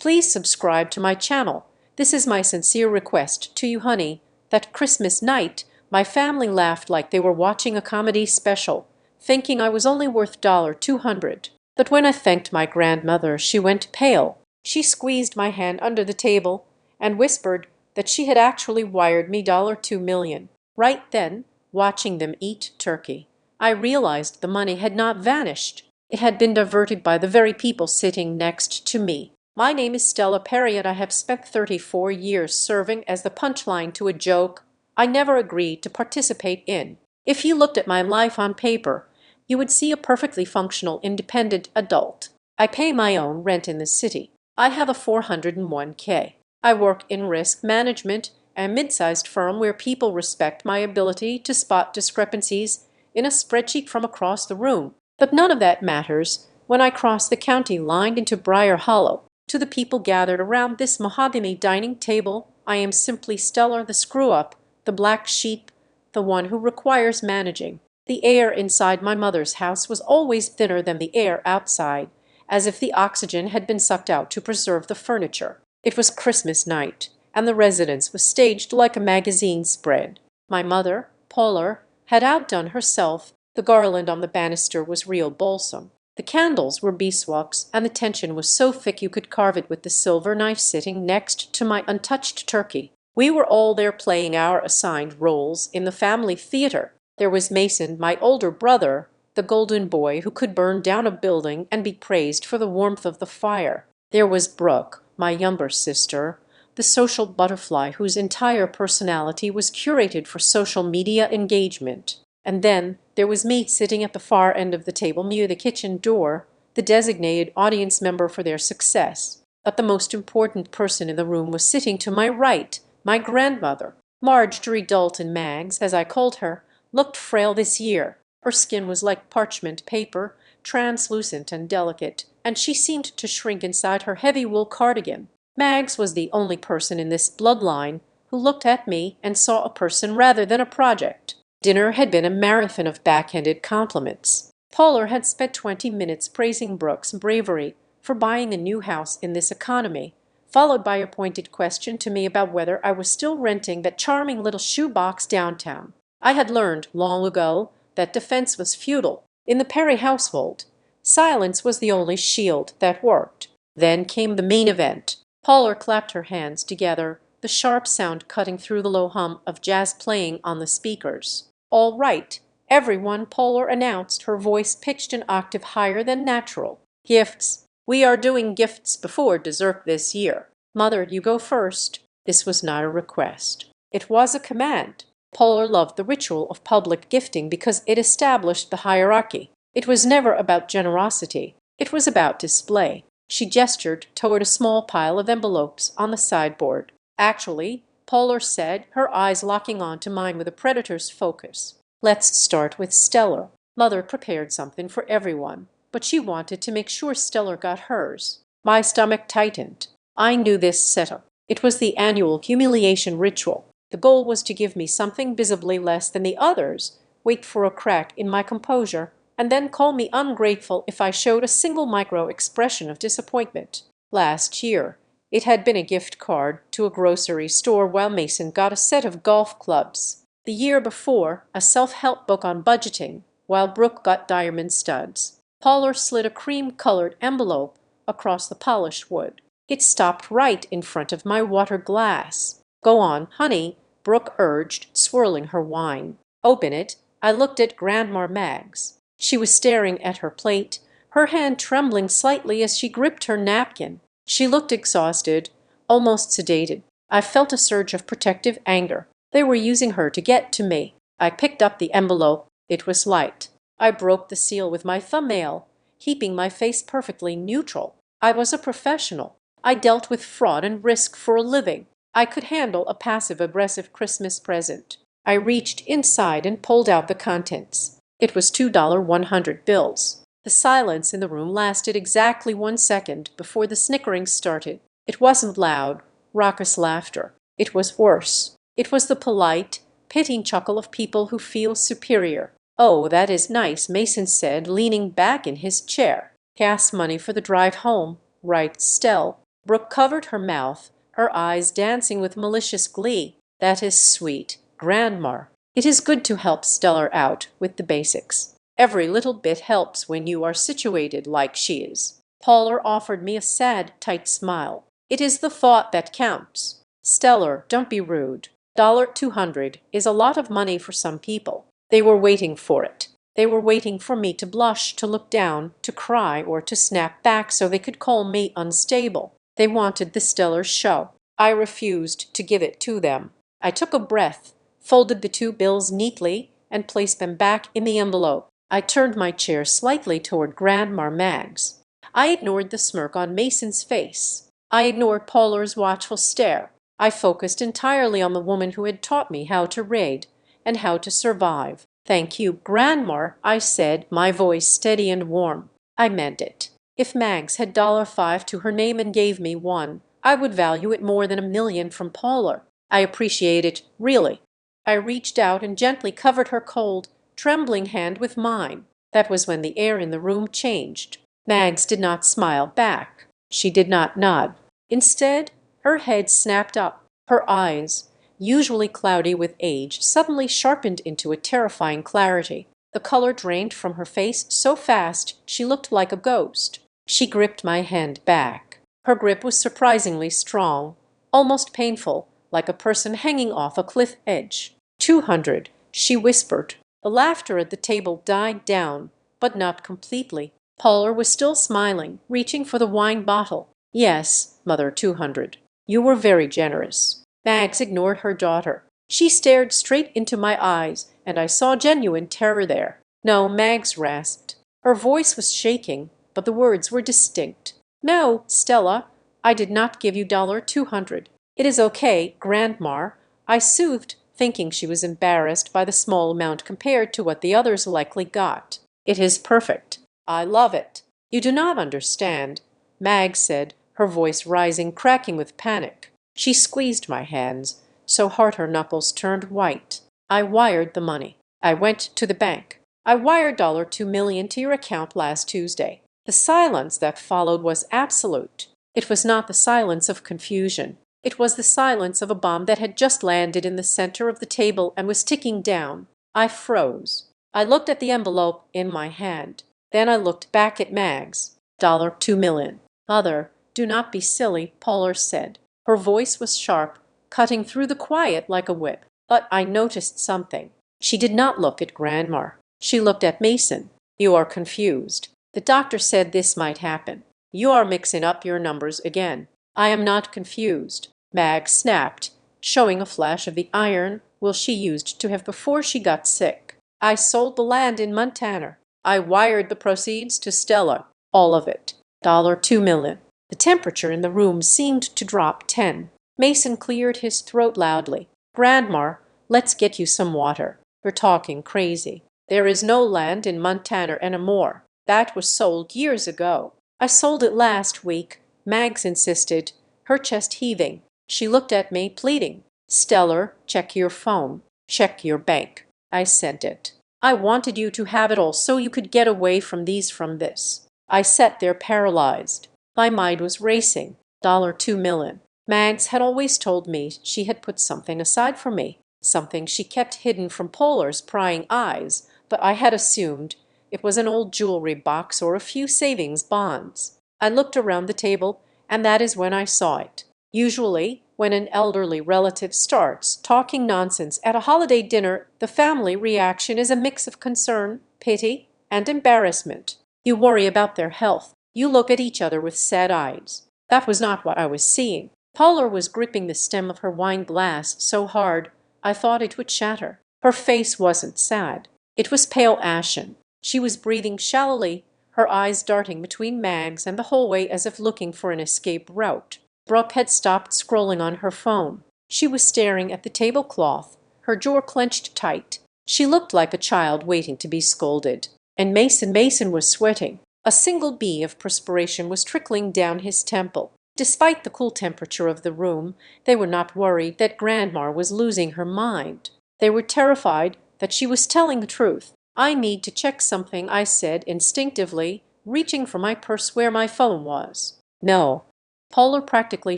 Please subscribe to my channel. This is my sincere request to you, honey. That Christmas night, my family laughed like they were watching a comedy special, thinking I was only worth $200. But when I thanked my grandmother, she went pale. She squeezed my hand under the table and whispered that she had actually wired me $2 million. Right then, watching them eat turkey, I realized the money had not vanished. It had been diverted by the very people sitting next to me. My name is Stella Perry, and I have spent 34 years serving as the punchline to a joke I never agreed to participate in. If you looked at my life on paper, you would see a perfectly functional independent adult. I pay my own rent in the city. I have a 401k. I work in risk management, a mid-sized firm where people respect my ability to spot discrepancies in a spreadsheet from across the room. But none of that matters when I cross the county line into Briar Hollow. To the people gathered around this mahogany dining table, I am simply Stellar the screw-up, the black sheep, the one who requires managing. The air inside my mother's house was always thinner than the air outside, as if the oxygen had been sucked out to preserve the furniture. It was Christmas night, and the residence was staged like a magazine spread. My mother, Paula, had outdone herself. The garland on the banister was real balsam. The candles were beeswax, and the tension was so thick you could carve it with the silver knife sitting next to my untouched turkey. We were all there playing our assigned roles in the family theater. There was Mason, my older brother, the golden boy who could burn down a building and be praised for the warmth of the fire. There was Brooke, my younger sister, the social butterfly whose entire personality was curated for social media engagement. And then there was me sitting at the far end of the table near the kitchen door, the designated audience member for their success. But the most important person in the room was sitting to my right, my grandmother. Marjorie Dalton Maggs, as I called her, looked frail this year. Her skin was like parchment paper, translucent and delicate, and she seemed to shrink inside her heavy wool cardigan. Maggs was the only person in this bloodline who looked at me and saw a person rather than a project. Dinner had been a marathon of backhanded compliments. Paula had spent 20 minutes praising Brooke's bravery for buying a new house in this economy, followed by a pointed question to me about whether I was still renting that charming little shoebox downtown. I had learned long ago that defense was futile. In the Perry household, silence was the only shield that worked. Then came the main event. Paula clapped her hands together, the sharp sound cutting through the low hum of jazz playing on the speakers. "All right, everyone," Paula announced, her voice pitched an octave higher than natural. "Gifts. We are doing gifts before dessert this year. Mother, you go first." This was not a request. It was a command. Paula loved the ritual of public gifting because it established the hierarchy. It was never about generosity. It was about display. She gestured toward a small pile of envelopes on the sideboard. "Actually," Paula said, her eyes locking on to mine with a predator's focus, "let's start with Stellar." Mother prepared something for everyone, but she wanted to make sure Stellar got hers. My stomach tightened. I knew this setup. It was the annual humiliation ritual. The goal was to give me something visibly less than the others, wait for a crack in my composure, and then call me ungrateful if I showed a single micro-expression of disappointment. Last year, it had been a gift card to a grocery store while Mason got a set of golf clubs. The year before, a self-help book on budgeting, while Brooke got diamond studs. Paula slid a cream-colored envelope across the polished wood. It stopped right in front of my water glass. "Go on, honey," Brooke urged, swirling her wine. "Open it." I looked at Grandma Maggs. She was staring at her plate, her hand trembling slightly as she gripped her napkin. She looked exhausted, almost sedated. I felt a surge of protective anger. They were using her to get to me. I picked up the envelope. It was light. I broke the seal with my thumbnail, keeping my face perfectly neutral. I was a professional. I dealt with fraud and risk for a living. I could handle a passive-aggressive Christmas present. I reached inside and pulled out the contents. It was $2 100 bills. The silence in the room lasted exactly 1 second before the snickering started. It wasn't loud, raucous laughter. It was worse. It was the polite, pitying chuckle of people who feel superior. "Oh, that is nice," Mason said, leaning back in his chair. "Gas money for the drive home, right, Stell?" Brooke covered her mouth, her eyes dancing with malicious glee. That is sweet, Grandma. It is good to help Stellar out with the basics. Every little bit helps when you are situated like she is. Polar offered me a sad, tight smile. It is the thought that counts. Stellar, don't be rude. $200 is a lot of money for some people. They were waiting for it. They were waiting for me to blush, to look down, to cry, or to snap back so they could call me unstable. They wanted the Stellar show. I refused to give it to them. I took a breath, folded the two bills neatly, and placed them back in the envelope. I turned my chair slightly toward Grandma Maggs. I ignored the smirk on Mason's face. I ignored Polar's watchful stare. I focused entirely on the woman who had taught me how to raid and how to survive. "Thank you, Grandma," I said, my voice steady and warm. I meant it. If Maggs had $5 to her name and gave me one, I would value it more than $1,000,000 from Polar. I appreciate it, really. I reached out and gently covered her cold, trembling hand with mine. That was when the air in the room changed. Maggs did not smile back. She did not nod. Instead, her head snapped up. Her eyes, usually cloudy with age, suddenly sharpened into a terrifying clarity. The color drained from her face so fast she looked like a ghost. She gripped my hand back. Her grip was surprisingly strong, almost painful, like a person hanging off a cliff edge. 200, she whispered. The laughter at the table died down, but not completely. Polar was still smiling, reaching for the wine bottle. "Yes, Mother 200. You were very generous." Maggs ignored her daughter. She stared straight into my eyes, and I saw genuine terror there. "No," Maggs rasped. Her voice was shaking, but the words were distinct. "No, Stella, I did not give you $200. It is okay, Grandma," I soothed, thinking she was embarrassed by the small amount compared to what the others likely got. "It is perfect. I love it." "You do not understand," Maggs said, her voice rising, cracking with panic. She squeezed my hands so hard her knuckles turned white. "I wired the money. I went to the bank. I wired $2,000,000 to your account last Tuesday." The silence that followed was absolute. It was not the silence of confusion. It was the silence of a bomb that had just landed in the center of the table and was ticking down. I froze. I looked at the envelope in my hand. Then I looked back at Maggs. $2,000,000. "Mother, do not be silly," Polar said. Her voice was sharp, cutting through the quiet like a whip. But I noticed something. She did not look at Grandma. She looked at Mason. "You are confused. The doctor said this might happen. You are mixing up your numbers again." "I am not confused," Maggs snapped, showing a flash of the iron will she used to have before she got sick. "I sold the land in Montana. I wired the proceeds to Stella. All of it. $2,000,000. The temperature in the room seemed to drop 10. Mason cleared his throat loudly. "Grandma, let's get you some water. You're talking crazy. There is no land in Montana anymore. That was sold years ago." "I sold it last week," Maggs insisted, her chest heaving. She looked at me, pleading. "Stellar, check your phone. Check your bank." I sent it. "I wanted you to have it all so you could get away from this." I sat there paralyzed. My mind was racing. $2,000,000. Maggs had always told me she had put something aside for me, something she kept hidden from Polar's prying eyes, but I had assumed it was an old jewelry box or a few savings bonds. I looked around the table, and that is when I saw it. Usually, when an elderly relative starts talking nonsense at a holiday dinner, the family reaction is a mix of concern, pity, and embarrassment. You worry about their health. You look at each other with sad eyes. That was not what I was seeing. Polar was gripping the stem of her wine glass so hard I thought it would shatter. Her face wasn't sad. It was pale ashen. She was breathing shallowly, her eyes darting between Maggs and the hallway as if looking for an escape route. Brooke had stopped scrolling on her phone. She was staring at the tablecloth, her jaw clenched tight. She looked like a child waiting to be scolded. And Mason was sweating. A single bee of perspiration was trickling down his temple. Despite the cool temperature of the room, they were not worried that Grandma was losing her mind. They were terrified that she was telling the truth. "I need to check something," I said instinctively, reaching for my purse where my phone was. "No." Polar practically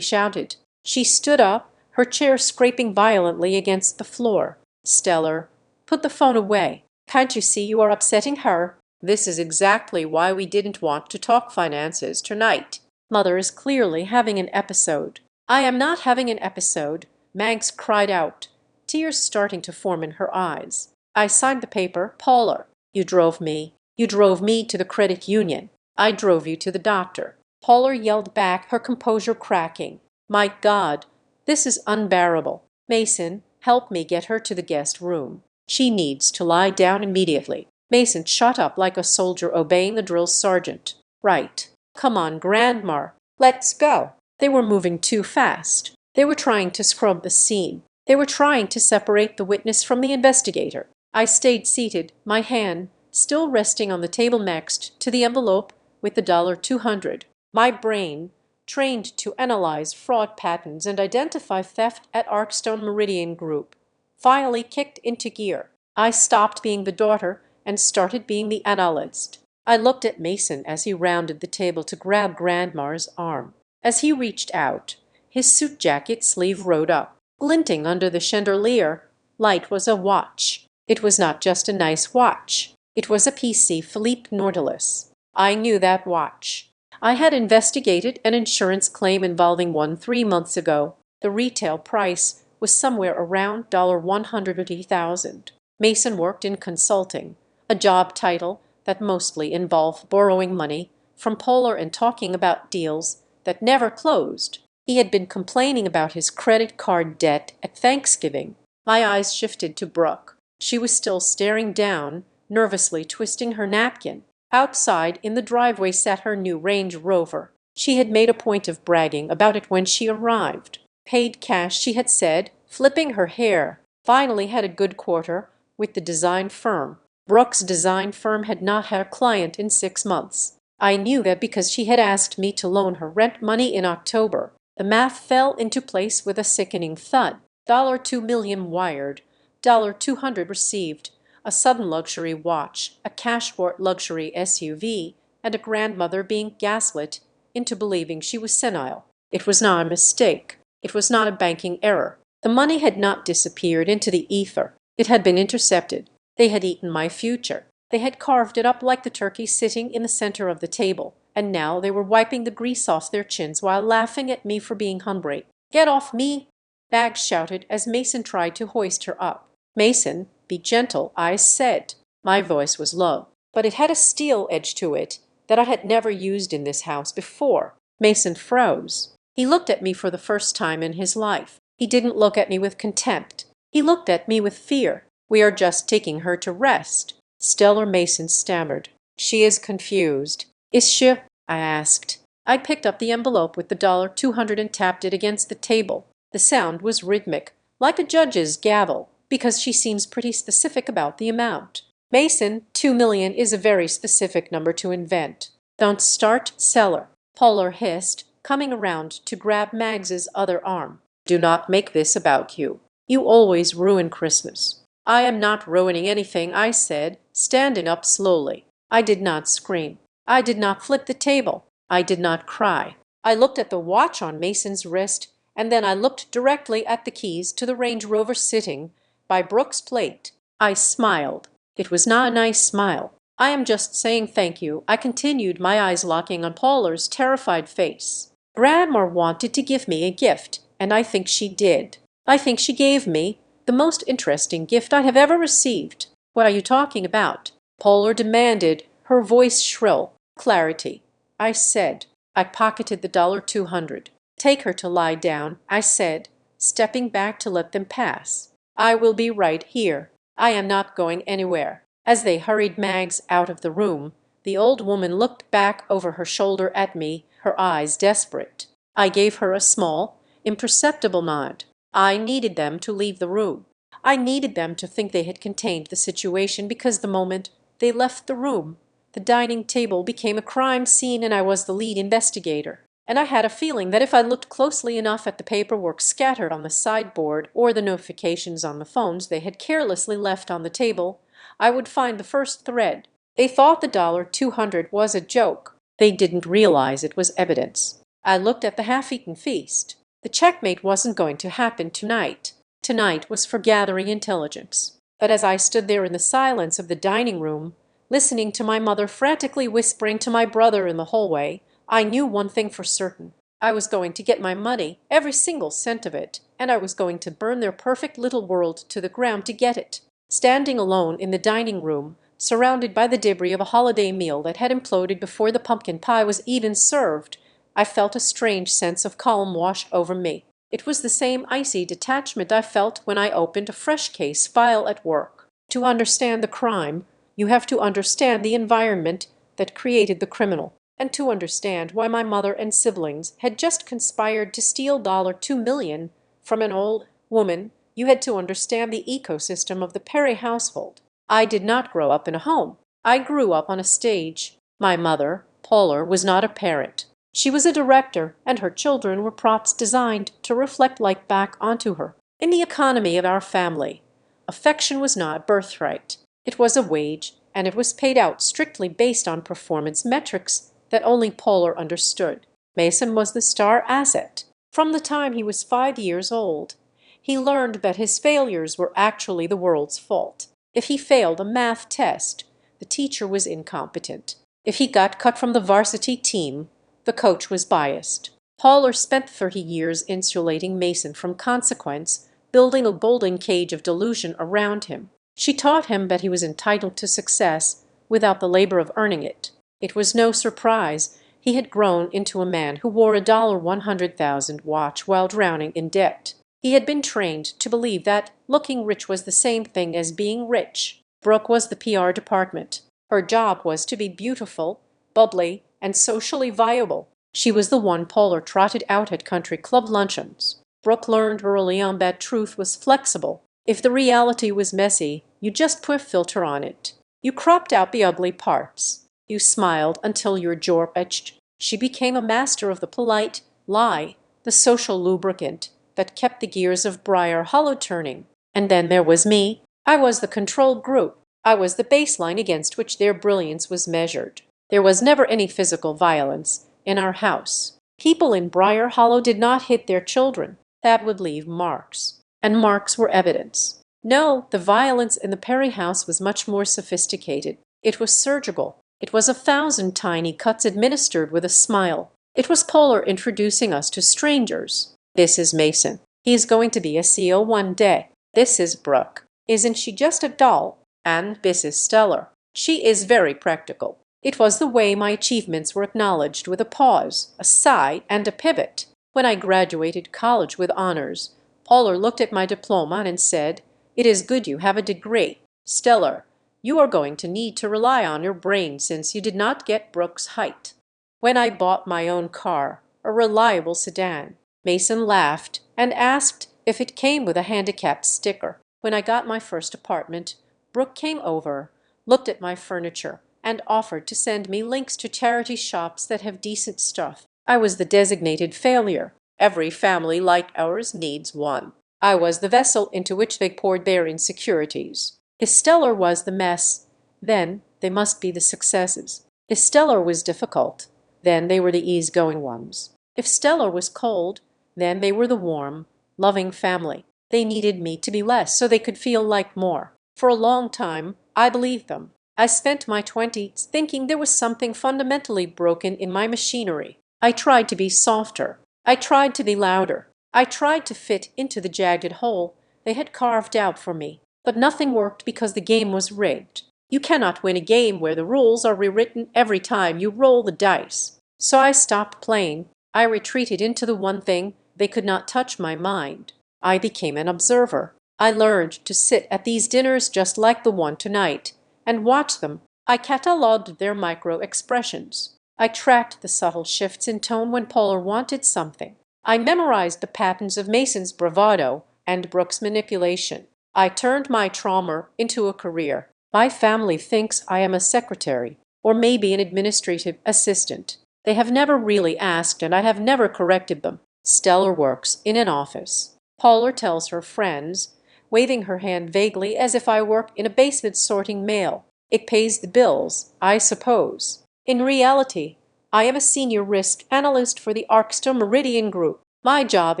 shouted. She stood up, her chair scraping violently against the floor. Stellar, put the phone away. Can't you see you are upsetting her? This is exactly why we didn't want to talk finances tonight. Mother is clearly having an episode. I am not having an episode, Mags cried out, tears starting to form in her eyes. I signed the paper, Polar. You drove me. You drove me to the credit union. I drove you to the doctor. Polar yelled back, her composure cracking. My God, this is unbearable. Mason, help me get her to the guest room. She needs to lie down immediately. Mason shot up like a soldier obeying the drill sergeant. Right. Come on, Grandma. Let's go. They were moving too fast. They were trying to scrub the scene. They were trying to separate the witness from the investigator. I stayed seated, my hand still resting on the table next to the envelope with the $200. My brain, trained to analyze fraud patterns and identify theft at Arkstone Meridian Group, finally kicked into gear. I stopped being the daughter and started being the analyst. I looked at Mason as he rounded the table to grab Grandma's arm. As he reached out, his suit jacket sleeve rode up. Glinting under the chandelier light was a watch. It was not just a nice watch. It was a PC Philippe Nautilus. I knew that watch. I had investigated an insurance claim involving one 3 months ago. The retail price was somewhere around $180,000. Mason worked in consulting, a job title that mostly involved borrowing money from Polar and talking about deals that never closed. He had been complaining about his credit card debt at Thanksgiving. My eyes shifted to Brooke. She was still staring down, nervously twisting her napkin. Outside in the driveway sat her new Range Rover. She had made a point of bragging about it when she arrived. Paid cash, she had said, flipping her hair. Finally had a good quarter with the design firm. Brooke's design firm had not had a client in 6 months. I knew that because she had asked me to loan her rent money in October. The math fell into place with a sickening thud. $2 million wired, $200 received, a sudden luxury watch, a cash-bought luxury SUV, and a grandmother being gaslit into believing she was senile. It was not a mistake. It was not a banking error. The money had not disappeared into the ether. It had been intercepted. They had eaten my future. They had carved it up like the turkey sitting in the center of the table, and now they were wiping the grease off their chins while laughing at me for being hungry. Get off me! Bags shouted as Mason tried to hoist her up. Mason, be gentle, I said. My voice was low, but it had a steel edge to it that I had never used in this house before. Mason froze. He looked at me for the first time in his life. He didn't look at me with contempt. He looked at me with fear. We are just taking her to rest. Stellar, Mason stammered. She is confused. Is she? I asked. I picked up the envelope with the $200 and tapped it against the table. The sound was rhythmic, like a judge's gavel, because she seems pretty specific about the amount. Mason, $2 million is a very specific number to invent. Don't start, seller, Polar hissed, coming around to grab Mags's other arm. Do not make this about you. You always ruin Christmas. I am not ruining anything, I said, standing up slowly. I did not scream. I did not flip the table. I did not cry. I looked at the watch on Mason's wrist, and then I looked directly at the keys to the Range Rover sitting by Brooke's plate. I smiled. It was not a nice smile. I am just saying thank you, I continued, my eyes locking on Polar's terrified face. Grandma wanted to give me a gift, and I think she did. I think she gave me the most interesting gift I have ever received. What are you talking about? Polar demanded, her voice shrill. Clarity. I said. I pocketed the $200. Take her to lie down, I said, stepping back to let them pass. I will be right here. I am not going anywhere. As they hurried Mags out of the room, the old woman looked back over her shoulder at me, her eyes desperate. I gave her a small, imperceptible nod. I needed them to leave the room. I needed them to think they had contained the situation, because the moment they left the room, the dining table became a crime scene and I was the lead investigator. And I had a feeling that if I looked closely enough at the paperwork scattered on the sideboard or the notifications on the phones they had carelessly left on the table, I would find the first thread. They thought the $200 was a joke. They didn't realize it was evidence. I looked at the half-eaten feast. The checkmate wasn't going to happen tonight. Tonight was for gathering intelligence. But as I stood there in the silence of the dining room, listening to my mother frantically whispering to my brother in the hallway, I knew one thing for certain. I was going to get my money, every single cent of it, and I was going to burn their perfect little world to the ground to get it. Standing alone in the dining room, surrounded by the debris of a holiday meal that had imploded before the pumpkin pie was even served, I felt a strange sense of calm wash over me. It was the same icy detachment I felt when I opened a fresh case file at work. To understand the crime, you have to understand the environment that created the criminal. And to understand why my mother and siblings had just conspired to steal $2 million from an old woman, you had to understand the ecosystem of the Perry household. I did not grow up in a home. I grew up on a stage. My mother, Paula, was not a parent. She was a director, and her children were props designed to reflect like back onto her. In the economy of our family, affection was not a birthright. It was a wage, and it was paid out strictly based on performance metrics that only Polar understood. Mason was the star asset. From the time he was 5 years old, he learned that his failures were actually the world's fault. If he failed a math test, the teacher was incompetent. If he got cut from the varsity team, the coach was biased. Polar spent 30 years insulating Mason from consequence, building a golden cage of delusion around him. She taught him that he was entitled to success without the labor of earning it. It was no surprise he had grown into a man who wore a $100,000 watch while drowning in debt. He had been trained to believe that looking rich was the same thing as being rich. Brooke was the PR department. Her job was to be beautiful, bubbly, and socially viable. She was the one Polar trotted out at country club luncheons. Brooke learned early on that truth was flexible. If the reality was messy, you just put a filter on it. You cropped out the ugly parts. You smiled until your jaw itched. She became a master of the polite lie, the social lubricant that kept the gears of Briar Hollow turning. And then there was me. I was the control group. I was the baseline against which their brilliance was measured. There was never any physical violence in our house. People in Briar Hollow did not hit their children. That would leave marks. And marks were evidence. No, the violence in the Perry house was much more sophisticated. It was surgical. It was 1,000 tiny cuts administered with a smile. It was Polar introducing us to strangers. This is Mason. He is going to be a CEO one day. This is Brooke. Isn't she just a doll? And this is Stellar. She is very practical. It was the way my achievements were acknowledged, with a pause, a sigh, and a pivot. When I graduated college with honors, Polar looked at my diploma and said, "It is good you have a degree. Stellar, you are going to need to rely on your brain since you did not get Brooke's height." When I bought my own car, a reliable sedan, Mason laughed and asked if it came with a handicapped sticker. When I got my first apartment, Brooke came over, looked at my furniture, and offered to send me links to charity shops that have decent stuff. I was the designated failure. Every family like ours needs one. I was the vessel into which they poured their insecurities. If Stellar was the mess, then they must be the successes. If Stellar was difficult, then they were the easygoing ones. If Stellar was cold, then they were the warm, loving family. They needed me to be less so they could feel like more. For a long time, I believed them. I spent my 20s thinking there was something fundamentally broken in my machinery. I tried to be softer. I tried to be louder. I tried to fit into the jagged hole they had carved out for me. But nothing worked because the game was rigged. You cannot win a game where the rules are rewritten every time you roll the dice. So I stopped playing. I retreated into the one thing they could not touch, my mind. I became an observer. I learned to sit at these dinners just like the one tonight and watch them. I catalogued their micro-expressions. I tracked the subtle shifts in tone when Polar wanted something. I memorized the patterns of Mason's bravado and Brooke's manipulation. I turned my trauma into a career. My family thinks I am a secretary, or maybe an administrative assistant. They have never really asked, and I have never corrected them. Stellar works in an office. Polar tells her friends, waving her hand vaguely as if I work in a basement sorting mail. It pays the bills, I suppose. In reality, I am a senior risk analyst for the Arcster Meridian Group. My job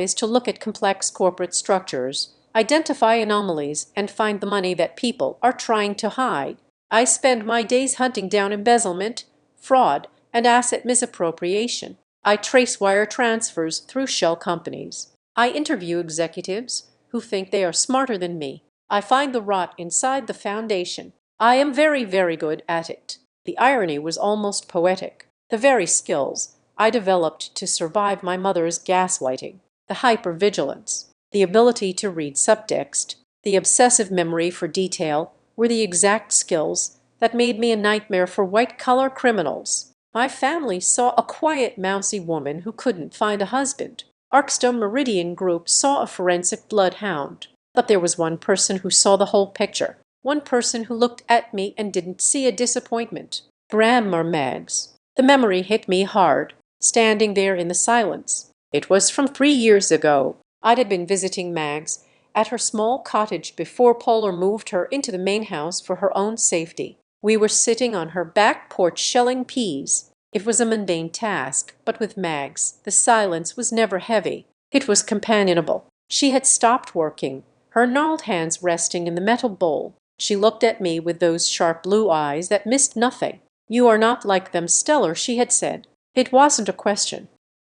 is to look at complex corporate structures, identify anomalies, and find the money that people are trying to hide. I spend my days hunting down embezzlement, fraud, and asset misappropriation. I trace wire transfers through shell companies. I interview executives who think they are smarter than me. I find the rot inside the foundation. I am very, very good at it. The irony was almost poetic. The very skills I developed to survive my mother's gaslighting, the hypervigilance, the ability to read subtext, the obsessive memory for detail, were the exact skills that made me a nightmare for white-collar criminals. My family saw a quiet, mousy woman who couldn't find a husband. Arcster Meridian Group saw a forensic bloodhound. But there was one person who saw the whole picture. One person who looked at me and didn't see a disappointment. Grandma Meggs. The memory hit me hard, standing there in the silence. It was from 3 years ago. I had been visiting Meggs at her small cottage before Polar moved her into the main house for her own safety. We were sitting on her back porch shelling peas. It was a mundane task, but with Meggs, the silence was never heavy. It was companionable. She had stopped working, her gnarled hands resting in the metal bowl. She looked at me with those sharp blue eyes that missed nothing. "You are not like them, Stellar," she had said. It wasn't a question.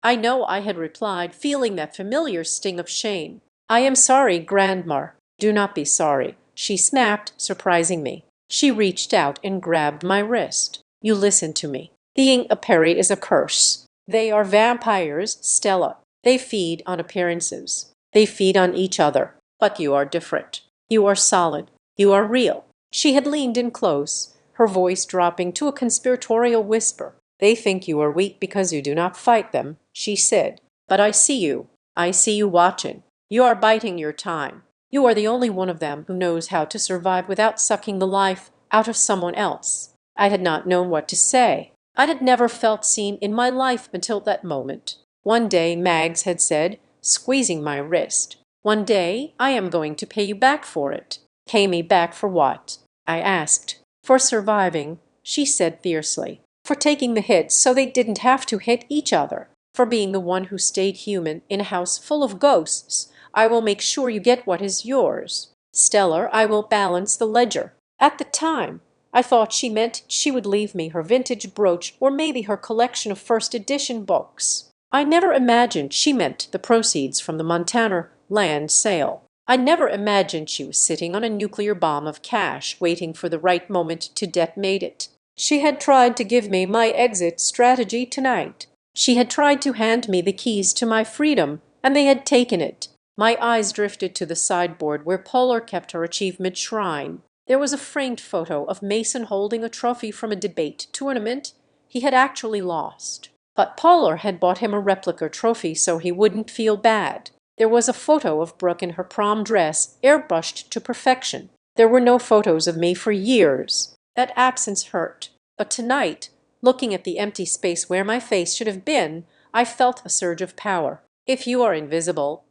I know I had replied, feeling that familiar sting of shame. "I am sorry, Grandma." "Do not be sorry," she snapped, surprising me. She reached out and grabbed my wrist. "You listen to me. Being a Perry is a curse. They are vampires, Stella. They feed on appearances. They feed on each other. But you are different. You are solid. You are real." She had leaned in close, her voice dropping to a conspiratorial whisper. "They think you are weak because you do not fight them," she said. "But I see you. I see you watching. You are biding your time. You are the only one of them who knows how to survive without sucking the life out of someone else." I had not known what to say. I had never felt seen in my life until that moment. "One day," Mags had said, squeezing my wrist, "one day I am going to pay you back for it." "Pay me back for what?" I asked. "For surviving," she said fiercely. "For taking the hits so they didn't have to hit each other. For being the one who stayed human in a house full of ghosts. I will make sure you get what is yours. Stellar, I will balance the ledger." At the time, I thought she meant she would leave me her vintage brooch or maybe her collection of first edition books. I never imagined she meant the proceeds from the Montana land sale. I never imagined she was sitting on a nuclear bomb of cash waiting for the right moment to detonate it. She had tried to give me my exit strategy tonight. She had tried to hand me the keys to my freedom, and they had taken it. My eyes drifted to the sideboard where Polar kept her achievement shrine. There was a framed photo of Mason holding a trophy from a debate tournament he had actually lost. But Polar had bought him a replica trophy so he wouldn't feel bad. There was a photo of Brooke in her prom dress, airbrushed to perfection. There were no photos of me for years. That absence hurt. But tonight, looking at the empty space where my face should have been, I felt a surge of power. If you are invisible,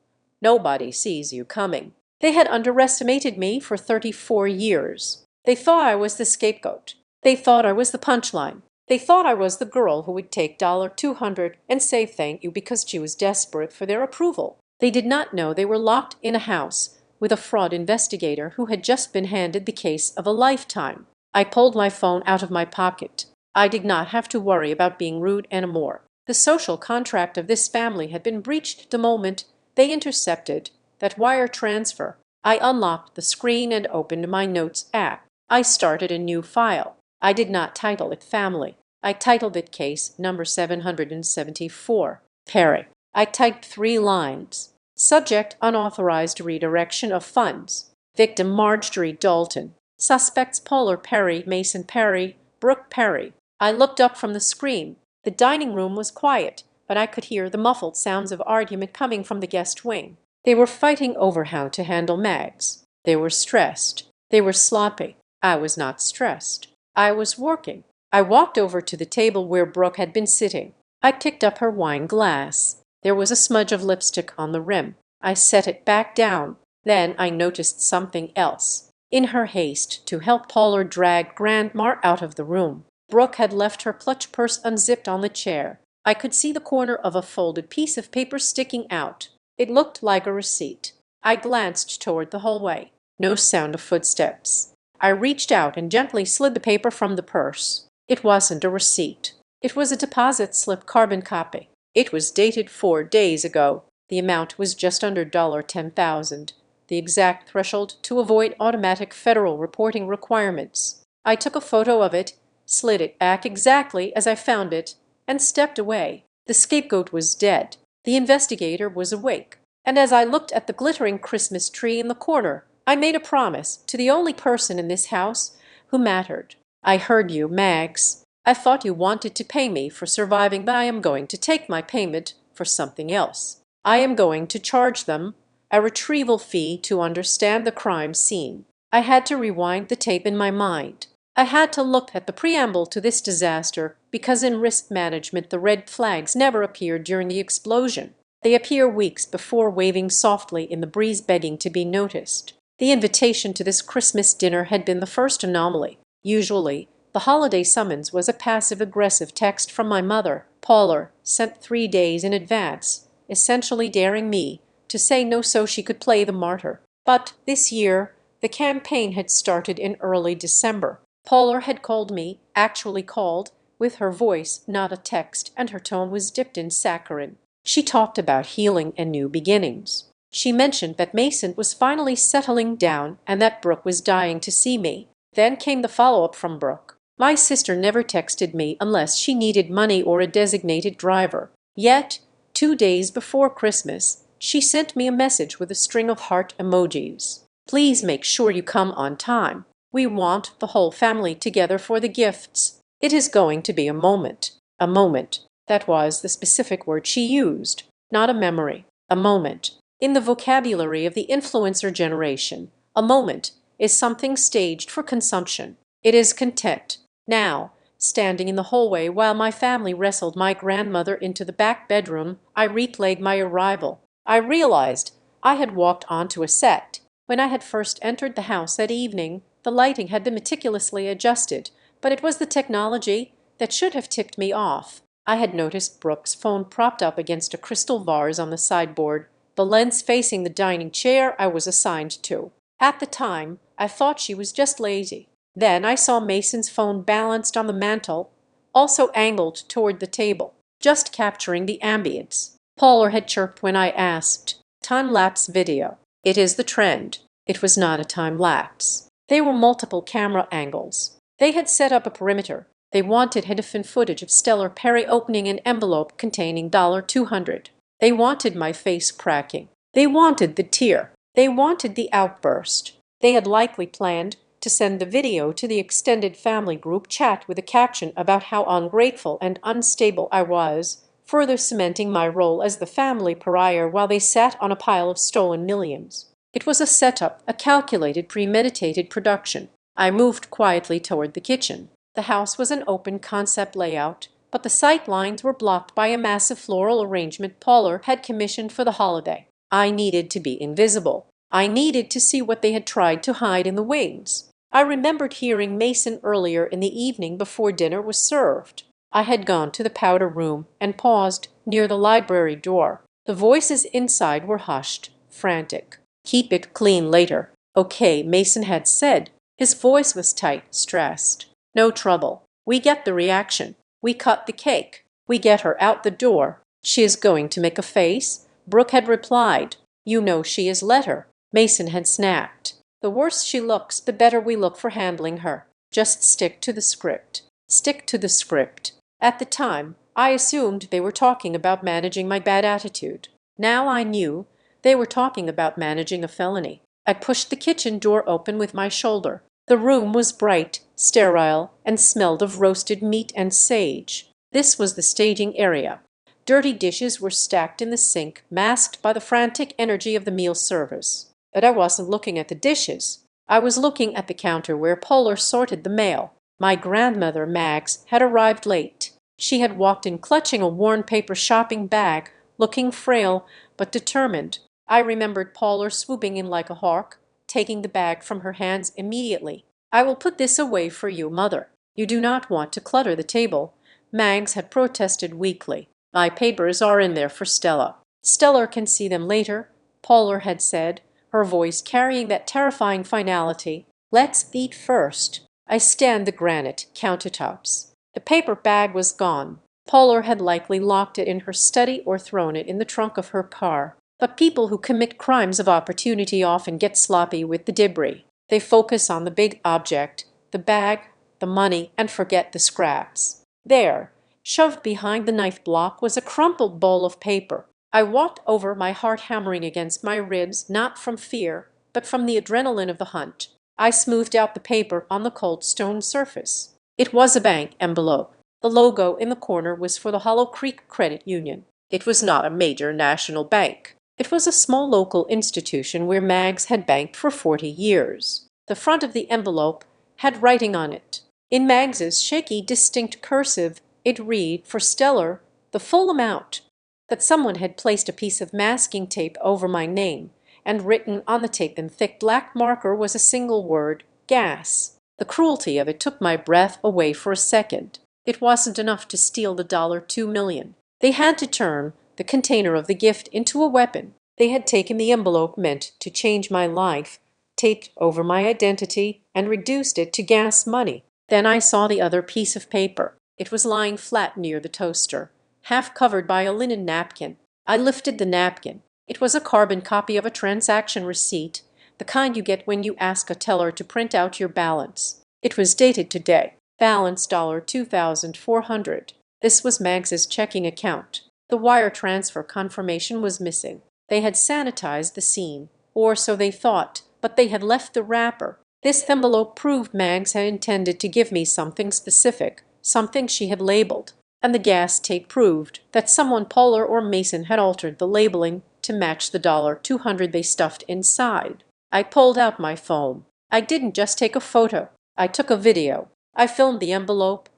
nobody sees you coming. They had underestimated me for 34 years. They thought I was the scapegoat. They thought I was the punchline. They thought I was the girl who would take $200 and say thank you because she was desperate for their approval. They did not know they were locked in a house with a fraud investigator who had just been handed the case of a lifetime. I pulled my phone out of my pocket. I did not have to worry about being rude anymore. The social contract of this family had been breached the moment they intercepted that wire transfer. I unlocked the screen and opened my Notes app. I started a new file. I did not title it Family. I titled it Case Number 774. Perry. I typed 3 lines. Subject: unauthorized redirection of funds. Victim: Marjorie Dalton. Suspects: Polar Perry, Mason Perry, Brooke Perry. I looked up from the screen. The dining room was quiet, but I could hear the muffled sounds of argument coming from the guest wing. They were fighting over how to handle Mags. They were stressed. They were sloppy. I was not stressed. I was working. I walked over to the table where Brooke had been sitting. I picked up her wine glass. There was a smudge of lipstick on the rim. I set it back down. Then I noticed something else. In her haste to help Polar drag Grandma out of the room, Brooke had left her clutch purse unzipped on the chair. I could see the corner of a folded piece of paper sticking out. It looked like a receipt. I glanced toward the hallway. No sound of footsteps. I reached out and gently slid the paper from the purse. It wasn't a receipt. It was a deposit slip carbon copy. It was dated 4 days ago. The amount was just under $10,000, the exact threshold to avoid automatic federal reporting requirements. I took a photo of it, slid it back exactly as I found it, and stepped away. The scapegoat was dead. The investigator was awake. And as I looked at the glittering Christmas tree in the corner, I made a promise to the only person in this house who mattered. I heard you, Mags. I thought you wanted to pay me for surviving, but I am going to take my payment for something else. I am going to charge them a retrieval fee to understand the crime scene. I had to rewind the tape in my mind. I had to look at the preamble to this disaster because in risk management the red flags never appeared during the explosion. They appear weeks before, waving softly in the breeze, begging to be noticed. The invitation to this Christmas dinner had been the first anomaly. Usually, the holiday summons was a passive-aggressive text from my mother, Paula, sent 3 days in advance, essentially daring me to say no so she could play the martyr. But this year, the campaign had started in early December. Paula had called me, actually called, with her voice, not a text, and her tone was dipped in saccharine. She talked about healing and new beginnings. She mentioned that Mason was finally settling down and that Brooke was dying to see me. Then came the follow-up from Brooke. My sister never texted me unless she needed money or a designated driver. Yet, 2 days before Christmas, she sent me a message with a string of heart emojis. Please make sure you come on time. We want the whole family together for the gifts. It is going to be a moment. A moment. That was the specific word she used. Not a memory. A moment. In the vocabulary of the influencer generation, a moment is something staged for consumption. It is content. Now, standing in the hallway while my family wrestled my grandmother into the back bedroom, I replayed my arrival. I realized I had walked onto a set. When I had first entered the house that evening, the lighting had been meticulously adjusted, but it was the technology that should have tipped me off. I had noticed Brooke's phone propped up against a crystal vase on the sideboard, the lens facing the dining chair I was assigned to. At the time, I thought she was just lazy. Then I saw Mason's phone balanced on the mantel, also angled toward the table, just capturing the ambience. Paula had chirped when I asked. Time-lapse video. It is the trend. It was not a time-lapse. There were multiple camera angles. They had set up a perimeter. They wanted hidden footage of Stellar Perry opening an envelope containing $200. They wanted my face cracking. They wanted the tear. They wanted the outburst. They had likely planned to send the video to the extended family group chat with a caption about how ungrateful and unstable I was, further cementing my role as the family pariah while they sat on a pile of stolen millions. It was a setup, a calculated, premeditated production. I moved quietly toward the kitchen. The house was an open concept layout, but the sight lines were blocked by a massive floral arrangement Paula had commissioned for the holiday. I needed to be invisible. I needed to see what they had tried to hide in the wings. I remembered hearing Mason earlier in the evening before dinner was served. I had gone to the powder room and paused near the library door. The voices inside were hushed, frantic. Keep it clean later. Okay, Mason had said. His voice was tight, stressed. No trouble. We get the reaction. We cut the cake. We get her out the door. She is going to make a face? Brooke had replied. You know she is letter. Mason had snapped. The worse she looks, the better we look for handling her. Just stick to the script. Stick to the script. At the time, I assumed they were talking about managing my bad attitude. Now I knew they were talking about managing a felony. I pushed the kitchen door open with my shoulder. The room was bright, sterile, and smelled of roasted meat and sage. This was the staging area. Dirty dishes were stacked in the sink, masked by the frantic energy of the meal service. But I wasn't looking at the dishes. I was looking at the counter where Paula sorted the mail. My grandmother, Mags, had arrived late. She had walked in clutching a worn paper shopping bag, looking frail but determined. I remembered Paula swooping in like a hawk, taking the bag from her hands immediately. I will put this away for you, mother. You do not want to clutter the table. Mags had protested weakly. My papers are in there for Stella. Stellar can see them later, Polar had said, her voice carrying that terrifying finality. Let's eat first. I scanned the granite countertops. The paper bag was gone. Polar had likely locked it in her study or thrown it in the trunk of her car. But people who commit crimes of opportunity often get sloppy with the debris. They focus on the big object, the bag, the money, and forget the scraps. There, shoved behind the knife block, was a crumpled ball of paper. I walked over, my heart hammering against my ribs, not from fear, but from the adrenaline of the hunt. I smoothed out the paper on the cold stone surface. It was a bank envelope. The logo in the corner was for the Hollow Creek Credit Union. It was not a major national bank. It was a small local institution where Mags had banked for 40 years. The front of the envelope had writing on it. In Mags's shaky, distinct cursive, it read, for Stellar, the full amount. That someone had placed a piece of masking tape over my name, and written on the tape in thick black marker was a single word, gas. The cruelty of it took my breath away for a second. It wasn't enough to steal the $2 million. They had to turn the container of the gift into a weapon. They had taken the envelope meant to change my life, taped over my identity, and reduced it to gas money. Then I saw the other piece of paper. It was lying flat near the toaster, half covered by a linen napkin. I lifted the napkin. It was a carbon copy of a transaction receipt, the kind you get when you ask a teller to print out your balance. It was dated today. Balance $2,400. This was Mags's checking account. The wire transfer confirmation was missing. They had sanitized the scene, or so they thought, but they had left the wrapper. This envelope proved Mags had intended to give me something specific, something she had labeled, and the gas tape proved that someone, Polar or Mason, had altered the labeling to match the $200 they stuffed inside. I pulled out my phone. I didn't just take a photo. I took a video. I filmed the envelope,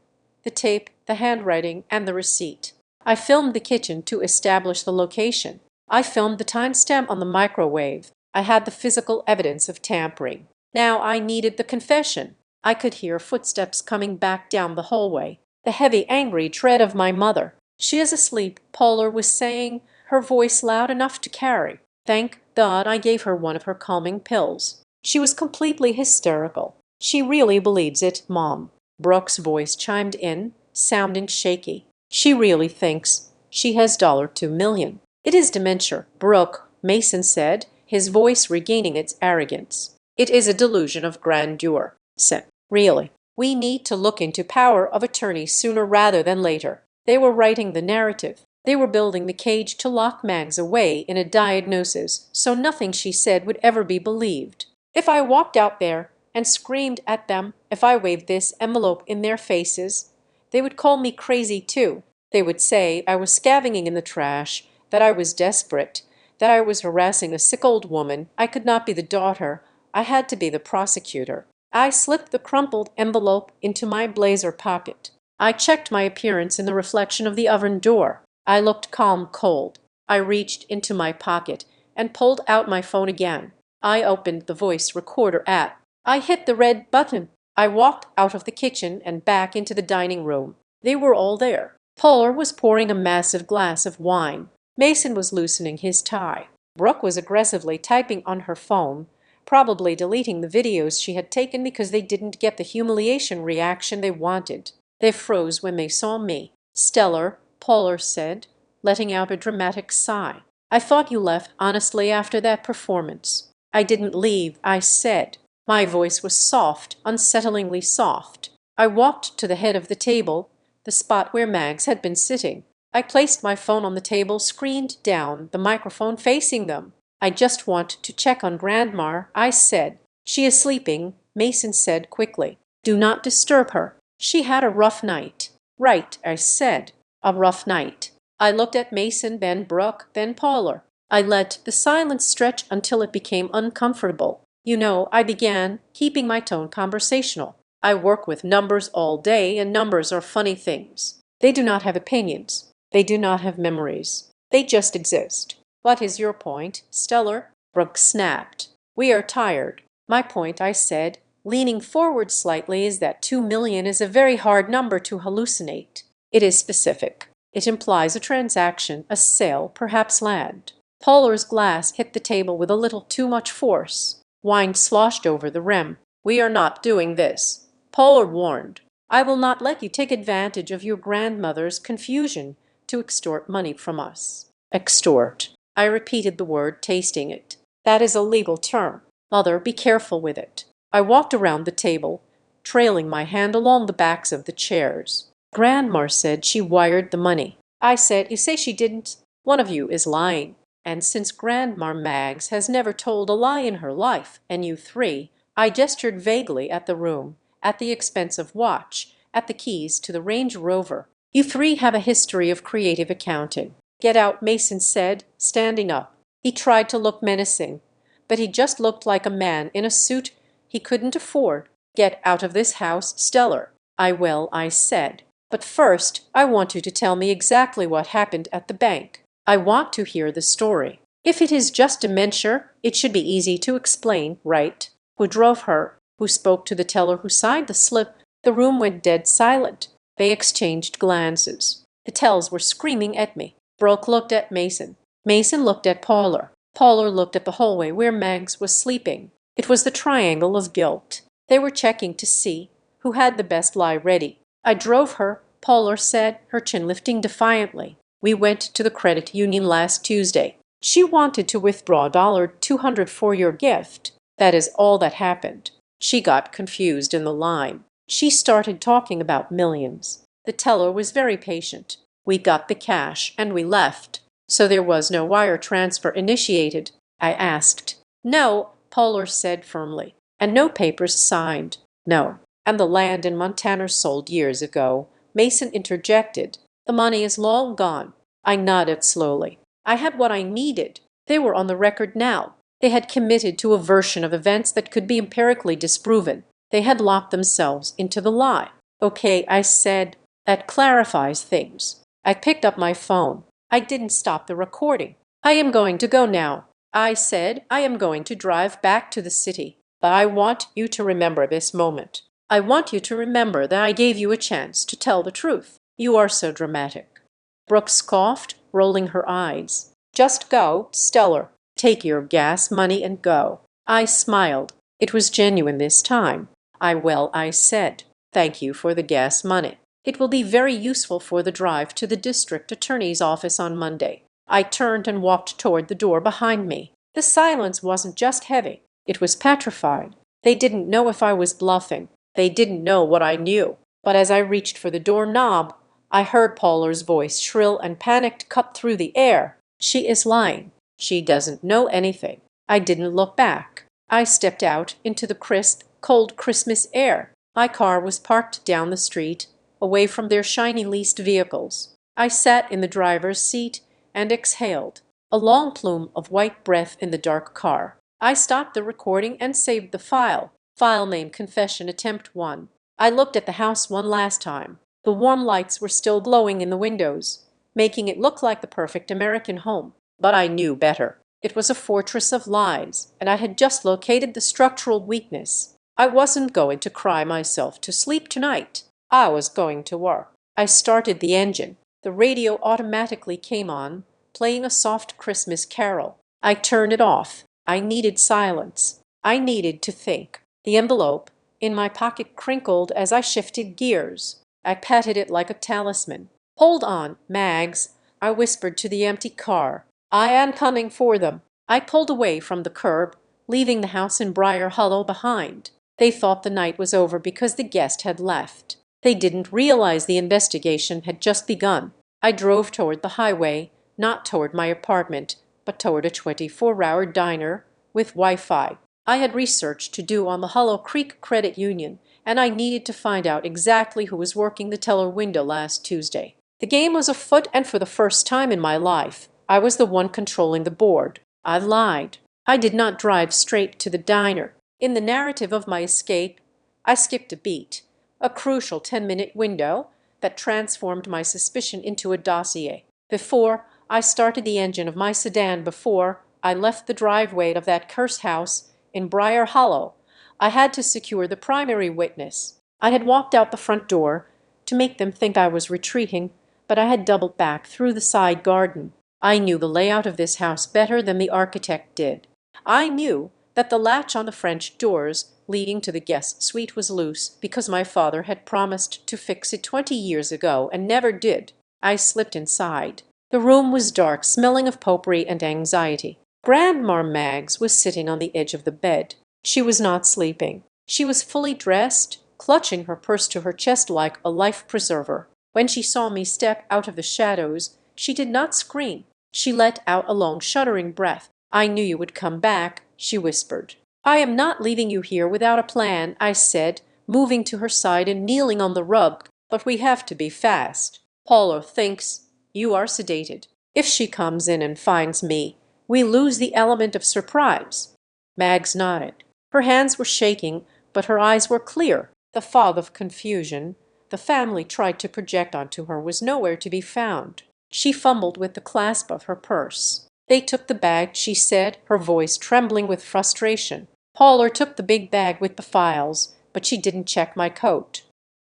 the tape, the handwriting, and the receipt. I filmed the kitchen to establish the location. I filmed the timestamp on the microwave. I had the physical evidence of tampering. Now I needed the confession. I could hear footsteps coming back down the hallway. The heavy, angry tread of my mother. She is asleep, Polar was saying, her voice loud enough to carry. Thank God I gave her one of her calming pills. She was completely hysterical. She really believes it, Mom. Brooke's voice chimed in, sounding shaky. She really thinks she has $2 million. It is dementia, Brooke, Mason said, his voice regaining its arrogance. It is a delusion of grandeur. Said, really. We need to look into power of attorney sooner rather than later. They were writing the narrative. They were building the cage to lock Mags away in a diagnosis so nothing she said would ever be believed. If I walked out there and screamed at them, if I waved this envelope in their faces, they would call me crazy too. They would say I was scavenging in the trash, that I was desperate, that I was harassing a sick old woman. I could not be the daughter. I had to be the prosecutor. I slipped the crumpled envelope into my blazer pocket. I checked my appearance in the reflection of the oven door. I looked calm, cold. I reached into my pocket and pulled out my phone again. I opened the voice recorder app. I hit the red button. I walked out of the kitchen and back into the dining room. They were all there. Polar was pouring a massive glass of wine. Mason was loosening his tie. Brooke was aggressively typing on her phone, probably deleting the videos she had taken because they didn't get the humiliation reaction they wanted. They froze when they saw me. Stellar, Polar said, letting out a dramatic sigh. I thought you left honestly after that performance. I didn't leave, I said. My voice was soft, unsettlingly soft. I walked to the head of the table, the spot where Mags had been sitting. I placed my phone on the table, screened down, the microphone facing them. I just want to check on Grandma, I said. She is sleeping, Mason said quickly. Do not disturb her. She had a rough night. Right, I said. A rough night. I looked at Mason, then Brooke, then Polar. I let the silence stretch until it became uncomfortable. You know, I began, keeping my tone conversational. I work with numbers all day, and numbers are funny things. They do not have opinions. They do not have memories. They just exist. What is your point, Stellar? Brooke snapped. We are tired. My point, I said, leaning forward slightly, is that 2 million is a very hard number to hallucinate. It is specific. It implies a transaction, a sale, perhaps land. Poller's glass hit the table with a little too much force. Wine sloshed over the rim. "We are not doing this," Poller warned. "I will not let you take advantage of your grandmother's confusion to extort money from us." Extort. I repeated the word, tasting it. That is a legal term. Mother, be careful with it. I walked around the table, trailing my hand along the backs of the chairs. Grandma said she wired the money. I said, "You say she didn't? One of you is lying." And since Grandma Maggs has never told a lie in her life, and you three, I gestured vaguely at the room, at the expensive watch, at the keys to the Range Rover. "You three have a history of creative accounting." "Get out," Mason said, standing up. He tried to look menacing, but he just looked like a man in a suit he couldn't afford. "Get out of this house, Stellar." I said. "But first, I want you to tell me exactly what happened at the bank. I want to hear the story. If it is just dementia, it should be easy to explain, right? Who drove her? Who spoke to the teller who signed the slip?" The room went dead silent. They exchanged glances. The tells were screaming at me. Brooke looked at Mason. Mason looked at Poller. Poller looked at the hallway where Maggs was sleeping. It was the triangle of guilt. They were checking to see who had the best lie ready. "I drove her," Poller said, her chin lifting defiantly. "We went to the credit union last Tuesday. She wanted to withdraw $200 for your gift. That is all that happened. She got confused in the line. She started talking about millions. The teller was very patient. We got the cash and we left." "So there was no wire transfer initiated?" I asked. "No," Poller said firmly. "And no papers signed." "No." "And the land in Montana sold years ago," Mason interjected. "The money is long gone." I nodded slowly. I had what I needed. They were on the record now. They had committed to a version of events that could be empirically disproven. They had locked themselves into the lie. "Okay," I said. "That clarifies things." I picked up my phone. I didn't stop the recording. "I am going to go now," I said. "I am going to drive back to the city. But I want you to remember this moment. I want you to remember that I gave you a chance to tell the truth. You are so dramatic." Brooke scoffed, rolling her eyes. "Just go, Stellar. Take your gas money and go." I smiled. It was genuine this time. I said. "Thank you for the gas money. It will be very useful for the drive to the district attorney's office on Monday." I turned and walked toward the door behind me. The silence wasn't just heavy. It was petrified. They didn't know if I was bluffing. They didn't know what I knew. But as I reached for the door knob, I heard Poller's voice, shrill and panicked, cut through the air. "She is lying. She doesn't know anything." I didn't look back. I stepped out into the crisp, cold Christmas air. My car was parked down the street, away from their shiny leased vehicles. I sat in the driver's seat and exhaled, a long plume of white breath in the dark car. I stopped the recording and saved the file. File name Confession Attempt 1. I looked at the house one last time. The warm lights were still glowing in the windows, making it look like the perfect American home. But I knew better. It was a fortress of lies, and I had just located the structural weakness. I wasn't going to cry myself to sleep tonight. I was going to work. I started the engine. The radio automatically came on, playing a soft Christmas carol. I turned it off. I needed silence. I needed to think. The envelope in my pocket crinkled as I shifted gears. I patted it like a talisman. "Hold on, Mags," I whispered to the empty car. "I am coming for them." I pulled away from the curb, leaving the house in Briar Hollow behind. They thought the night was over because the guest had left. They didn't realize the investigation had just begun. I drove toward the highway, not toward my apartment, but toward a 24-hour diner with Wi-Fi. I had research to do on the Hollow Creek Credit Union, and I needed to find out exactly who was working the teller window last Tuesday. The game was afoot, and for the first time in my life, I was the one controlling the board. I lied. I did not drive straight to the diner. In the narrative of my escape, I skipped a beat, a crucial 10-minute window that transformed my suspicion into a dossier. Before I started the engine of my sedan, before I left the driveway of that curse house in Briar Hollow, I had to secure the primary witness. I had walked out the front door to make them think I was retreating, but I had doubled back through the side garden. I knew the layout of this house better than the architect did. I knew that the latch on the French doors leading to the guest suite was loose because my father had promised to fix it 20 years ago and never did. I slipped inside. The room was dark, smelling of potpourri and anxiety. Grandma Maggs was sitting on the edge of the bed. She was not sleeping. She was fully dressed, clutching her purse to her chest like a life-preserver. When she saw me step out of the shadows, she did not scream. She let out a long, shuddering breath. "I knew you would come back," she whispered. "I am not leaving you here without a plan," I said, moving to her side and kneeling on the rug. "But we have to be fast. Paula thinks you are sedated. If she comes in and finds me, we lose the element of surprise." Mags nodded. Her hands were shaking, but her eyes were clear. The fog of confusion the family tried to project onto her was nowhere to be found. She fumbled with the clasp of her purse. "They took the bag," she said, her voice trembling with frustration. "Paula took the big bag with the files, but she didn't check my coat."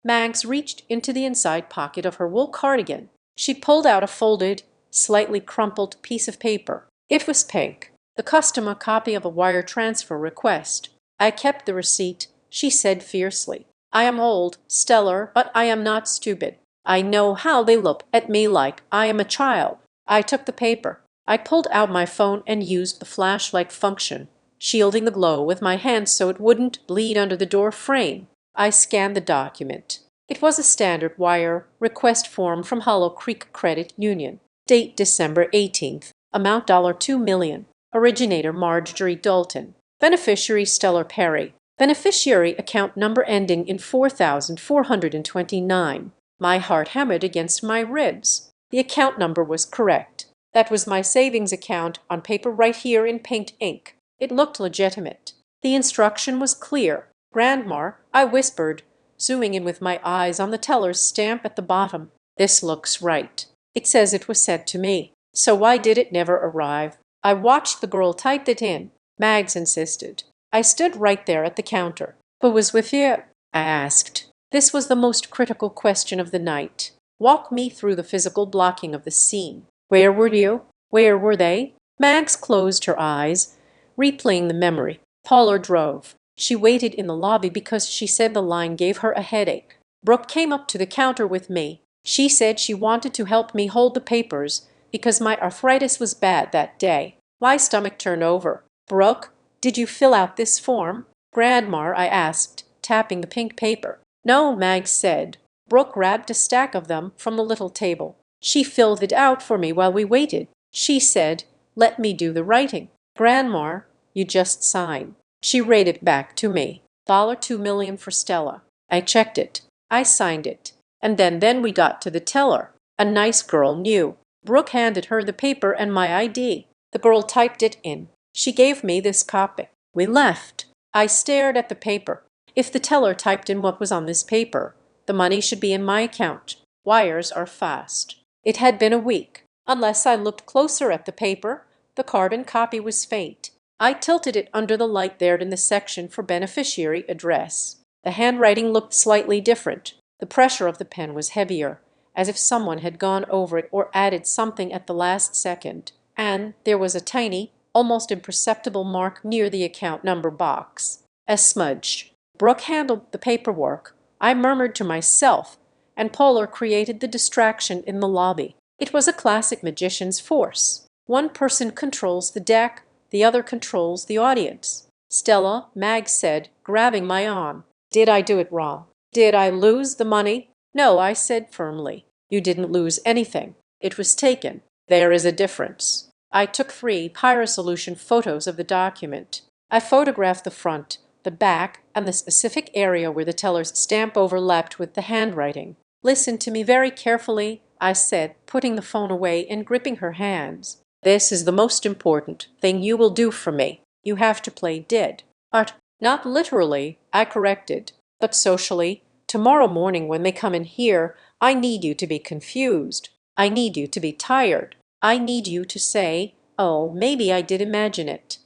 Mags reached into the inside pocket of her wool cardigan. She pulled out a folded, slightly crumpled piece of paper. It was pink, the customer copy of a wire transfer request. "I kept the receipt," she said fiercely. "I am old, Stellar, but I am not stupid. I know how they look at me like I am a child." I took the paper. I pulled out my phone and used the flashlight function, shielding the glow with my hand so it wouldn't bleed under the door frame. I scanned the document. It was a standard wire request form from Hollow Creek Credit Union. Date December 18th. Amount $2 million. Originator Marjorie Dalton. Beneficiary Stellar Perry. Beneficiary account number ending in 4429. My heart hammered against my ribs. The account number was correct. That was my savings account on paper right here in paint ink. It looked legitimate. The instruction was clear. "Grandma," I whispered, zooming in with my eyes on the teller's stamp at the bottom. "This looks right. It says it was sent to me. So why did it never arrive?" I watched the girl type it in. Mags insisted. I stood right there at the counter. "Who was with you?" I asked. This was the most critical question of the night. Walk me through the physical blocking of the scene. Where were you? Where were they? Mags closed her eyes, replaying the memory. Paula drove. She waited in the lobby because she said the line gave her a headache. Brooke came up to the counter with me. She said she wanted to help me hold the papers because my arthritis was bad that day. My stomach turned over. "Brooke, did you fill out this form?" "Grandma," I asked, tapping the pink paper. "No," Mag said. Brooke grabbed a stack of them from the little table. She filled it out for me while we waited. She said, "Let me do the writing. Grandma, you just sign." She read it back to me. $2 million for Stella. I checked it. I signed it. And then we got to the teller. A nice girl knew. Brooke handed her the paper and my ID. The girl typed it in. She gave me this copy. We left. I stared at the paper. If the teller typed in what was on this paper, the money should be in my account. Wires are fast. It had been a week. Unless I looked closer at the paper, the carbon copy was faint. I tilted it under the light there in the section for beneficiary address. The handwriting looked slightly different. The pressure of the pen was heavier, as if someone had gone over it or added something at the last second. And there was a tiny, almost imperceptible mark near the account number box. A smudge. Brooke handled the paperwork. I murmured to myself, and Polar created the distraction in the lobby. It was a classic magician's force. One person controls the deck, the other controls the audience. "Stella," Mag said, grabbing my arm. "Did I do it wrong? Did I lose the money?" "No," I said firmly. "You didn't lose anything. It was taken. There is a difference." I took 3 high-resolution photos of the document. I photographed the front, the back, and the specific area where the teller's stamp overlapped with the handwriting. "Listen to me very carefully," I said, putting the phone away and gripping her hands. "This is the most important thing you will do for me. You have to play dead." "But not literally," I corrected, "but socially. Tomorrow morning when they come in here, I need you to be confused. I need you to be tired. I need you to say, 'Oh, maybe I did imagine it.'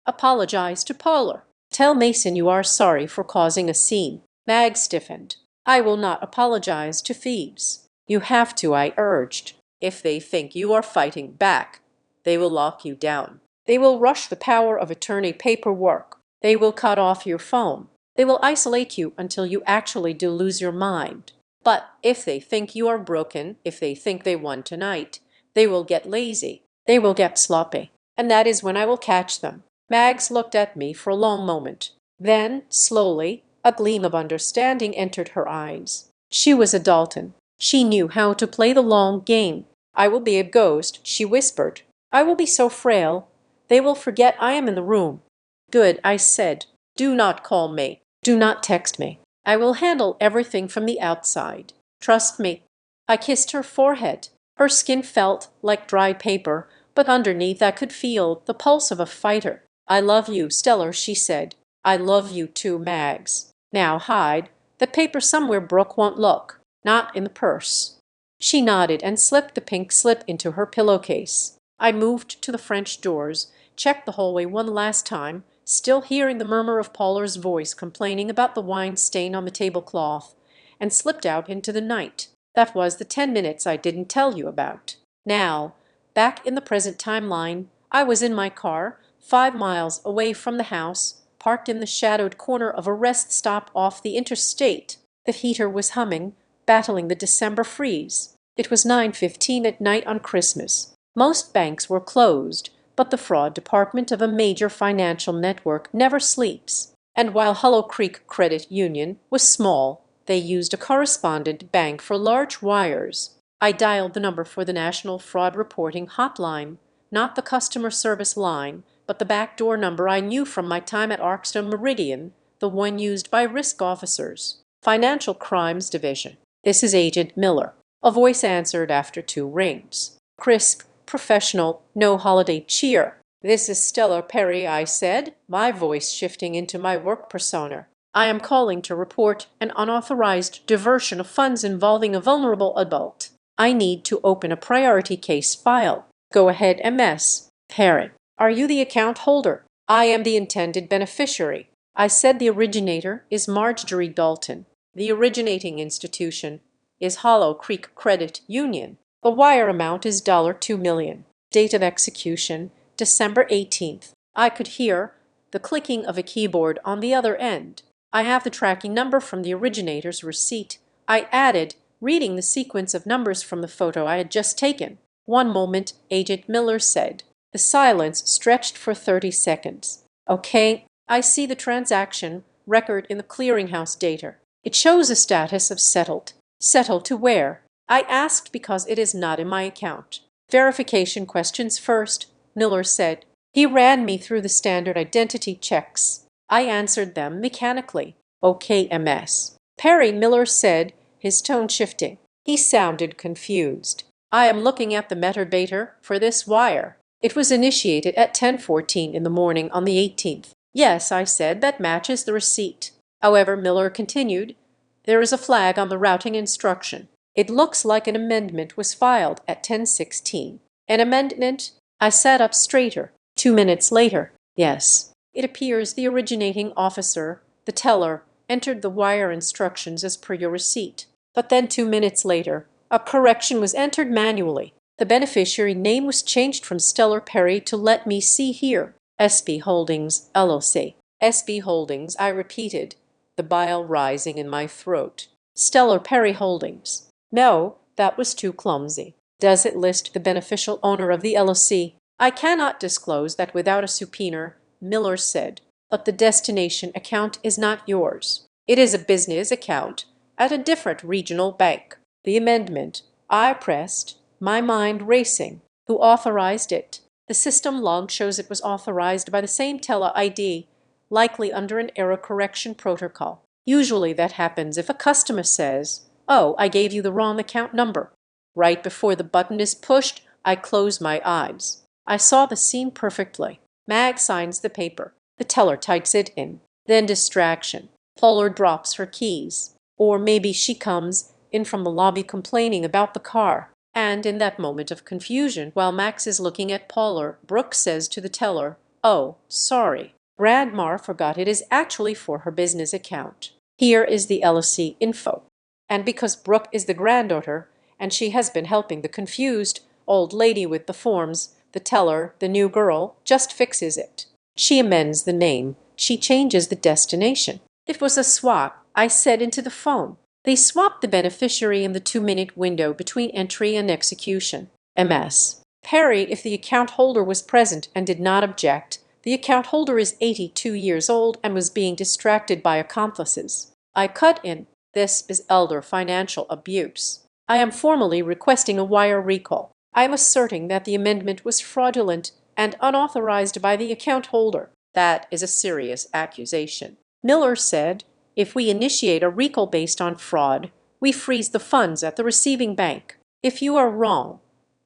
Apologize to Polar. Tell Mason you are sorry for causing a scene." Mag stiffened. "I will not apologize to thieves." "You have to," I urged. "If they think you are fighting back, they will lock you down. They will rush the power of attorney paperwork. They will cut off your phone. They will isolate you until you actually do lose your mind. But if they think you are broken, if they think they won tonight, they will get lazy. They will get sloppy. And that is when I will catch them." Mags looked at me for a long moment. Then, slowly, a gleam of understanding entered her eyes. She was a Dalton. She knew how to play the long game. "I will be a ghost," she whispered. "I will be so frail. They will forget I am in the room." "Good," I said. "Do not call me. Do not text me. I will handle everything from the outside. Trust me." I kissed her forehead. Her skin felt like dry paper, but underneath I could feel the pulse of a fighter. "I love you, Stellar," she said. "I love you too, Mags. Now hide. The paper somewhere Brooke won't look. Not in the purse." She nodded and slipped the pink slip into her pillowcase. I moved to the French doors, checked the hallway one last time, still hearing the murmur of Pollard's voice complaining about the wine stain on the tablecloth, and slipped out into the night. That was the 10 minutes I didn't tell you about. Now, back in the present timeline, I was in my car, 5 miles away from the house, parked in the shadowed corner of a rest stop off the interstate. The heater was humming, battling the December freeze. It was 9:15 at night on Christmas. Most banks were closed, but the fraud department of a major financial network never sleeps. And while Hollow Creek Credit Union was small, they used a correspondent bank for large wires. I dialed the number for the National Fraud Reporting Hotline, not the customer service line, but the backdoor number I knew from my time at Arkstone Meridian, the one used by risk officers. "Financial Crimes Division. This is Agent Miller." A voice answered after 2 rings. Crisp, professional, no holiday cheer. "This is Stella Perry," I said, my voice shifting into my work persona. "I am calling to report an unauthorized diversion of funds involving a vulnerable adult. I need to open a priority case file." "Go ahead, MS." "Perry, are you the account holder?" "I am the intended beneficiary." I said the originator is Marjorie Dalton. The originating institution is Hollow Creek Credit Union. The wire amount is $2 million. Date of execution, December 18th. I could hear the clicking of a keyboard on the other end. "I have the tracking number from the originator's receipt," I added, reading the sequence of numbers from the photo I had just taken. "One moment," Agent Miller said. The silence stretched for 30 seconds. "Okay, I see the transaction record in the clearinghouse data. It shows a status of settled." "Settled to where?" I asked because it is not in my account. "Verification questions first," Miller said. He ran me through the standard identity checks. I answered them mechanically. "Okay, MS." "Perry," Miller said, his tone shifting. He sounded confused. "I am looking at the metadata for this wire. It was initiated at 10:14 in the morning on the 18th. "Yes," I said, "that matches the receipt." However, Miller continued, "There is a flag on the routing instruction. It looks like an amendment was filed at 10:16. "An amendment?" I sat up straighter. 2 minutes later. "Yes. It appears the originating officer, the teller, entered the wire instructions as per your receipt. But then 2 minutes later, a correction was entered manually. The beneficiary name was changed from Stellar Perry to Let Me See Here, SB Holdings, LLC. SB Holdings," I repeated, the bile rising in my throat. "Stellar Perry Holdings." "No, that was too clumsy." "Does it list the beneficial owner of the LLC?" "I cannot disclose that without a subpoena," Miller said. "But the destination account is not yours. It is a business account at a different regional bank." "The amendment," I pressed, my mind racing. "Who authorized it?" "The system log shows it was authorized by the same teller ID, likely under an error correction protocol. Usually that happens if a customer says, 'Oh, I gave you the wrong account number.' Right before the button is pushed, I close my eyes. I saw the scene perfectly. Mag signs the paper. The teller types it in. Then distraction. Pollard drops her keys. Or maybe she comes in from the lobby complaining about the car. And in that moment of confusion, while Max is looking at Pollard, Brooke says to the teller, 'Oh, sorry.' Grandma forgot it is actually for her business account. Here is the LLC info. And because Brooke is the granddaughter, and she has been helping the confused old lady with the forms, the teller, the new girl, just fixes it. She amends the name. She changes the destination. It was a swap, I said into the phone. They swapped the beneficiary in the 2-minute window between entry and execution. MS. Perry, if the account holder was present and did not object, the account holder is 82 years old and was being distracted by accomplices. I cut in. This is elder financial abuse. I am formally requesting a wire recall. I am asserting that the amendment was fraudulent and unauthorized by the account holder. That is a serious accusation. Miller said, if we initiate a recall based on fraud, we freeze the funds at the receiving bank. If you are wrong,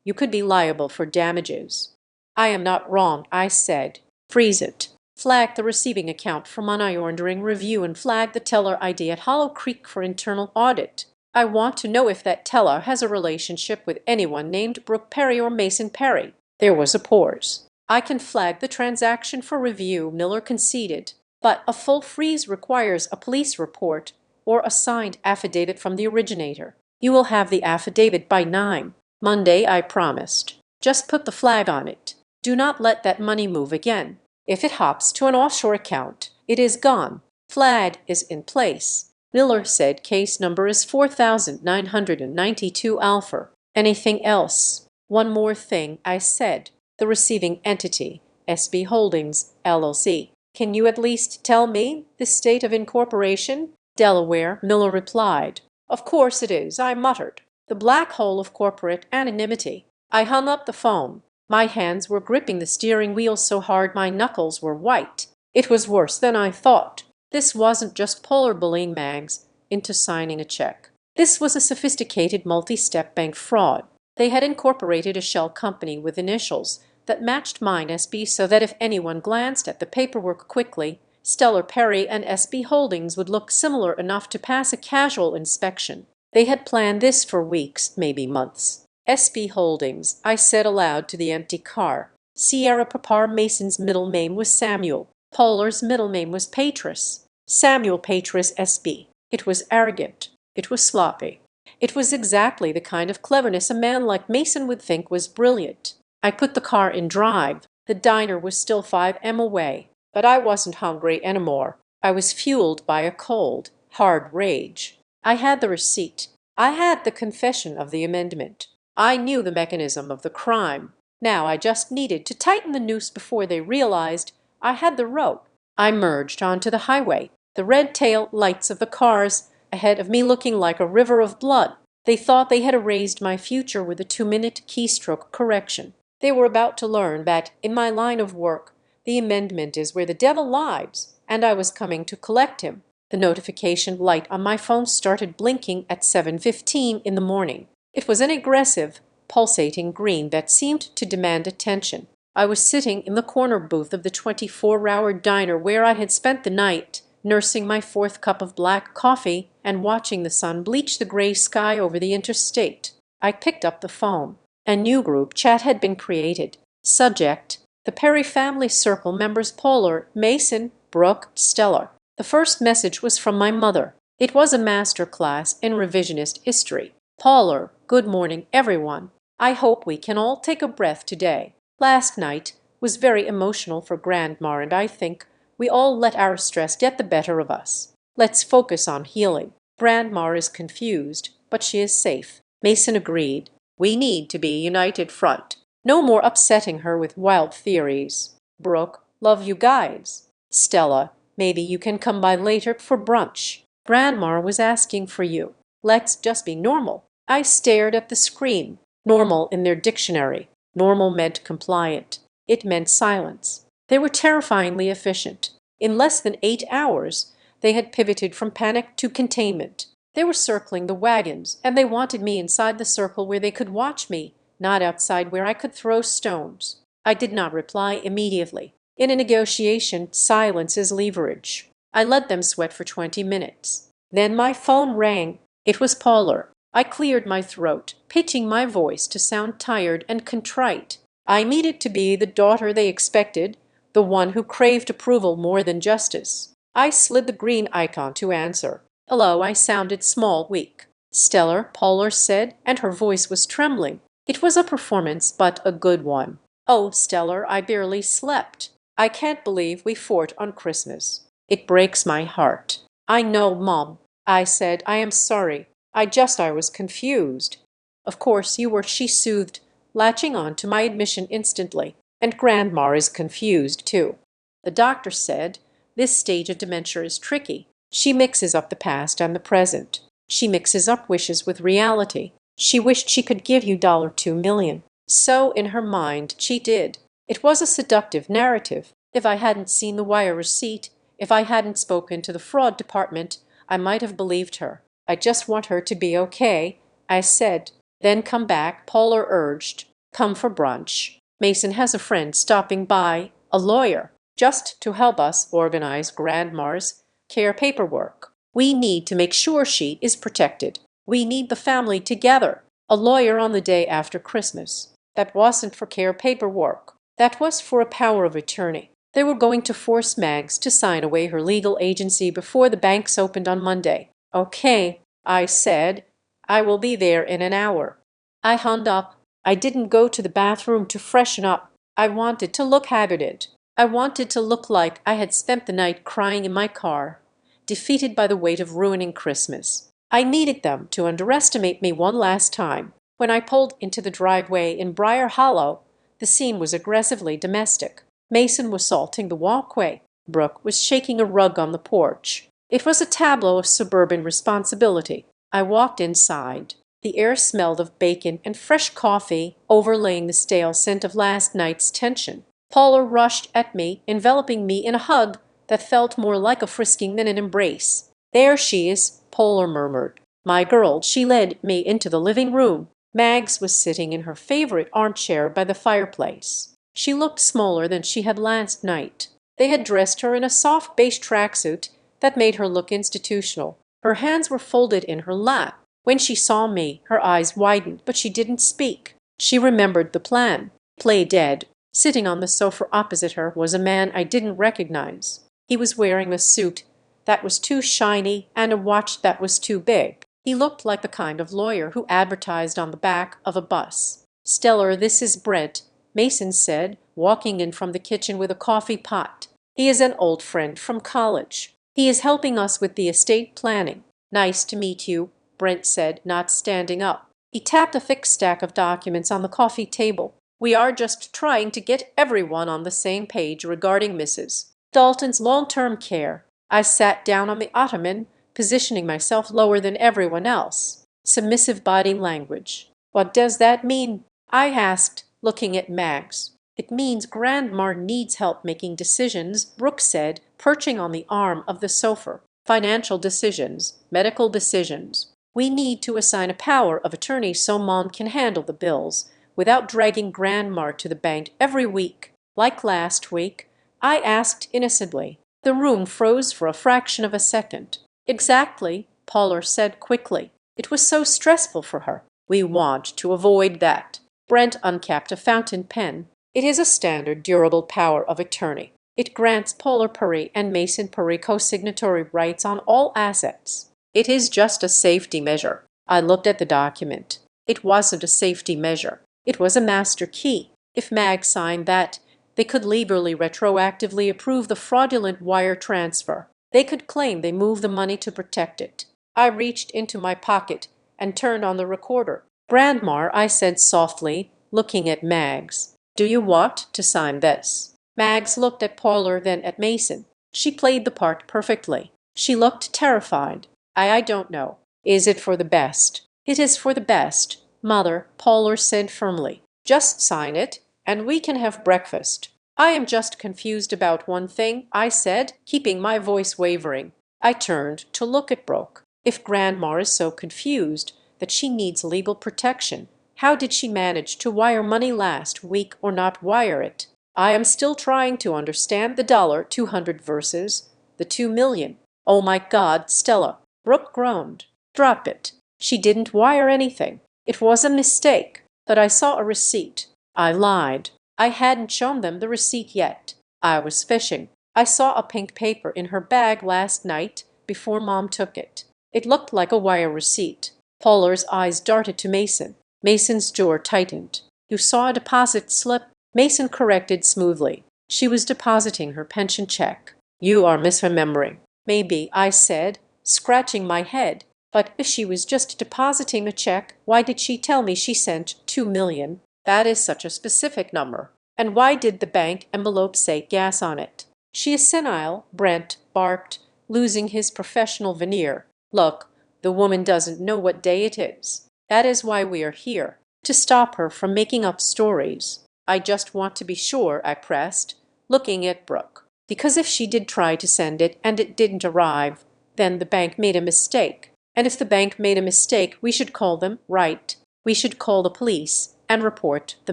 you could be liable for damages. I am not wrong, I said. Freeze it. Flag the receiving account for money laundering review and flag the teller ID at Hollow Creek for internal audit. I want to know if that teller has a relationship with anyone named Brooke Perry or Mason Perry. There was a pause. I can flag the transaction for review, Miller conceded, but a full freeze requires a police report or a signed affidavit from the originator. You will have the affidavit by 9 Monday, I promised. Just put the flag on it. Do not let that money move again. If it hops to an offshore account, it is gone. Flag is in place. Miller said case number is 4992 alpha. Anything else? One more thing, I said. The receiving entity, SB Holdings, LLC. Can you at least tell me the state of incorporation? Delaware, Miller replied. Of course it is, I muttered. The black hole of corporate anonymity. I hung up the phone. My hands were gripping the steering wheel so hard my knuckles were white. It was worse than I thought. This wasn't just Polar bullying Mags into signing a check. This was a sophisticated multi-step bank fraud. They had incorporated a shell company with initials that matched mine SB so that if anyone glanced at the paperwork quickly, Stellar Perry and SB Holdings would look similar enough to pass a casual inspection. They had planned this for weeks, maybe months. SB Holdings, I said aloud to the empty car. Sierra Papa Mason's middle name was Samuel. Polar's middle name was Patris. Samuel Patris SB. It was arrogant. It was sloppy. It was exactly the kind of cleverness a man like Mason would think was brilliant. I put the car in drive. The diner was still 5 m away, but I wasn't hungry anymore. I was fueled by a cold, hard rage. I had the receipt. I had the confession of the amendment. I knew the mechanism of the crime. Now I just needed to tighten the noose before they realized I had the rope. I merged onto the highway, the red tail lights of the cars ahead of me looking like a river of blood. They thought they had erased my future with a 2-minute keystroke correction. They were about to learn that, in my line of work, the amendment is where the devil lies, and I was coming to collect him. The notification light on my phone started blinking at 7:15 in the morning. It was an aggressive, pulsating green that seemed to demand attention. I was sitting in the corner booth of the 24-hour diner where I had spent the night, nursing my 4th cup of black coffee and watching the sun bleach the gray sky over the interstate. I picked up the phone. A new group chat had been created. Subject: the Perry family circle members Polar, Mason, Brooke, Stellar. The first message was from my mother. It was a master class in revisionist history. Polar, good morning, everyone. I hope we can all take a breath today. Last night was very emotional for Grandma, and I think we all let our stress get the better of us. Let's focus on healing. Grandma is confused, but she is safe. Mason agreed. We need to be a united front. No more upsetting her with wild theories. Brooke, love you guys. Stella, maybe you can come by later for brunch. Grandma was asking for you. Let's just be normal. I stared at the screen. Normal in their dictionary. Normal meant compliant. It meant silence. They were terrifyingly efficient. In less than 8 hours, they had pivoted from panic to containment. They were circling the wagons, and they wanted me inside the circle where they could watch me, not outside where I could throw stones. I did not reply immediately. In a negotiation, silence is leverage. I let them sweat for 20 minutes. Then my phone rang. It was Polar. I cleared my throat, pitching my voice to sound tired and contrite. I needed to be the daughter they expected, the one who craved approval more than justice. I slid the green icon to answer. Hello, I sounded small, weak. Stellar, Polar said, and her voice was trembling. It was a performance, but a good one. Oh, Stellar, I barely slept. I can't believe we fought on Christmas. It breaks my heart. I know, Mom. I said, I am sorry. I was confused. Of course you were, she soothed, latching on to my admission instantly. And Grandma is confused, too. The doctor said, this stage of dementia is tricky. She mixes up the past and the present. She mixes up wishes with reality. She wished she could give you $2 million. So, in her mind, she did. It was a seductive narrative. If I hadn't seen the wire receipt, if I hadn't spoken to the fraud department, I might have believed her. I just want her to be okay, I said. Then come back, Polar urged. Come for brunch. Mason has a friend stopping by, a lawyer, just to help us organize Grandma's care paperwork. We need to make sure she is protected. We need the family together. A lawyer on the day after Christmas. That wasn't for care paperwork. That was for a power of attorney. They were going to force Mags to sign away her legal agency before the banks opened on Monday. Okay, I said. I will be there in an hour. I hung up. I didn't go to the bathroom to freshen up. I wanted to look haggarded. I wanted to look like I had spent the night crying in my car, defeated by the weight of ruining Christmas. I needed them to underestimate me one last time. When I pulled into the driveway in Briar Hollow, the scene was aggressively domestic. Mason was salting the walkway. Brooke was shaking a rug on the porch. It was a tableau of suburban responsibility. I walked inside. The air smelled of bacon and fresh coffee, overlaying the stale scent of last night's tension. Paula rushed at me, enveloping me in a hug that felt more like a frisking than an embrace. There she is, Polar murmured. My girl. She led me into the living room. Mags was sitting in her favorite armchair by the fireplace. She looked smaller than she had last night. They had dressed her in a soft beige tracksuit that made her look institutional. Her hands were folded in her lap. When she saw me, her eyes widened, but she didn't speak. She remembered the plan. Play dead. Sitting on the sofa opposite her was a man I didn't recognize. He was wearing a suit that was too shiny and a watch that was too big. He looked like the kind of lawyer who advertised on the back of a bus. Stellar, this is Brent, Mason said, walking in from the kitchen with a coffee pot. He is an old friend from college. He is helping us with the estate planning. Nice to meet you, Brent said, not standing up. He tapped a thick stack of documents on the coffee table. We are just trying to get everyone on the same page regarding Mrs. Dalton's long-term care. I sat down on the ottoman, positioning myself lower than everyone else. Submissive body language. What does that mean? I asked, looking at Mags. It means Grandma needs help making decisions, Brooke said, perching on the arm of the sofa. Financial decisions, medical decisions. We need to assign a power of attorney so Mom can handle the bills without dragging Grandma to the bank every week. Like last week, I asked innocently. The room froze for a fraction of a second. Exactly, Polar said quickly. It was so stressful for her. We want to avoid that. Brent uncapped a fountain pen. It is a standard durable power of attorney. It grants Polar Puri and Mason Puri co-signatory rights on all assets. It is just a safety measure. I looked at the document. It wasn't a safety measure. It was a master key. If Mag signed that, they could legally retroactively approve the fraudulent wire transfer. They could claim they moved the money to protect it. I reached into my pocket and turned on the recorder. Grandma, I said softly, looking at Mags. Do you want to sign this? Mags looked at Polar, then at Mason. She played the part perfectly. She looked terrified. I don't know. Is it for the best? It is for the best, Mother, Polar said firmly. Just sign it, and we can have breakfast. I am just confused about one thing, I said, keeping my voice wavering. I turned to look at Brooke. If Grandma is so confused that she needs legal protection, how did she manage to wire money last week or not wire it? I am still trying to understand the $200 versus the $2 million. Oh my God, Stella. Brooke groaned. Drop it. She didn't wire anything. It was a mistake. But I saw a receipt. I lied. I hadn't shown them the receipt yet. I was fishing. I saw a pink paper in her bag last night before Mom took it. It looked like a wire receipt. Polar's eyes darted to Mason. Mason's jaw tightened. You saw a deposit slip? Mason corrected smoothly. She was depositing her pension check. You are misremembering. Maybe, I said, scratching my head. But if she was just depositing a check, why did she tell me she sent 2 million? That is such a specific number. And why did the bank envelope say gas on it? She is senile, Brent barked, losing his professional veneer. Look, the woman doesn't know what day it is. That is why we are here, to stop her from making up stories. I just want to be sure, I pressed, looking at Brooke. Because if she did try to send it and it didn't arrive, then the bank made a mistake. And if the bank made a mistake, we should call them, right? We should call the police and report the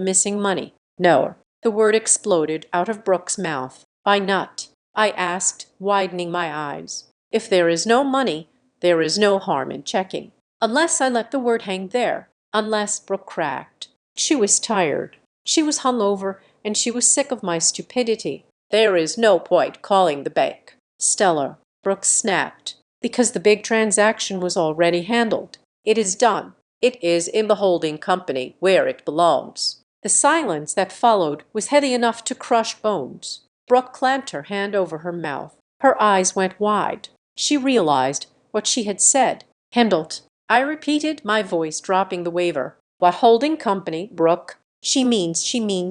missing money. No. The word exploded out of Brooke's mouth. Why not? I asked, widening my eyes. If there is no money, there is no harm in checking. Unless I let the word hang there. Unless Brooke cracked. She was tired. She was hungover, and she was sick of my stupidity. There is no point calling the bank. Stella, Brooke snapped. Because the big transaction was already handled. It is done. It is in the holding company where it belongs. The silence that followed was heavy enough to crush bones. Brooke clamped her hand over her mouth. Her eyes went wide. She realized what she had said. Handled. I repeated, my voice dropping the waver. What holding company, Brooke? She means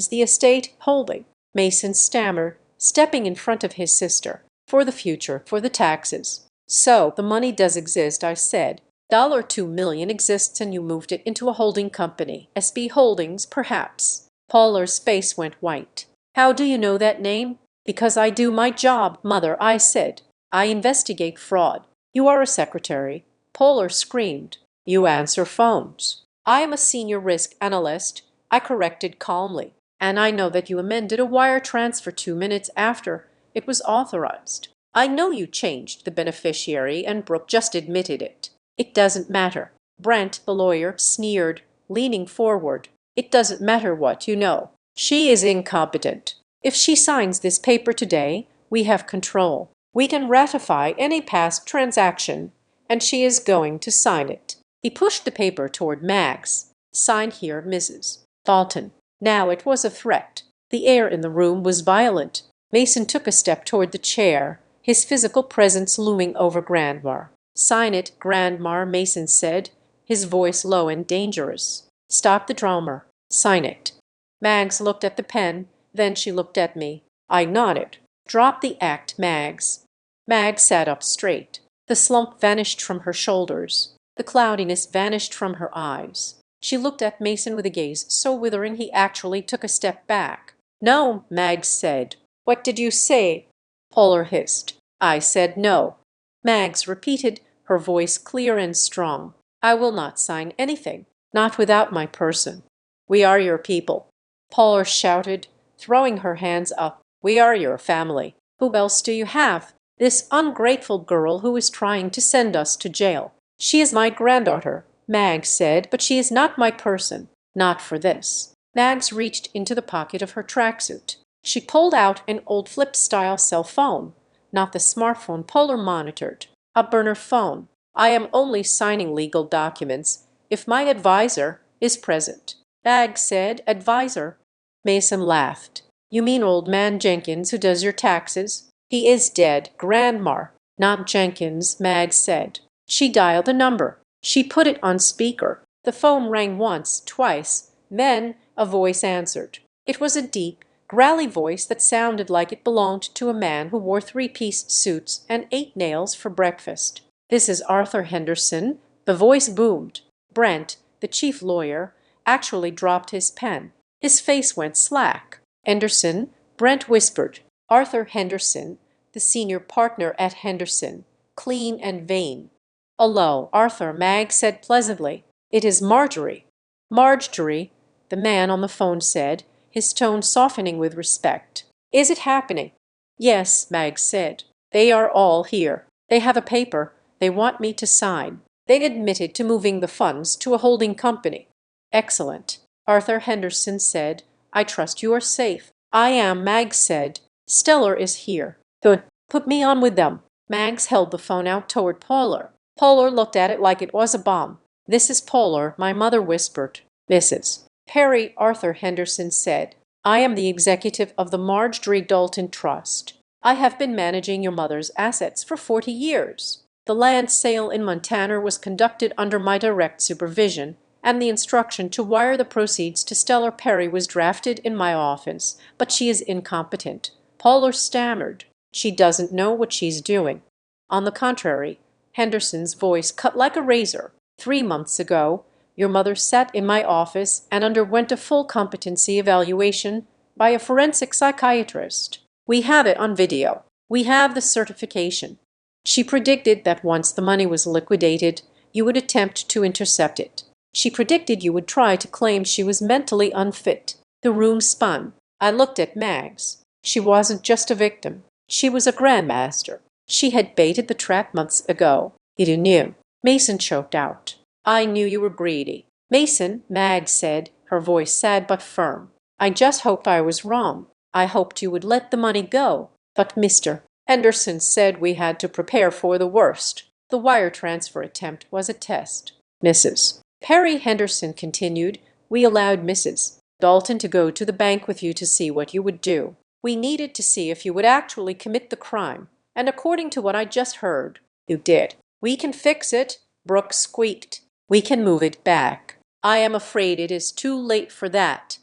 the estate holding. Mason stammered, stepping in front of his sister. For the future, for the taxes. So, the money does exist, I said. $2 million exists and you moved it into a holding company. SB Holdings, perhaps. Polar's face went white. How do you know that name? Because I do my job, Mother, I said. I investigate fraud. You are a secretary. Polar screamed. You answer phones. I am a senior risk analyst, I corrected calmly. And I know that you amended a wire transfer 2 minutes after it was authorized. I know you changed the beneficiary and Brooke just admitted it. It doesn't matter. Brent, the lawyer, sneered, leaning forward. It doesn't matter what you know. She is incompetent. If she signs this paper today, we have control. We can ratify any past transaction, and she is going to sign it. He pushed the paper toward Mags. Sign here, Mrs. Dalton. Now it was a threat. The air in the room was violent. Mason took a step toward the chair, his physical presence looming over Grandmar. Sign it, Grandmar, Mason said, his voice low and dangerous. Stop the drama. Sign it. Mags looked at the pen, then she looked at me. I nodded. Drop the act, Mags. Mags sat up straight. The slump vanished from her shoulders. The cloudiness vanished from her eyes. She looked at Mason with a gaze so withering he actually took a step back. No, Mags said. What did you say? Polar hissed. I said no. Mags repeated, her voice clear and strong. I will not sign anything, not without my person. We are your people. Polar shouted, throwing her hands up. We are your family. Who else do you have? This ungrateful girl who is trying to send us to jail. She is my granddaughter, Mags said, but she is not my person. Not for this. Mags reached into the pocket of her tracksuit. She pulled out an old flip-style cell phone, not the smartphone Polar monitored. A burner phone. I am only signing legal documents if my advisor is present. Mags said, advisor. Mason laughed. You mean old man Jenkins who does your taxes? He is dead, Grandmar. Not Jenkins, Mags said. She dialed a number. She put it on speaker. The phone rang once, twice. Then a voice answered. It was a deep, growly voice that sounded like it belonged to a man who wore three-piece suits and ate nails for breakfast. This is Arthur Henderson, the voice boomed. Brent, the chief lawyer, actually dropped his pen. His face went slack. Henderson, Brent whispered. Arthur Henderson, the senior partner at Henderson, clean and vain. Hello, Arthur, Mags said pleasantly. It is Marjorie. Marjorie, the man on the phone said, his tone softening with respect. Is it happening? Yes, Mags said. They are all here. They have a paper they want me to sign. They admitted to moving the funds to a holding company. Excellent. Arthur Henderson said, I trust you are safe. I am, Mags said. Stellar is here. Good. Put me on with them. Mags held the phone out toward Polar. Polar looked at it like it was a bomb. This is Polar, my mother whispered. Mrs. Perry, Arthur Henderson said. I am the executive of the Marjorie Dalton Trust. I have been managing your mother's assets for 40 years. The land sale in Montana was conducted under my direct supervision, and the instruction to wire the proceeds to Stellar Perry was drafted in my office, but she is incompetent. Polar stammered. She doesn't know what she's doing. On the contrary, Henderson's voice cut like a razor. 3 months ago, your mother sat in my office and underwent a full competency evaluation by a forensic psychiatrist. We have it on video. We have the certification. She predicted that once the money was liquidated, you would attempt to intercept it. She predicted you would try to claim she was mentally unfit. The room spun. I looked at Mags. She wasn't just a victim. She was a grandmaster. She had baited the trap months ago. You knew. Mason choked out. I knew you were greedy. Mason, Mags said, her voice sad but firm. I just hoped I was wrong. I hoped you would let the money go. But Mr. Henderson said we had to prepare for the worst. The wire transfer attempt was a test. Mrs. Perry Henderson continued, we allowed Mrs. Dalton to go to the bank with you to see what you would do. We needed to see if you would actually commit the crime, and according to what I just heard, you did. We can fix it, Brooks squeaked. We can move it back. I am afraid it is too late for that,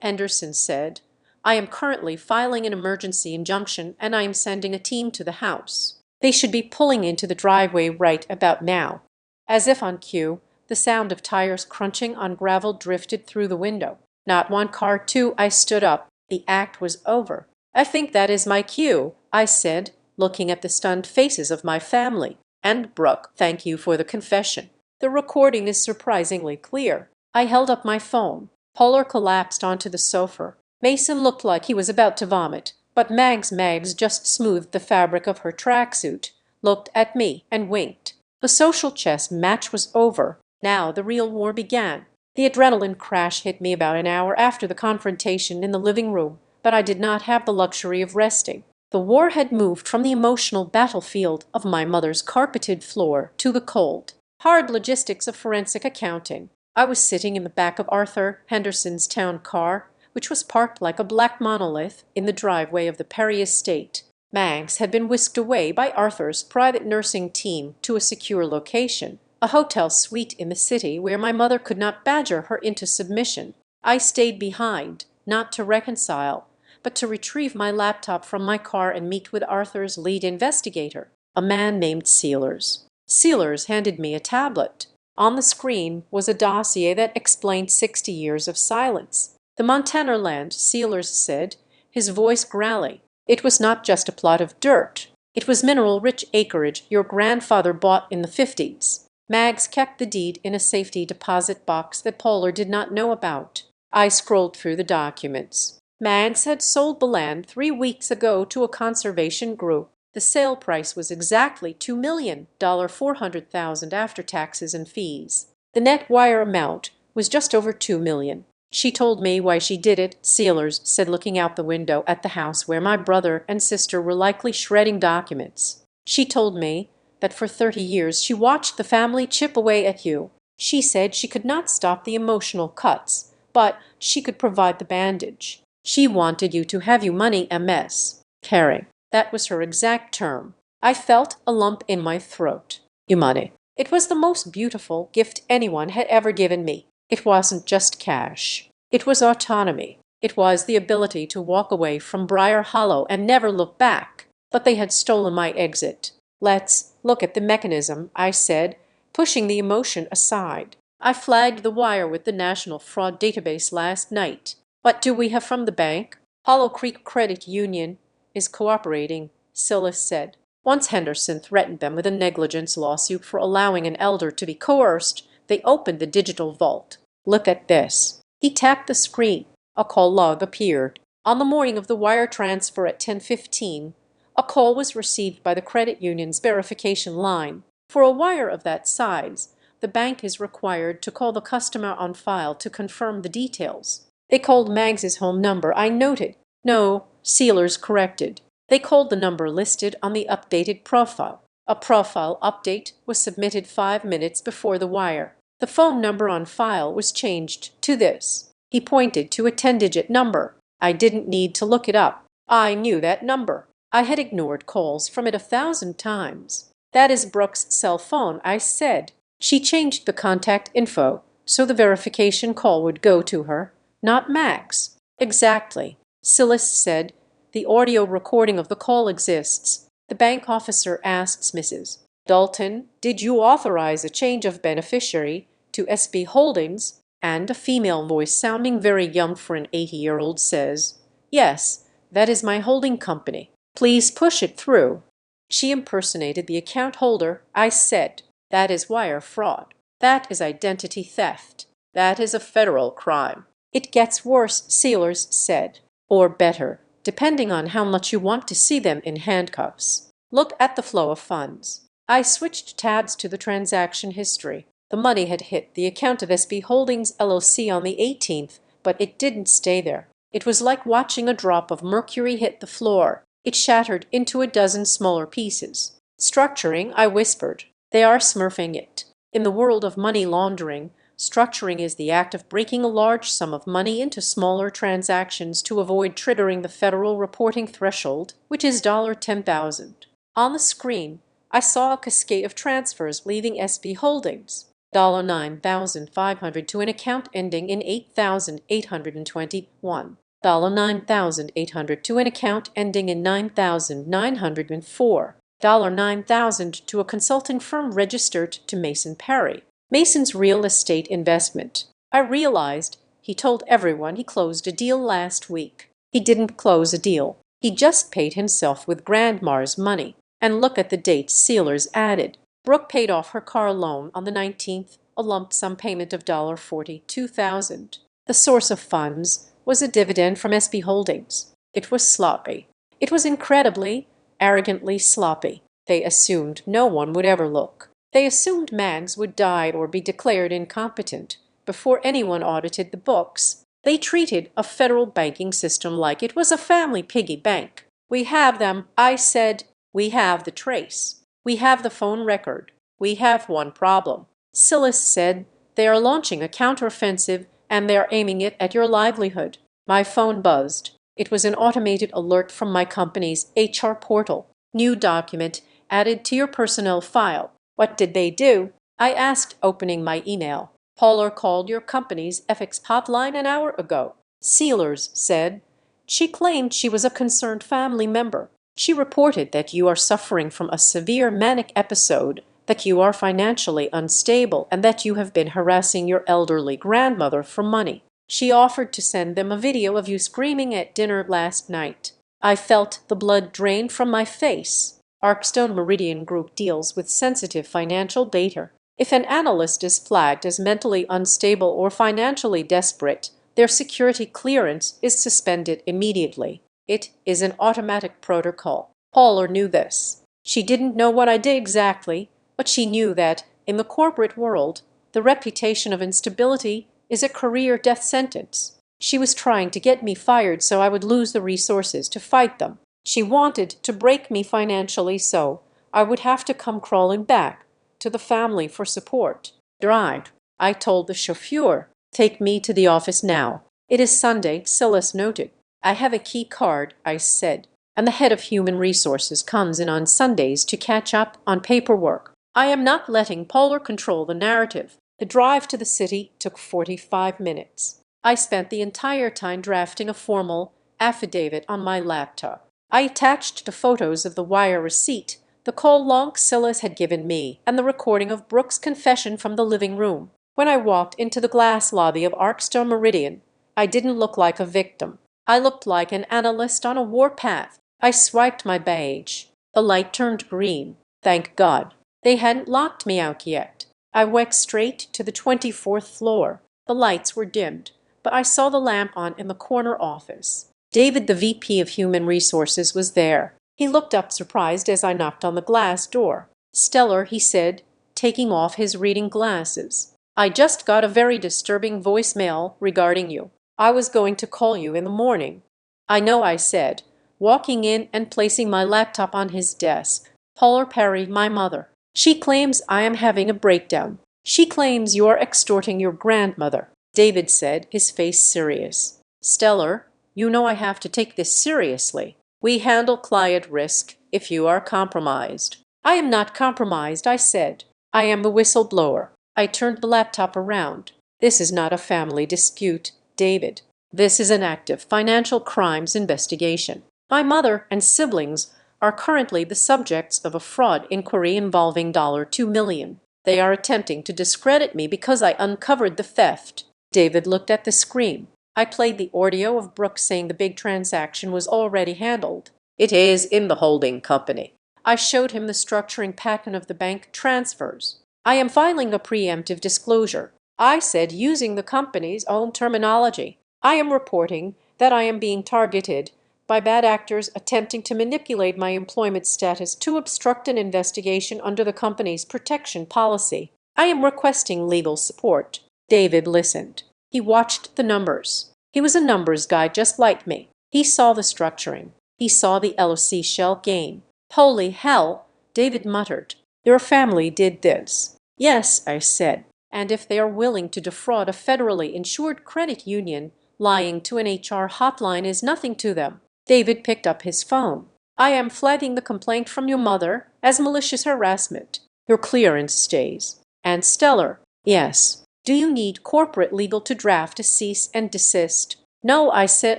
Henderson said. I am currently filing an emergency injunction and I am sending a team to the house. They should be pulling into the driveway right about now. As if on cue, the sound of tires crunching on gravel drifted through the window. Not one car, too. I stood up. The act was over. I think that is my cue, I said, looking at the stunned faces of my family. And Brooke, thank you for the confession. The recording is surprisingly clear. I held up my phone. Polar collapsed onto the sofa. Mason looked like he was about to vomit, but Mags just smoothed the fabric of her tracksuit, looked at me, and winked. The social chess match was over. Now the real war began. The adrenaline crash hit me about an hour after the confrontation in the living room, but I did not have the luxury of resting. The war had moved from the emotional battlefield of my mother's carpeted floor to the cold, hard logistics of forensic accounting. I was sitting in the back of Arthur Henderson's town car, which was parked like a black monolith in the driveway of the Perry estate. Mags had been whisked away by Arthur's private nursing team to a secure location, a hotel suite in the city where my mother could not badger her into submission. I stayed behind, not to reconcile, but to retrieve my laptop from my car and meet with Arthur's lead investigator, a man named Sealers. Sealers handed me a tablet. On the screen was a dossier that explained 60 years of silence. The Montana land, Sealers said, his voice growly. It was not just a plot of dirt. It was mineral-rich acreage your grandfather bought in the 50s. Mags kept the deed in a safety deposit box that Polar did not know about. I scrolled through the documents. Mags had sold the land 3 weeks ago to a conservation group. The sale price was exactly $2,400,000 after taxes and fees. The net wire amount was just over $2 million. She told me why she did it, Sealers said, looking out the window at the house where my brother and sister were likely shredding documents. She told me that for 30 years she watched the family chip away at you. She said she could not stop the emotional cuts, but she could provide the bandage. She wanted you to have you money MS. Caring. That was her exact term. I felt a lump in my throat. You money. It was the most beautiful gift anyone had ever given me. It wasn't just cash. It was autonomy. It was the ability to walk away from Briar Hollow and never look back. But they had stolen my exit. Let's look at the mechanism, I said, pushing the emotion aside. I flagged the wire with the National Fraud Database last night. What do we have from the bank? Hollow Creek Credit Union is cooperating, Silas said. Once Henderson threatened them with a negligence lawsuit for allowing an elder to be coerced, they opened the digital vault. Look at this. He tapped the screen. A call log appeared. On the morning of the wire transfer at 10:15, a call was received by the credit union's verification line. For a wire of that size, the bank is required to call the customer on file to confirm the details. They called Mags's home number. I noted. No, Sealers corrected. They called the number listed on the updated profile. A profile update was submitted 5 minutes before the wire. The phone number on file was changed to this. He pointed to a 10-digit number. I didn't need to look it up. I knew that number. I had ignored calls from it 1,000 times. That is Brooke's cell phone, I said. She changed the contact info so the verification call would go to her, not Max. Exactly. Silas said. The audio recording of the call exists. The bank officer asks Mrs. Dalton, did you authorize a change of beneficiary to SB Holdings? And a female voice sounding very young for an 80-year-old says, yes, that is my holding company. Please push it through. She impersonated the account holder. I said, that is wire fraud. That is identity theft. That is a federal crime. It gets worse, Sealers said. Or better, depending on how much you want to see them in handcuffs. Look at the flow of funds. I switched tabs to the transaction history. The money had hit the account of SB Holdings LLC on the 18th, but it didn't stay there. It was like watching a drop of mercury hit the floor. It shattered into a dozen smaller pieces. Structuring, I whispered. They are smurfing it. In the world of money laundering, structuring is the act of breaking a large sum of money into smaller transactions to avoid triggering the federal reporting threshold, which is $10,000. On the screen, I saw a cascade of transfers leaving SB Holdings. $9,500 to an account ending in 8,821. $9,800 to an account ending in 9,904. $9,000 to a consulting firm registered to Mason Perry. Mason's real estate investment. I realized he told everyone he closed a deal last week. He didn't close a deal. He just paid himself with Grandma's money. And look at the dates Sealers added. Brooke paid off her car loan on the 19th, a lump sum payment of $42,000. The source of funds was a dividend from SB Holdings. It was sloppy. It was incredibly, arrogantly sloppy. They assumed no one would ever look. They assumed Mags would die or be declared incompetent before anyone audited the books. They treated a federal banking system like it was a family piggy bank. We have them, I said. We have the trace. We have the phone record. We have one problem. Silas said, they are launching a counteroffensive and they are aiming it at your livelihood. My phone buzzed. It was an automated alert from my company's HR portal. New document added to your personnel file. What did they do? I asked, opening my email. Paula called your company's FX hotline an hour ago. Sealers said. She claimed she was a concerned family member. She reported that you are suffering from a severe manic episode, that you are financially unstable, and that you have been harassing your elderly grandmother for money. She offered to send them a video of you screaming at dinner last night. I felt the blood drain from my face. Arkstone Meridian Group deals with sensitive financial data. If an analyst is flagged as mentally unstable or financially desperate, their security clearance is suspended immediately. It is an automatic protocol. Paula knew this. She didn't know what I did exactly, but she knew that, in the corporate world, the reputation of instability is a career death sentence. She was trying to get me fired so I would lose the resources to fight them. She wanted to break me financially so I would have to come crawling back to the family for support. Drive. I told the chauffeur, take me to the office now. It is Sunday, Silas noted. I have a key card, I said, and the head of human resources comes in on Sundays to catch up on paperwork. I am not letting Polar control the narrative. The drive to the city took 45 minutes. I spent the entire time drafting a formal affidavit on my laptop. I attached the photos of the wire receipt, the call log Silas had given me, and the recording of Brooke's confession from the living room. When I walked into the glass lobby of Arkstone Meridian, I didn't look like a victim. I looked like an analyst on a warpath. I swiped my badge. The light turned green. Thank God. They hadn't locked me out yet. I went straight to the 24th floor. The lights were dimmed, but I saw the lamp on in the corner office. David, the VP of Human Resources, was there. He looked up surprised as I knocked on the glass door. Stellar, he said, taking off his reading glasses. I just got a very disturbing voicemail regarding you. I was going to call you in the morning. I know, I said. walking in and placing my laptop on his desk. Paula Perry, my mother. She claims I am having a breakdown. She claims you are extorting your grandmother, David said, his face serious. Stellar, you know I have to take this seriously. We handle client risk if you are compromised. I am not compromised, I said. I am the whistleblower. I turned the laptop around. This is not a family dispute, David. This is an active financial crimes investigation. My mother and siblings are currently the subjects of a fraud inquiry involving $2 million. They are attempting to discredit me because I uncovered the theft. David looked at the screen. I played the audio of Brooke saying the big transaction was already handled. It is in the holding company. I showed him the structuring pattern of the bank transfers. I am filing a preemptive disclosure, I said, using the company's own terminology. I am reporting that I am being targeted by bad actors attempting to manipulate my employment status to obstruct an investigation under the company's protection policy. I am requesting legal support. David listened. He watched the numbers. He was a numbers guy just like me. He saw the structuring. He saw the LOC shell game. Holy hell, David muttered. Your family did this. Yes, I said. And if they are willing to defraud a federally insured credit union, lying to an HR hotline is nothing to them. David picked up his phone. I am flagging the complaint from your mother as malicious harassment. Your clearance stays. And Stellar, yes. Do you need corporate legal to draft a cease and desist? No, I said,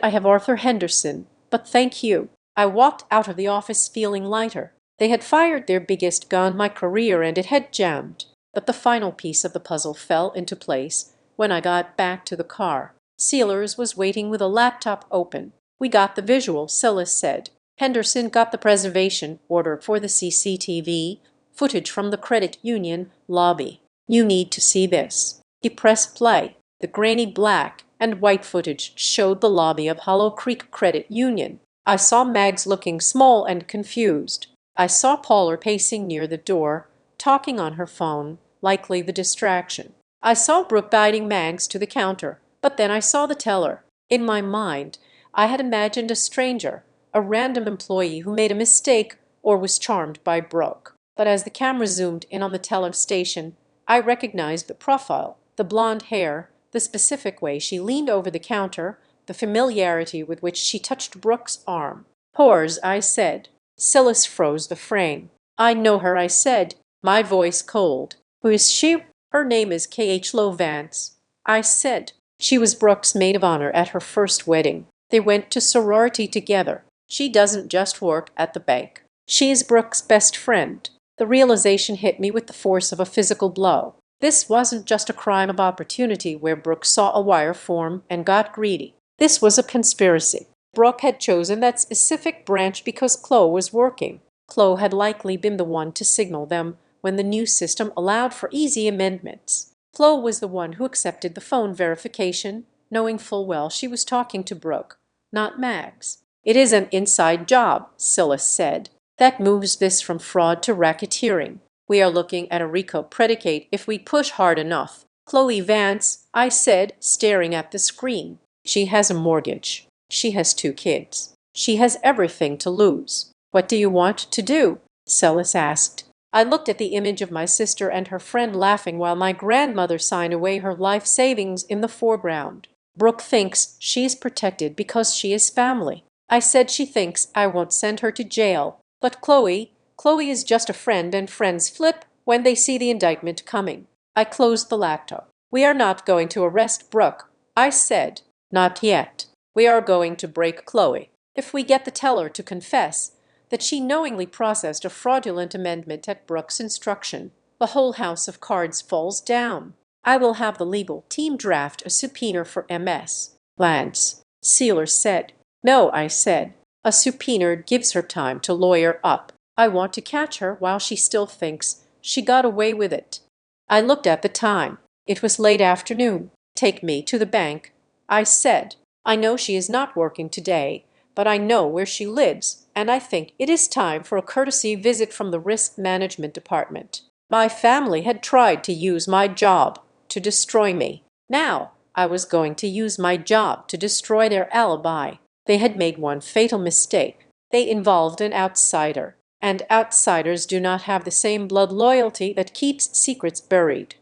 I have Arthur Henderson, but thank you. I walked out of the office feeling lighter. They had fired their biggest gun, my career, and it had jammed. But the final piece of the puzzle fell into place when I got back to the car. Sealers was waiting with a laptop open. We got the visual, Silas said. Henderson got the preservation order for the CCTV footage from the credit union lobby. You need to see this. He pressed play. The grainy black and white footage showed the lobby of Hollow Creek Credit Union. I saw Mags looking small and confused. I saw Paula pacing near the door, talking on her phone, likely the distraction. I saw Brooke guiding Mags to the counter, but then I saw the teller. In my mind, I had imagined a stranger, a random employee who made a mistake or was charmed by Brooke. But as the camera zoomed in on the teller station, I recognized the profile, the blonde hair, the specific way she leaned over the counter, the familiarity with which she touched Brooke's arm. Whores, I said. Silas froze the frame. I know her, I said, my voice cold. Who is she? Her name is K.H. Lowe Vance. I said. She was Brooke's maid of honor at her first wedding. They went to sorority together. She doesn't just work at the bank. She is Brooke's best friend. The realization hit me with the force of a physical blow. This wasn't just a crime of opportunity where Brooke saw a wire form and got greedy. This was a conspiracy. Brooke had chosen that specific branch because Chloe was working. Chloe had likely been the one to signal them when the new system allowed for easy amendments. Chloe was the one who accepted the phone verification, knowing full well she was talking to Brooke, not Mags. It is an inside job, Silas said. That moves this from fraud to racketeering. We are looking at a RICO predicate if we push hard enough. Chloe Vance, I said, staring at the screen. She has a mortgage. She has 2 kids. She has everything to lose. What do you want to do? Silas asked. I looked at the image of my sister and her friend laughing while my grandmother signed away her life savings in the foreground. Brooke thinks she is protected because she is family. I said she thinks I won't send her to jail. But Chloe is just a friend, and friends flip when they see the indictment coming. I closed the laptop. We are not going to arrest Brooke, I said. Not yet. We are going to break Chloe. If we get the teller to confess that she knowingly processed a fraudulent amendment at Brooke's instruction, the whole house of cards falls down. I will have the legal team draft a subpoena for MS. Lance, Sealer said. No, I said. A subpoena gives her time to lawyer up. I want to catch her while she still thinks she got away with it. I looked at the time. It was late afternoon. Take me to the bank, I said. I know she is not working today, but I know where she lives, and I think it is time for a courtesy visit from the risk management department. My family had tried to use my job to destroy me. Now I was going to use my job to destroy their alibi. They had made one fatal mistake. They involved an outsider, and outsiders do not have the same blood loyalty that keeps secrets buried.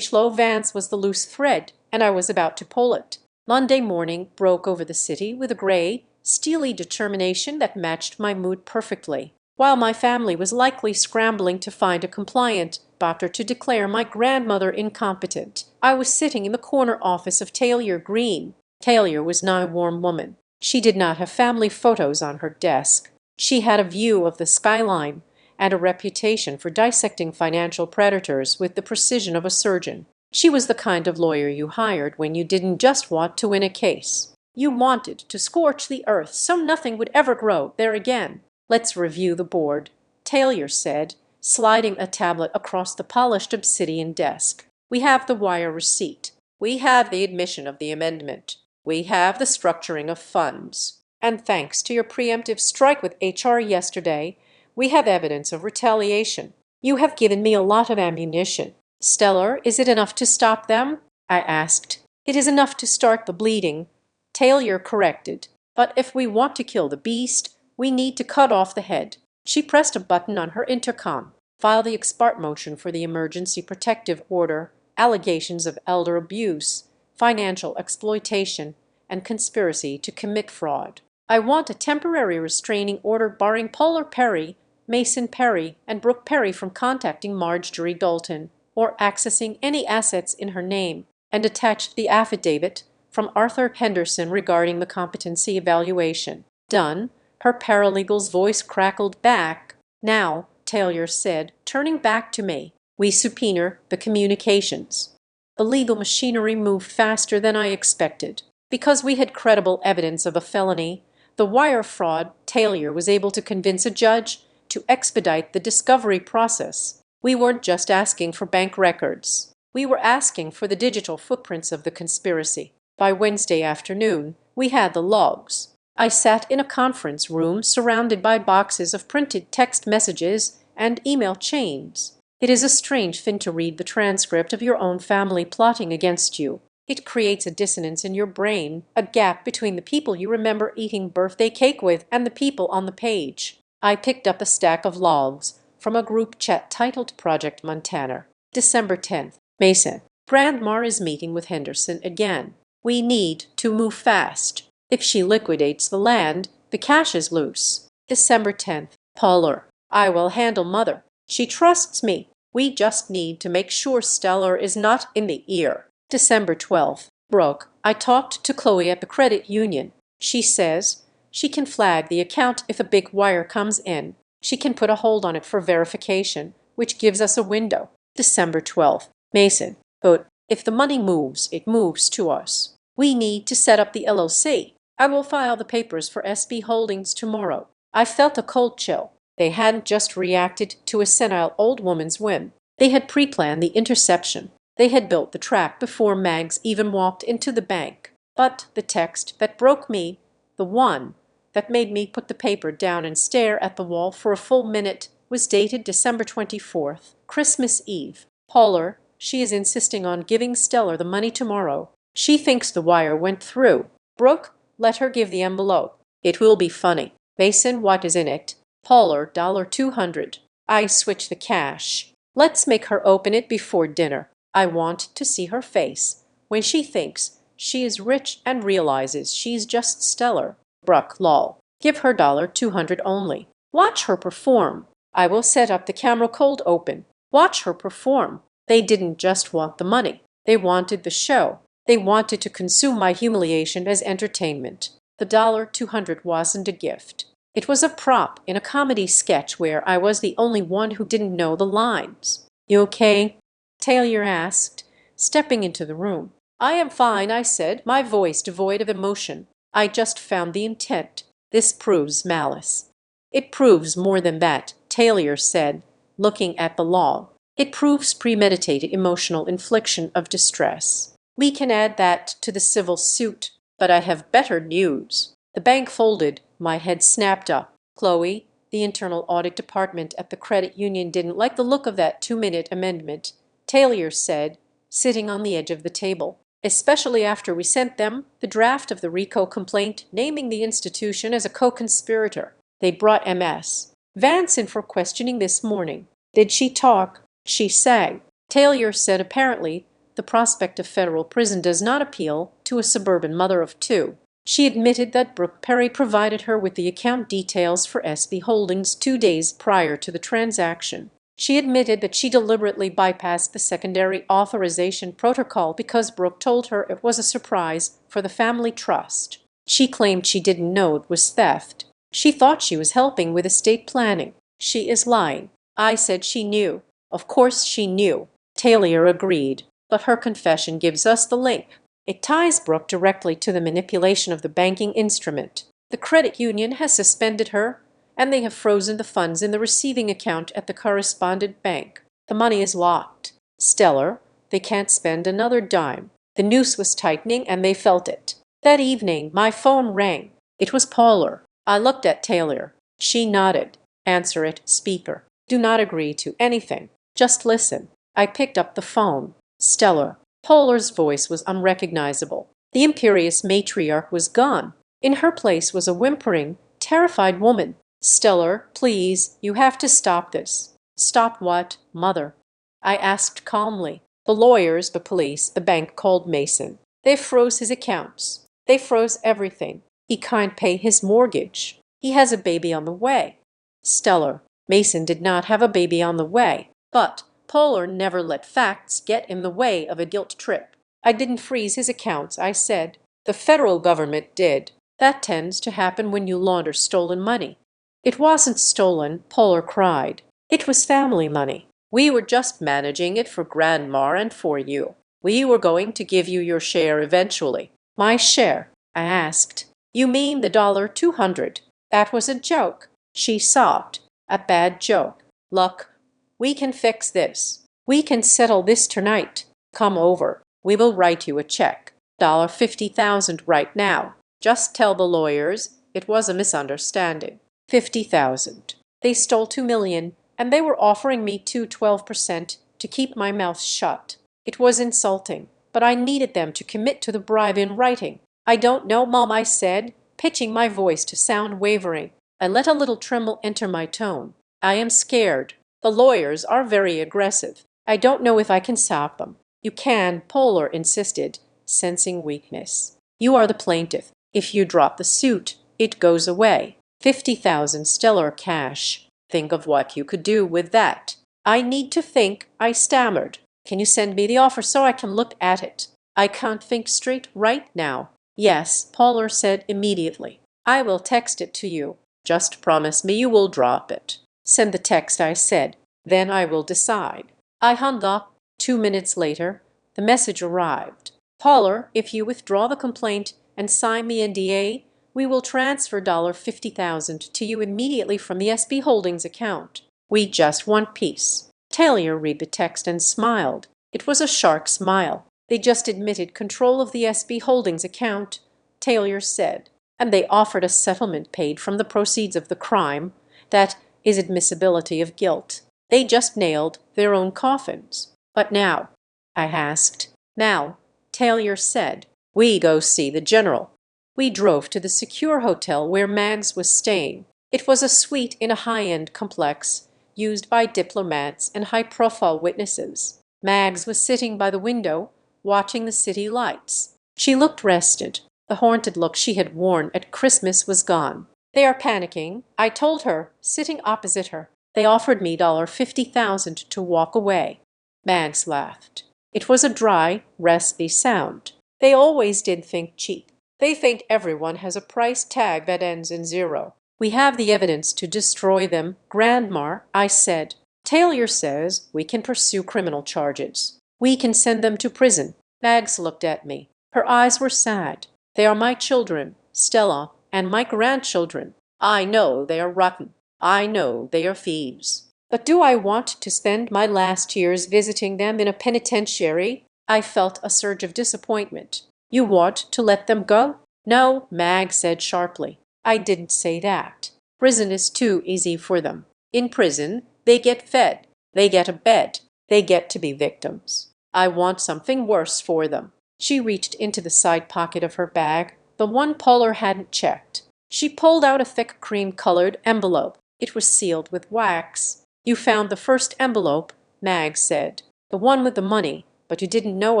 Low Vance was the loose thread, and I was about to pull it. Monday morning broke over the city with a gray, steely determination that matched my mood perfectly. While my family was likely scrambling to find a compliant doctor to declare my grandmother incompetent, I was sitting in the corner office of Taylor Green. Taylor was now a warm woman. She did not have family photos on her desk. She had a view of the skyline and a reputation for dissecting financial predators with the precision of a surgeon. She was the kind of lawyer you hired when you didn't just want to win a case. You wanted to scorch the earth so nothing would ever grow there again. "Let's review the board," Taylor said, sliding a tablet across the polished obsidian desk. "We have the wire receipt. We have the admission of the amendment. We have the structuring of funds. And thanks to your preemptive strike with HR yesterday, we have evidence of retaliation. You have given me a lot of ammunition." "Stellar, is it enough to stop them?" I asked. "It is enough to start the bleeding," Taylor corrected. "But if we want to kill the beast, we need to cut off the head." She pressed a button on her intercom. "File the expart motion for the emergency protective order, allegations of elder abuse, financial exploitation, and conspiracy to commit fraud. I want a temporary restraining order barring Polar Perry, Mason Perry, and Brooke Perry from contacting Marjorie Dalton or accessing any assets in her name, and attach the affidavit from Arthur Henderson regarding the competency evaluation." "Done." Her paralegal's voice crackled back. "Now," Taylor said, turning back to me, "we subpoena the communications." The legal machinery moved faster than I expected. Because we had credible evidence of a felony, the wire fraud, Taylor was able to convince a judge to expedite the discovery process. We weren't just asking for bank records. We were asking for the digital footprints of the conspiracy. By Wednesday afternoon, we had the logs. I sat in a conference room surrounded by boxes of printed text messages and email chains. It is a strange thing to read the transcript of your own family plotting against you. It creates a dissonance in your brain, a gap between the people you remember eating birthday cake with and the people on the page. I picked up a stack of logs from a group chat titled Project Montana. December 10th. Mason. "Grandma is meeting with Henderson again. We need to move fast. If she liquidates the land, the cash is loose." December 10th. Polar. "I will handle mother. She trusts me. We just need to make sure Stellar is not in the ear." December 12th. Brooke. "I talked to Chloe at the credit union. She says she can flag the account if a big wire comes in. She can put a hold on it for verification, which gives us a window." December 12th. Mason. "But if the money moves, it moves to us. We need to set up the LLC. I will file the papers for SB Holdings tomorrow." I felt a cold chill. They hadn't just reacted to a senile old woman's whim. They had pre-planned the interception. They had built the trap before Mags even walked into the bank. But the text that broke me, the one that made me put the paper down and stare at the wall for a full minute, was dated December 24th, Christmas Eve. "Polar, she is insisting on giving Stellar the money tomorrow. She thinks the wire went through. Brooke, let her give the envelope. It will be funny." Mason, "What is in it?" Polar, $200. I switch the cash. "Let's make her open it before dinner. I want to see her face when she thinks she is rich and realizes she's just Stellar." Brooke, lol. "Give her $200 only. Watch her perform. I will set up the camera cold open. Watch her perform." They didn't just want the money. They wanted the show. They wanted to consume my humiliation as entertainment. The $200 wasn't a gift. It was a prop in a comedy sketch where I was the only one who didn't know the lines. "You okay?" Taylor asked, stepping into the room. "I am fine," I said, my voice devoid of emotion. "I just found the intent. This proves malice." "It proves more than that," Taylor said, looking at the log. "It proves premeditated emotional infliction of distress. We can add that to the civil suit, but I have better news." The bank folded. My head snapped up. "Chloe, the internal audit department at the credit union didn't like the look of that 2-minute amendment," Taylor said, sitting on the edge of the table. "Especially after we sent them the draft of the RICO complaint naming the institution as a co-conspirator. They brought Ms. Vance in for questioning this morning. Did she talk? She sang. Taylor said apparently the prospect of federal prison does not appeal to a suburban mother of two. She admitted that Brooke Perry provided her with the account details for SB Holdings 2 days prior to the transaction. She admitted that she deliberately bypassed the secondary authorization protocol because Brooke told her it was a surprise for the family trust. She claimed she didn't know it was theft. She thought she was helping with estate planning. She is lying. I said she knew. Of course she knew. Taylor agreed, but her confession gives us the link. It ties Brooke directly to the manipulation of the banking instrument. The credit union has suspended her, and they have frozen the funds in the receiving account at the correspondent bank. The money is locked. Stellar, they can't spend another dime. The noose was tightening, and they felt it. That evening, my phone rang. It was Polar. I looked at Taylor. She nodded. Answer it, speaker. Do not agree to anything. Just listen. I picked up the phone. Stellar. Polar's voice was unrecognizable. The imperious matriarch was gone. In her place was a whimpering, terrified woman. Stellar, please, you have to stop this. Stop what, mother? I asked calmly. The lawyers, the police, the bank called Mason. They froze his accounts. They froze everything. He can't pay his mortgage. He has a baby on the way. Stellar. Mason did not have a baby on the way, but Polar never let facts get in the way of a guilt trip. I didn't freeze his accounts, I said. The federal government did. That tends to happen when you launder stolen money. It wasn't stolen, Polar cried. It was family money. We were just managing it for Grandma and for you. We were going to give you your share eventually. My share? I asked. You mean the $200? That was a joke. She sobbed. A bad joke. Look, we can fix this. We can settle this tonight. Come over. We will write you a check. $50,000 right now. Just tell the lawyers it was a misunderstanding. $50,000. They stole $2 million, and they were offering me 12% to keep my mouth shut. It was insulting, but I needed them to commit to the bribe in writing. I don't know, Mom, I said, pitching my voice to sound wavering. I let a little tremble enter my tone. I am scared. The lawyers are very aggressive. I don't know if I can stop them. You can, Polar insisted, sensing weakness. You are the plaintiff. If you drop the suit, it goes away. 50,000 stellar cash. Think of what you could do with that. I need to think, I stammered. Can you send me the offer so I can look at it? I can't think straight right now. Yes, Polar said immediately. I will text it to you. Just promise me you will drop it. Send the text, I said. Then I will decide. I hung up. 2 minutes later, the message arrived. Polar, if you withdraw the complaint and sign the NDA, we will transfer $50,000 to you immediately from the SB Holdings account. We just want peace. Taylor read the text and smiled. It was a shark smile. They just admitted control of the SB Holdings account, Taylor said, and they offered a settlement paid from the proceeds of the crime. That is admissibility of guilt. They just nailed their own coffins. But now, I asked. Now, Taylor said, we go see the general. We drove to the secure hotel where Mags was staying. It was a suite in a high-end complex used by diplomats and high-profile witnesses. Mags was sitting by the window, watching the city lights. She looked rested. The haunted look she had worn at Christmas was gone. They are panicking, I told her, sitting opposite her. They offered me $50,000 to walk away. Mags laughed. It was a dry, raspy sound. They always did think cheap. They think everyone has a price tag that ends in 0. We have the evidence to destroy them, Grandma, I said. Taylor says we can pursue criminal charges. We can send them to prison. Mags looked at me. Her eyes were sad. They are my children, Stella, and my grandchildren. I know they are rotten. I know they are thieves. But do I want to spend my last years visiting them in a penitentiary? I felt a surge of disappointment. You want to let them go? No, Mag said sharply. I didn't say that. Prison is too easy for them. In prison, they get fed. They get a bed. They get to be victims. I want something worse for them. She reached into the side pocket of her bag, the one Polar hadn't checked. She pulled out a thick cream-colored envelope. It was sealed with wax. "You found the first envelope," Mag said. "The one with the money, but you didn't know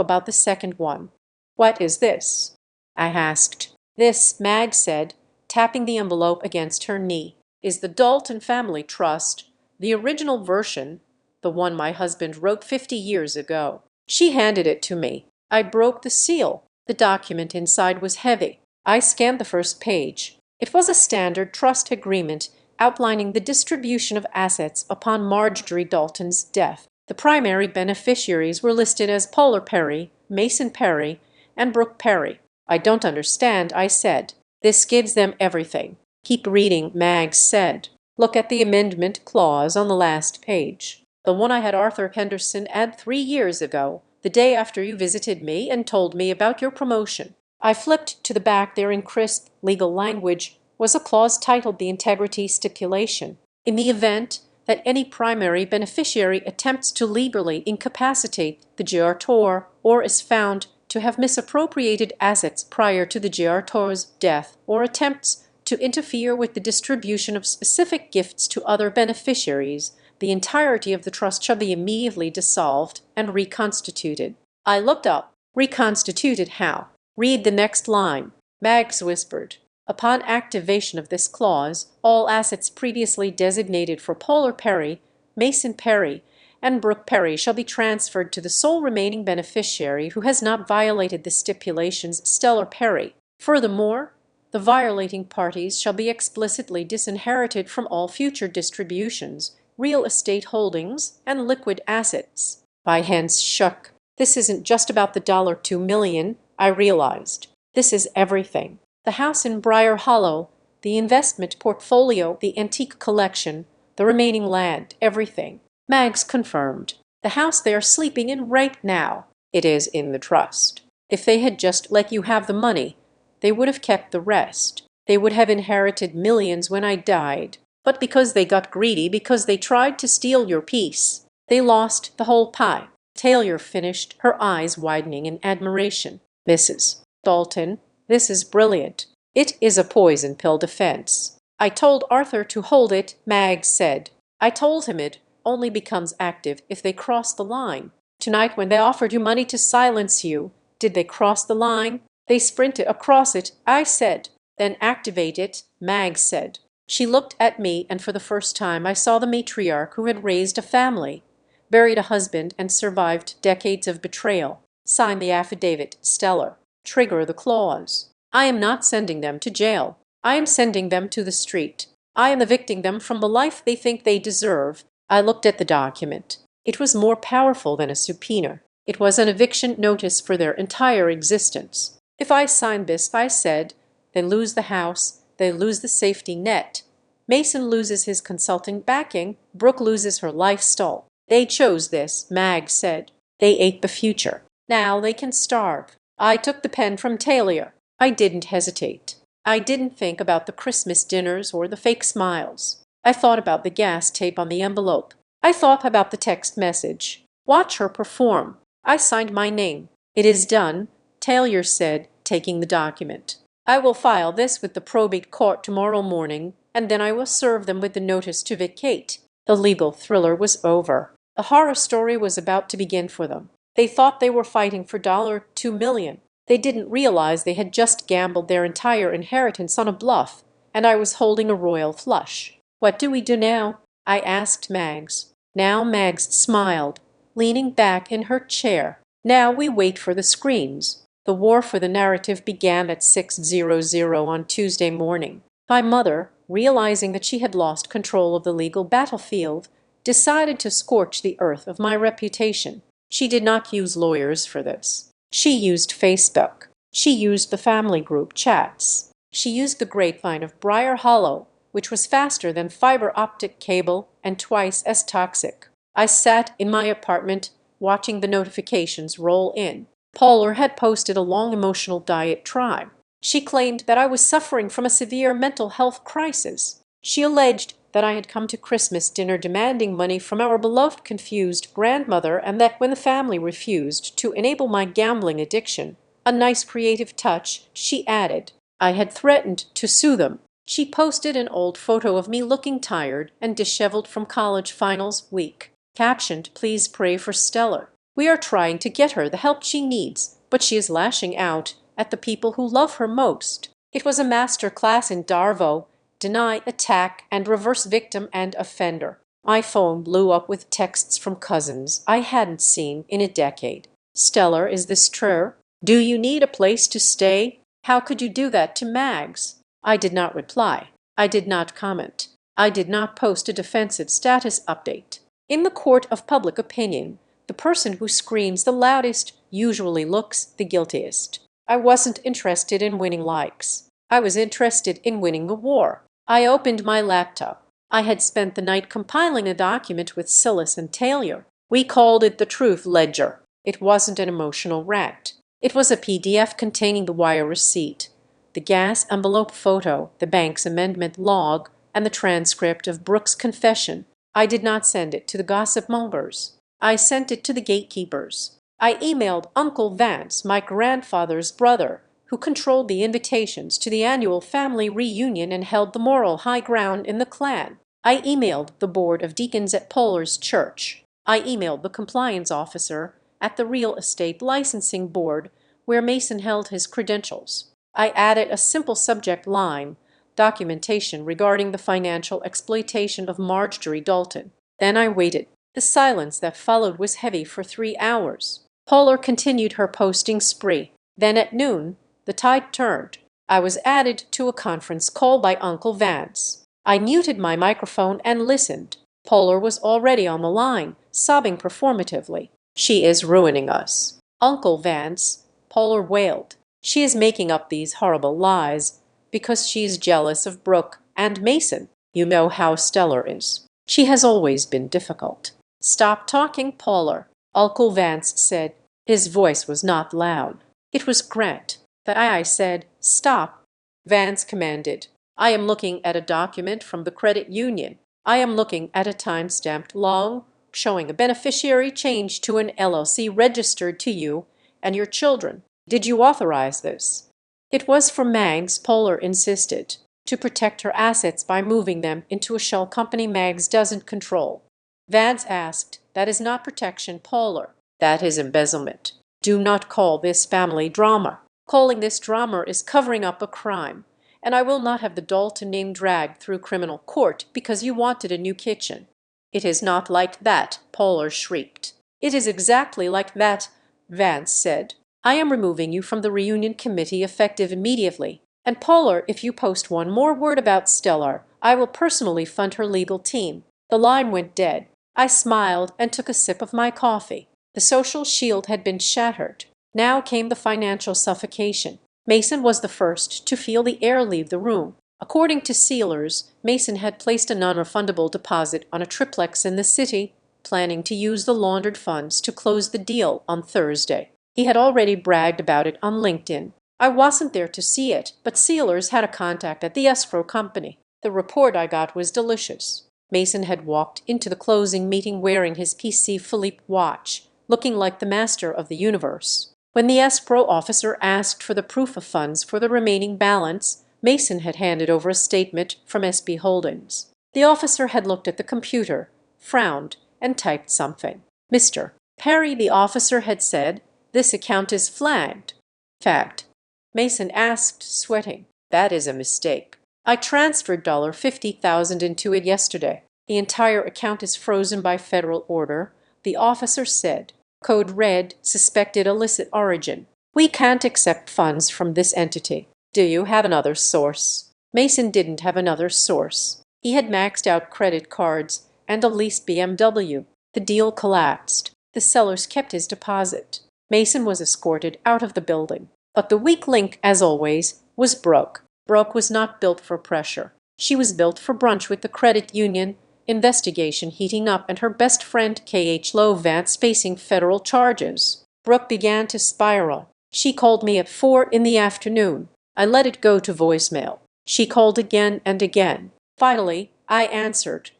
about the second one." "What is this?" I asked. "This," Mag said, tapping the envelope against her knee, "is the Dalton Family Trust, the original version, the one my husband wrote 50 years ago." She handed it to me. I broke the seal. The document inside was heavy. I scanned the first page. It was a standard trust agreement outlining the distribution of assets upon Marjorie Dalton's death. The primary beneficiaries were listed as Polar Perry, Mason Perry, and Brooke Perry. "I don't understand," I said. "This gives them everything." "Keep reading," Mag said. "Look at the amendment clause on the last page. The one I had Arthur Henderson add 3 years ago, the day after you visited me and told me about your promotion." I flipped to the back. There in crisp legal language was a clause titled the Integrity Stipulation. "In the event that any primary beneficiary attempts to legally incapacitate the guarantor or is found to have misappropriated assets prior to the guarantor's death or attempts to interfere with the distribution of specific gifts to other beneficiaries, the entirety of the trust shall be immediately dissolved and reconstituted." I looked up. "Reconstituted how?" "Read the next line," Mags whispered. "Upon activation of this clause, all assets previously designated for Polar Perry, Mason Perry, and Brooke Perry shall be transferred to the sole remaining beneficiary who has not violated the stipulations, Stellar Perry. Furthermore, the violating parties shall be explicitly disinherited from all future distributions, real estate holdings, and liquid assets." My hands shook. This isn't just about the $2 million, I realized. This is everything. The house in Briar Hollow, the investment portfolio, the antique collection, the remaining land, everything. Mags confirmed. "The house they are sleeping in right now. It is in the trust. If they had just let you have the money, they would have kept the rest. They would have inherited millions when I died. But because they got greedy, because they tried to steal your piece, they lost the whole pie." Taylor finished, her eyes widening in admiration. "Mrs. Dalton, this is brilliant. It is a poison pill defense." "I told Arthur to hold it," Mag said. "I told him it only becomes active if they cross the line. Tonight when they offered you money to silence you, did they cross the line?" "They sprinted across it," I said. "Then activate it," Mag said. She looked at me, and for the first time I saw the matriarch who had raised a family, buried a husband, and survived decades of betrayal. "Sign the affidavit, Stellar. Trigger the clause. I am not sending them to jail. I am sending them to the street. I am evicting them from the life they think they deserve." I looked at the document. It was more powerful than a subpoena. It was an eviction notice for their entire existence. "If I sign this," I said, "they lose the house, they lose the safety net. Mason loses his consulting backing, Brooke loses her lifestyle. They chose this," Mag said. "They ate the future. Now they can starve." I took the pen from Talia. I didn't hesitate. I didn't think about the Christmas dinners or the fake smiles. I thought about the gas tape on the envelope. I thought about the text message. "Watch her perform." I signed my name. "It is done," Taylor said, taking the document. "I will file this with the probate court tomorrow morning, and then I will serve them with the notice to vacate." The legal thriller was over. The horror story was about to begin for them. They thought they were fighting for $2 million. They didn't realize they had just gambled their entire inheritance on a bluff, and I was holding a royal flush. "What do we do now?" I asked Mags. Now Mags smiled, leaning back in her chair. "Now we wait for the screens." The war for the narrative began at 6:00 on Tuesday morning. My mother, realizing that she had lost control of the legal battlefield, decided to scorch the earth of my reputation. She did not use lawyers for this. She used Facebook. She used the family group chats. She used the grapevine of Briar Hollow, which was faster than fiber optic cable and twice as toxic. I sat in my apartment watching the notifications roll in. Polar had posted a long emotional diatribe. She claimed that I was suffering from a severe mental health crisis. She alleged that I had come to Christmas dinner demanding money from our beloved confused grandmother, and that when the family refused to enable my gambling addiction, a nice creative touch, she added, I had threatened to sue them. She posted an old photo of me looking tired and disheveled from college finals week. Captioned, "Please pray for Stellar. We are trying to get her the help she needs, but she is lashing out at the people who love her most." It was a master class in Darvo, deny, attack, and reverse victim and offender. My phone blew up with texts from cousins I hadn't seen in a decade. "Stellar, is this true? Do you need a place to stay? How could you do that to Mags?" I did not reply. I did not comment. I did not post a defensive status update. In the court of public opinion, the person who screams the loudest usually looks the guiltiest. I wasn't interested in winning likes. I was interested in winning the war. I opened my laptop. I had spent the night compiling a document with Silas and Taylor. We called it the Truth Ledger. It wasn't an emotional rant. It was a PDF containing the wire receipt, the gas envelope photo, the bank's amendment log, and the transcript of Brooke's confession. I did not send it to the gossip mongers. I sent it to the gatekeepers. I emailed Uncle Vance, my grandfather's brother, who controlled the invitations to the annual family reunion and held the moral high ground in the clan. I emailed the board of deacons at Polar's church. I emailed the compliance officer at the real estate licensing board where Mason held his credentials. I added a simple subject line, documentation regarding the financial exploitation of Marjorie Dalton. Then I waited. The silence that followed was heavy for 3 hours. Polar continued her posting spree. Then at noon, the tide turned. I was added to a conference call by Uncle Vance. I muted my microphone and listened. Polar was already on the line, sobbing performatively. "She is ruining us, Uncle Vance," Polar wailed. "She is making up these horrible lies because she's jealous of Brooke and Mason. You know how Stellar is. She has always been difficult." "Stop talking, Polar," Uncle Vance said. His voice was not loud. It was Grant. But I said, "Stop." Vance commanded, "I am looking at a document from the credit union. I am looking at a time-stamped log showing a beneficiary change to an LLC registered to you and your children. Did you authorize this?" "It was for Mags," Polar insisted, "to protect her assets by moving them into a shell company Mags doesn't control." Vance asked, "That is not protection, Polar. That is embezzlement. Do not call this family drama. Calling this drama is covering up a crime. And I will not have the Dalton name dragged through criminal court because you wanted a new kitchen." "It is not like that," Polar shrieked. "It is exactly like that," Vance said. "I am removing you from the reunion committee effective immediately. And Polar, if you post one more word about Stellar, I will personally fund her legal team." The line went dead. I smiled and took a sip of my coffee. The social shield had been shattered. Now came the financial suffocation. Mason was the first to feel the air leave the room. According to sealers, Mason had placed a non-refundable deposit on a triplex in the city, planning to use the laundered funds to close the deal on Thursday. He had already bragged about it on LinkedIn. I wasn't there to see it, but sealers had a contact at the escrow company. The report I got was delicious. Mason had walked into the closing meeting wearing his PC Philippe watch, looking like the master of the universe. When the escrow officer asked for the proof of funds for the remaining balance, Mason had handed over a statement from SB Holdings. The officer had looked at the computer, frowned, and typed something. "Mr. Perry," the officer had said, "this account is flagged." "Fact," Mason asked, sweating. "That is a mistake. I transferred $50,000 into it yesterday. The entire account is frozen by federal order," the officer said. "Code red, suspected illicit origin. We can't accept funds from this entity. Do you have another source?" Mason didn't have another source. He had maxed out credit cards and a leased BMW. The deal collapsed. The sellers kept his deposit. Mason was escorted out of the building. But the weak link, as always, was Brooke. Brooke was not built for pressure. She was built for brunch with the credit union, investigation heating up, and her best friend K.H. Lowe Vance facing federal charges. Brooke began to spiral. She called me at 4 in the afternoon. I let it go to voicemail. She called again and again. Finally, I answered.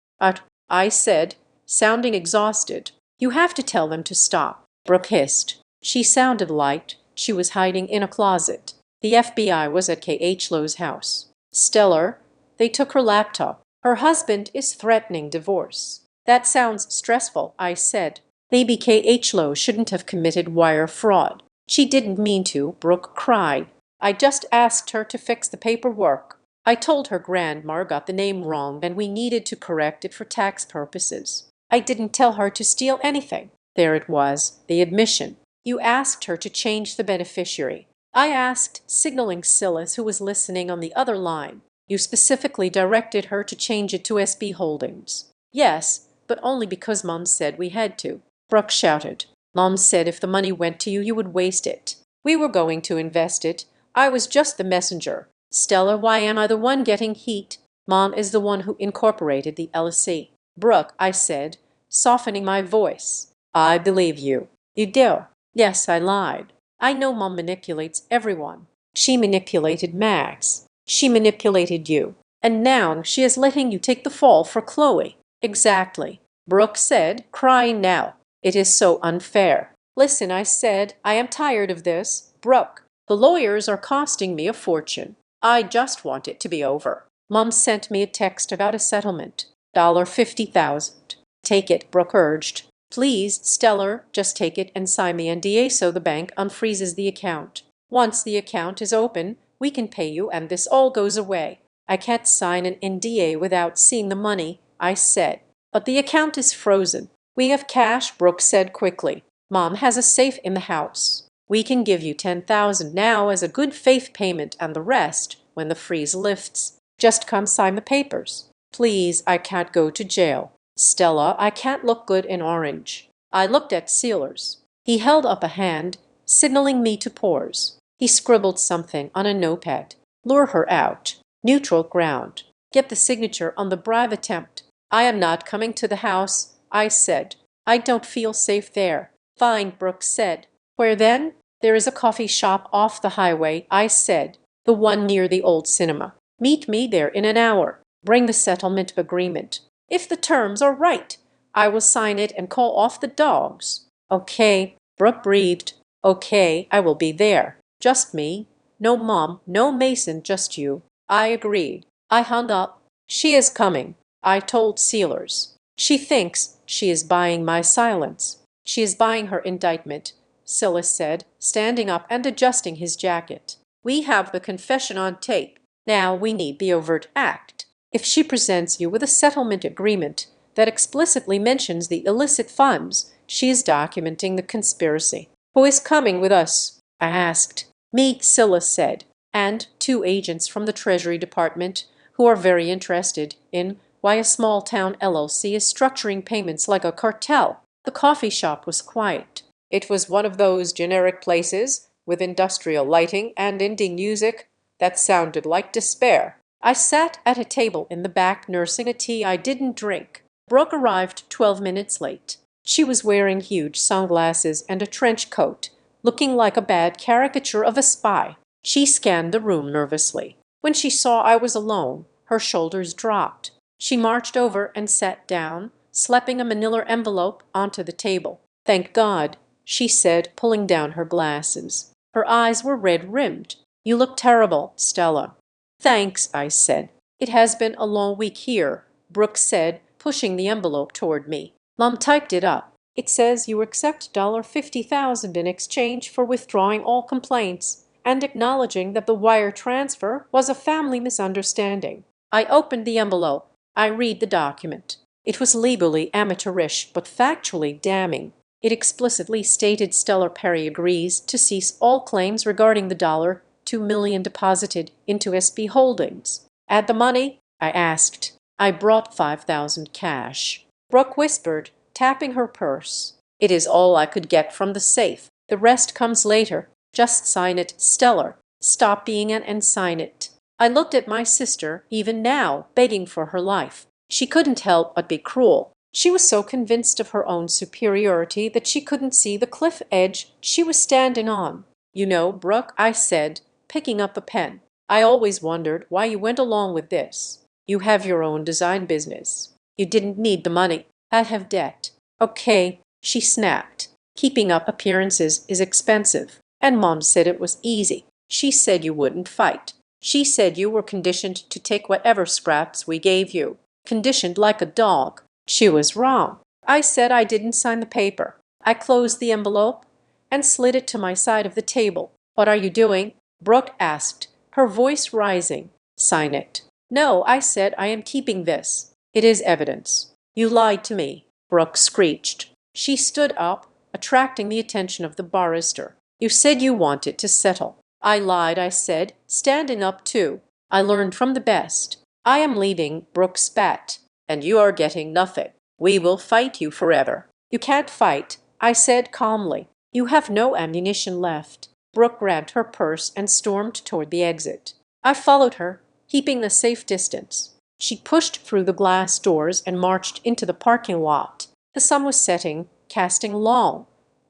I said, sounding exhausted, "You have to tell them to stop." Brooke hissed. She sounded light. She was hiding in a closet. The FBI was at K.H. Lowe's house. "Stellar, They took her laptop. Her husband is threatening divorce. That sounds stressful, I said. Maybe KH Lowe shouldn't have committed wire fraud. She didn't mean to, Brooke cried. I just asked her to fix the paperwork. I told her grandma got the name wrong and we needed to correct it for tax purposes. I didn't tell her to steal anything. There it was, the admission. You asked her to change the beneficiary. I asked, signaling Silas, who was listening on the other line. You specifically directed her to change it to SB Holdings. Yes, but only because Mom said we had to. Brooke shouted. Mom said if the money went to you, you would waste it. We were going to invest it. I was just the messenger. Stella, why am I the one getting heat? Mom is the one who incorporated the LLC. Brooke, I said, softening my voice. I believe you. You do? Yes, I lied. I know Mom manipulates everyone. She manipulated Max. She manipulated you. And now she is letting you take the fall for Chloe. Exactly. Brooke said, crying now. It is so unfair. Listen, I said, I am tired of this. Brooke, the lawyers are costing me a fortune. I just want it to be over. Mom sent me a text about a settlement. $50,000. Take it, Brooke urged. Please, Stellar, just take it and sign the NDA so the bank unfreezes the account. Once the account is open, we can pay you and this all goes away. I can't sign an NDA without seeing the money, I said. But the account is frozen. We have cash, Brooke said quickly. Mom has a safe in the house. We can give you $10,000 now as a good faith payment and the rest when the freeze lifts. Just come sign the papers. Please, I can't go to jail. Stella, I can't look good in orange. I looked at Sealers. He held up a hand, signaling me to pause. He scribbled something on a notepad. Lure her out. Neutral ground. Get the signature on the bribe attempt. I am not coming to the house, I said. I don't feel safe there. Fine, Brooke said. Where then? There is a coffee shop off the highway, I said. The one near the old cinema. Meet me there in an hour. Bring the settlement agreement. If the terms are right, I will sign it and call off the dogs. Okay, Brooke breathed. Okay, I will be there. Just me. No Mom, no Mason, just you. I agreed. I hung up. She is coming, I told Sealers. She thinks she is buying my silence. She is buying her indictment, Silas said, standing up and adjusting his jacket. We have the confession on tape. Now we need the overt act. If she presents you with a settlement agreement that explicitly mentions the illicit funds, she is documenting the conspiracy. Who is coming with us? I asked. Me, Silas said, and 2 agents from the Treasury Department who are very interested in why a small-town LLC is structuring payments like a cartel. The coffee shop was quiet. It was one of those generic places with industrial lighting and indie music that sounded like despair. I sat at a table in the back nursing a tea I didn't drink. Brooke arrived 12 minutes late. She was wearing huge sunglasses and a trench coat, looking like a bad caricature of a spy. She scanned the room nervously. When she saw I was alone, her shoulders dropped. She marched over and sat down, slapping a manila envelope onto the table. Thank God, she said, pulling down her glasses. Her eyes were red-rimmed. You look terrible, Stella. Thanks, I said. It has been a long week here, Brooke said, pushing the envelope toward me. Mom typed it up. It says you accept $50,000 in exchange for withdrawing all complaints and acknowledging that the wire transfer was a family misunderstanding. I opened the envelope. I read the document. It was legally amateurish but factually damning. It explicitly stated Stellar Perry agrees to cease all claims regarding the $2 million deposited into SB Holdings. Add the money? I asked. I brought $5,000 cash. Brooke whispered, tapping her purse. It is all I could get from the safe. The rest comes later. Just sign it, Stellar. Stop being and sign it. I looked at my sister, even now, begging for her life. She couldn't help but be cruel. She was so convinced of her own superiority that she couldn't see the cliff edge she was standing on. You know, Brooke, I said, picking up a pen, I always wondered why you went along with this. You have your own design business. You didn't need the money. I have debt. Okay, she snapped. Keeping up appearances is expensive. And Mom said it was easy. She said you wouldn't fight. She said you were conditioned to take whatever scraps we gave you. Conditioned like a dog. She was wrong. I said I didn't sign the paper. I closed the envelope and slid it to my side of the table. What are you doing? Brooke asked, her voice rising. Sign it. No, I said, I am keeping this. It is evidence. You lied to me, Brooke screeched. She stood up, attracting the attention of the barrister. You said you wanted to settle. I lied, I said, standing up too. I learned from the best. I am leaving, Brooke spat, and you are getting nothing. We will fight you forever. You can't fight, I said calmly. You have no ammunition left. Brooke grabbed her purse and stormed toward the exit. I followed her, keeping a safe distance. She pushed through the glass doors and marched into the parking lot. The sun was setting, casting long,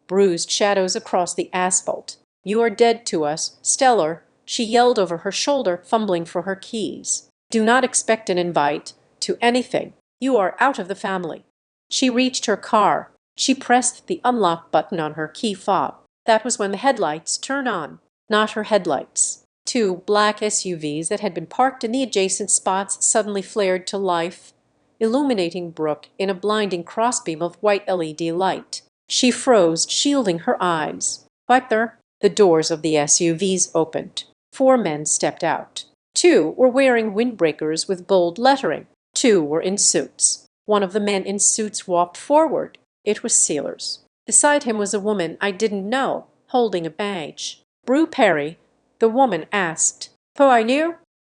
bruised shadows across the asphalt. You are dead to us, Stellar, she yelled over her shoulder, fumbling for her keys. Do not expect an invite to anything. You are out of the family. She reached her car. She pressed the unlock button on her key fob. That was when the headlights turned on. Not her headlights. Two black SUVs that had been parked in the adjacent spots suddenly flared to life, illuminating Brooke in a blinding crossbeam of white LED light. She froze, shielding her eyes. Right there, the doors of the SUVs opened. 4 men stepped out. 2 were wearing windbreakers with bold lettering. 2 were in suits. One of the men in suits walked forward. It was Sealers. Beside him was a woman I didn't know, holding a badge. Brew Perry, the woman asked. Who are you?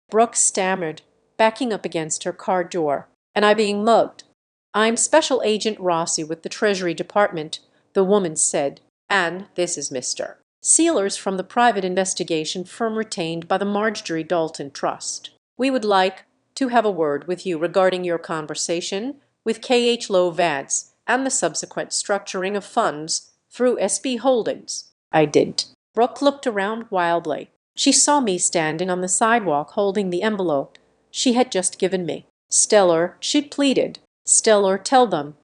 Brooke stammered, backing up against her car door. And I being mugged. I'm Special Agent Rossi with the Treasury Department, the woman said. And this is Mr. Sealers from the private investigation firm retained by the Marjorie Dalton Trust. We would like to have a word with you regarding your conversation with K.H. Lowe Vance and the subsequent structuring of funds through SB Holdings. I didn't. Brooke looked around wildly. She saw me standing on the sidewalk holding the envelope she had just given me. Stellar, she pleaded. Stellar, tell them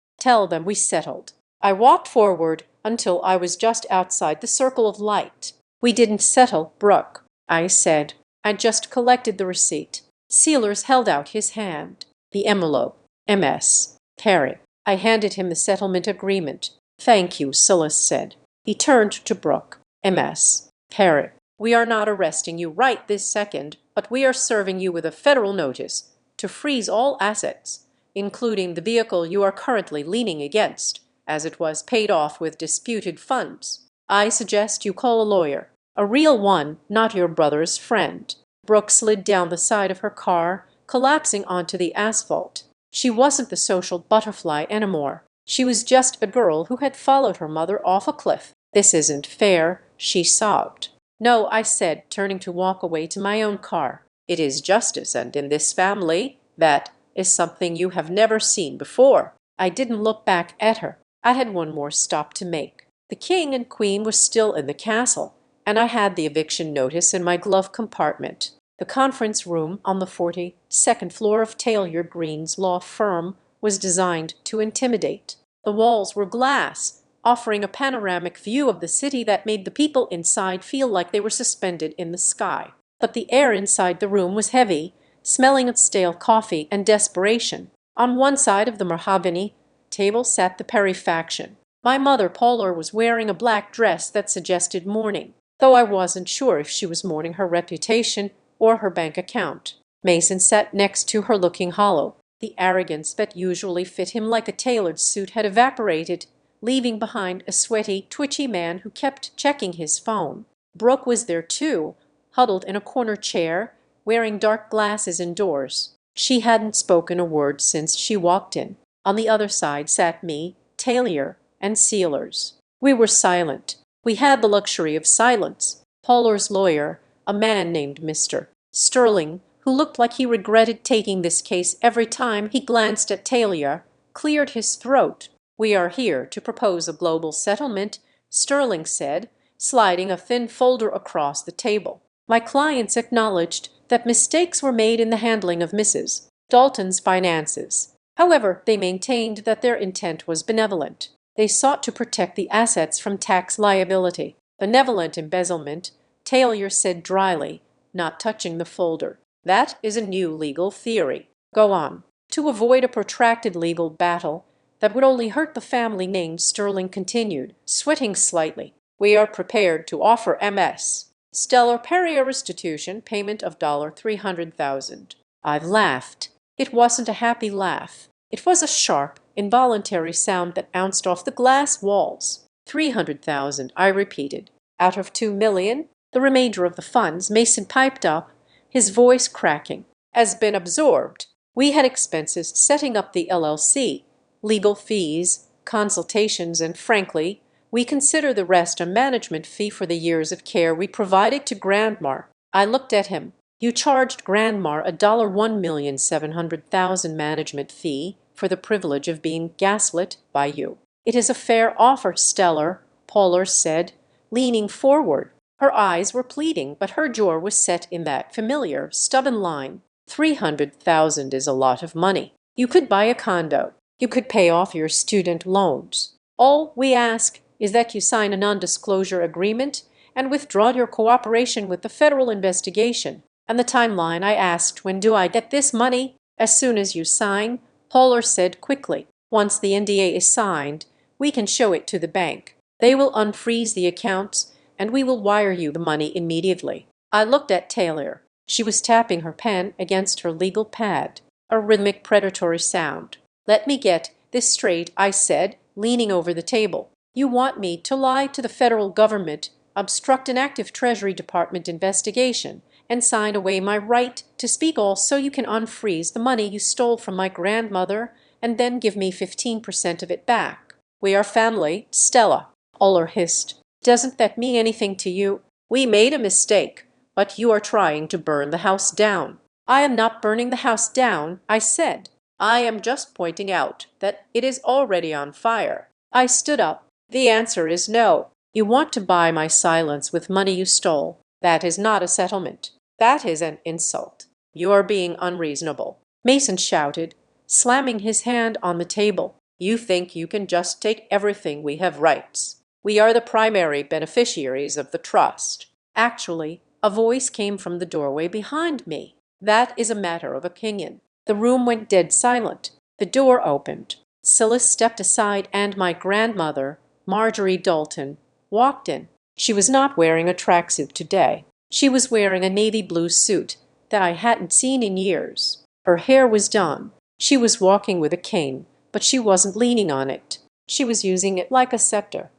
we settled. I walked forward until I was just outside the circle of light. We didn't settle, Brooke, I said. I just collected the receipt. Sealers held out his hand. The envelope. MS. Perry. I handed him the settlement agreement. Thank you, Silas said. He turned to Brooke. MS. Perry. We are not arresting you right this second, but we are serving you with a federal notice to freeze all assets, including the vehicle you are currently leaning against, as it was paid off with disputed funds. I suggest you call a lawyer. A real one, not your brother's friend. Brooke slid down the side of her car, collapsing onto the asphalt. She wasn't the social butterfly anymore. She was just a girl who had followed her mother off a cliff. This isn't fair, she sobbed. No, I said, turning to walk away to my own car. It is justice, and in this family, that is something you have never seen before. I didn't look back at her. I had one more stop to make. The king and queen were still in the castle, and I had the eviction notice in my glove compartment. The conference room on the 42nd floor of Taylor Green's law firm was designed to intimidate. The walls were glass, offering a panoramic view of the city that made the people inside feel like they were suspended in the sky. But the air inside the room was heavy, smelling of stale coffee and desperation. On one side of the mahogany table sat the Perry faction. My mother, Paula, was wearing a black dress that suggested mourning, though I wasn't sure if she was mourning her reputation or her bank account. Mason sat next to her, looking hollow. The arrogance that usually fit him like a tailored suit had evaporated, leaving behind a sweaty, twitchy man who kept checking his phone. Brooke was there too, huddled in a corner chair, wearing dark glasses indoors. She hadn't spoken a word since she walked in. On the other side sat me, Taylor, and Sealers. We were silent. We had the luxury of silence. Paula's lawyer, a man named Mr. Sterling, who looked like he regretted taking this case every time he glanced at Taylor, cleared his throat. We are here to propose a global settlement, Sterling said, sliding a thin folder across the table. My clients acknowledged that mistakes were made in the handling of Mrs. Dalton's finances. However, they maintained that their intent was benevolent. They sought to protect the assets from tax liability. Benevolent embezzlement, Taylor said dryly, not touching the folder. That is a new legal theory. Go on. To avoid a protracted legal battle that would only hurt the family name, Sterling continued, sweating slightly. We are prepared to offer Ms. Stellar Perry a restitution payment of $300,000. I laughed. It wasn't a happy laugh. It was a sharp, involuntary sound that bounced off the glass walls. 300,000, I repeated. Out of 2 million, the remainder of the funds, Mason piped up, his voice cracking, has been absorbed. We had expenses setting up the LLC, legal fees, consultations, and frankly, we consider the rest a management fee for the years of care we provided to Grandma. I looked at him. You charged Grandma a $1,700,000 management fee for the privilege of being gaslit by you. It is a fair offer, Stellar, Pollard said, leaning forward. Her eyes were pleading, but her jaw was set in that familiar, stubborn line. 300,000 is a lot of money. You could buy a condo. You could pay off your student loans. All we ask is that you sign a non-disclosure agreement and withdraw your cooperation with the federal investigation. And the timeline, I asked, when do I get this money? As soon as you sign, Pollard said quickly. Once the NDA is signed, we can show it to the bank. They will unfreeze the accounts, and we will wire you the money immediately. I looked at Taylor. She was tapping her pen against her legal pad, a rhythmic predatory sound. Let me get this straight, I said, leaning over the table. You want me to lie to the federal government, obstruct an active Treasury Department investigation, and sign away my right to speak all so you can unfreeze the money you stole from my grandmother and then give me 15% of it back. We are family, Stella, Uller hissed. Doesn't that mean anything to you? We made a mistake, but you are trying to burn the house down. I am not burning the house down, I said. I am just pointing out that it is already on fire. I stood up. The answer is no. You want to buy my silence with money you stole. That is not a settlement. That is an insult. You are being unreasonable. Mason shouted, slamming his hand on the table. You think you can just take everything. We have rights. We are the primary beneficiaries of the trust. Actually, a voice came from the doorway behind me. That is a matter of opinion. The room went dead silent. The door opened. Silas stepped aside and my grandmother, Marjorie Dalton, walked in. She was not wearing a tracksuit today. She was wearing a navy blue suit that I hadn't seen in years. Her hair was done. She was walking with a cane, but she wasn't leaning on it. She was using it like a scepter.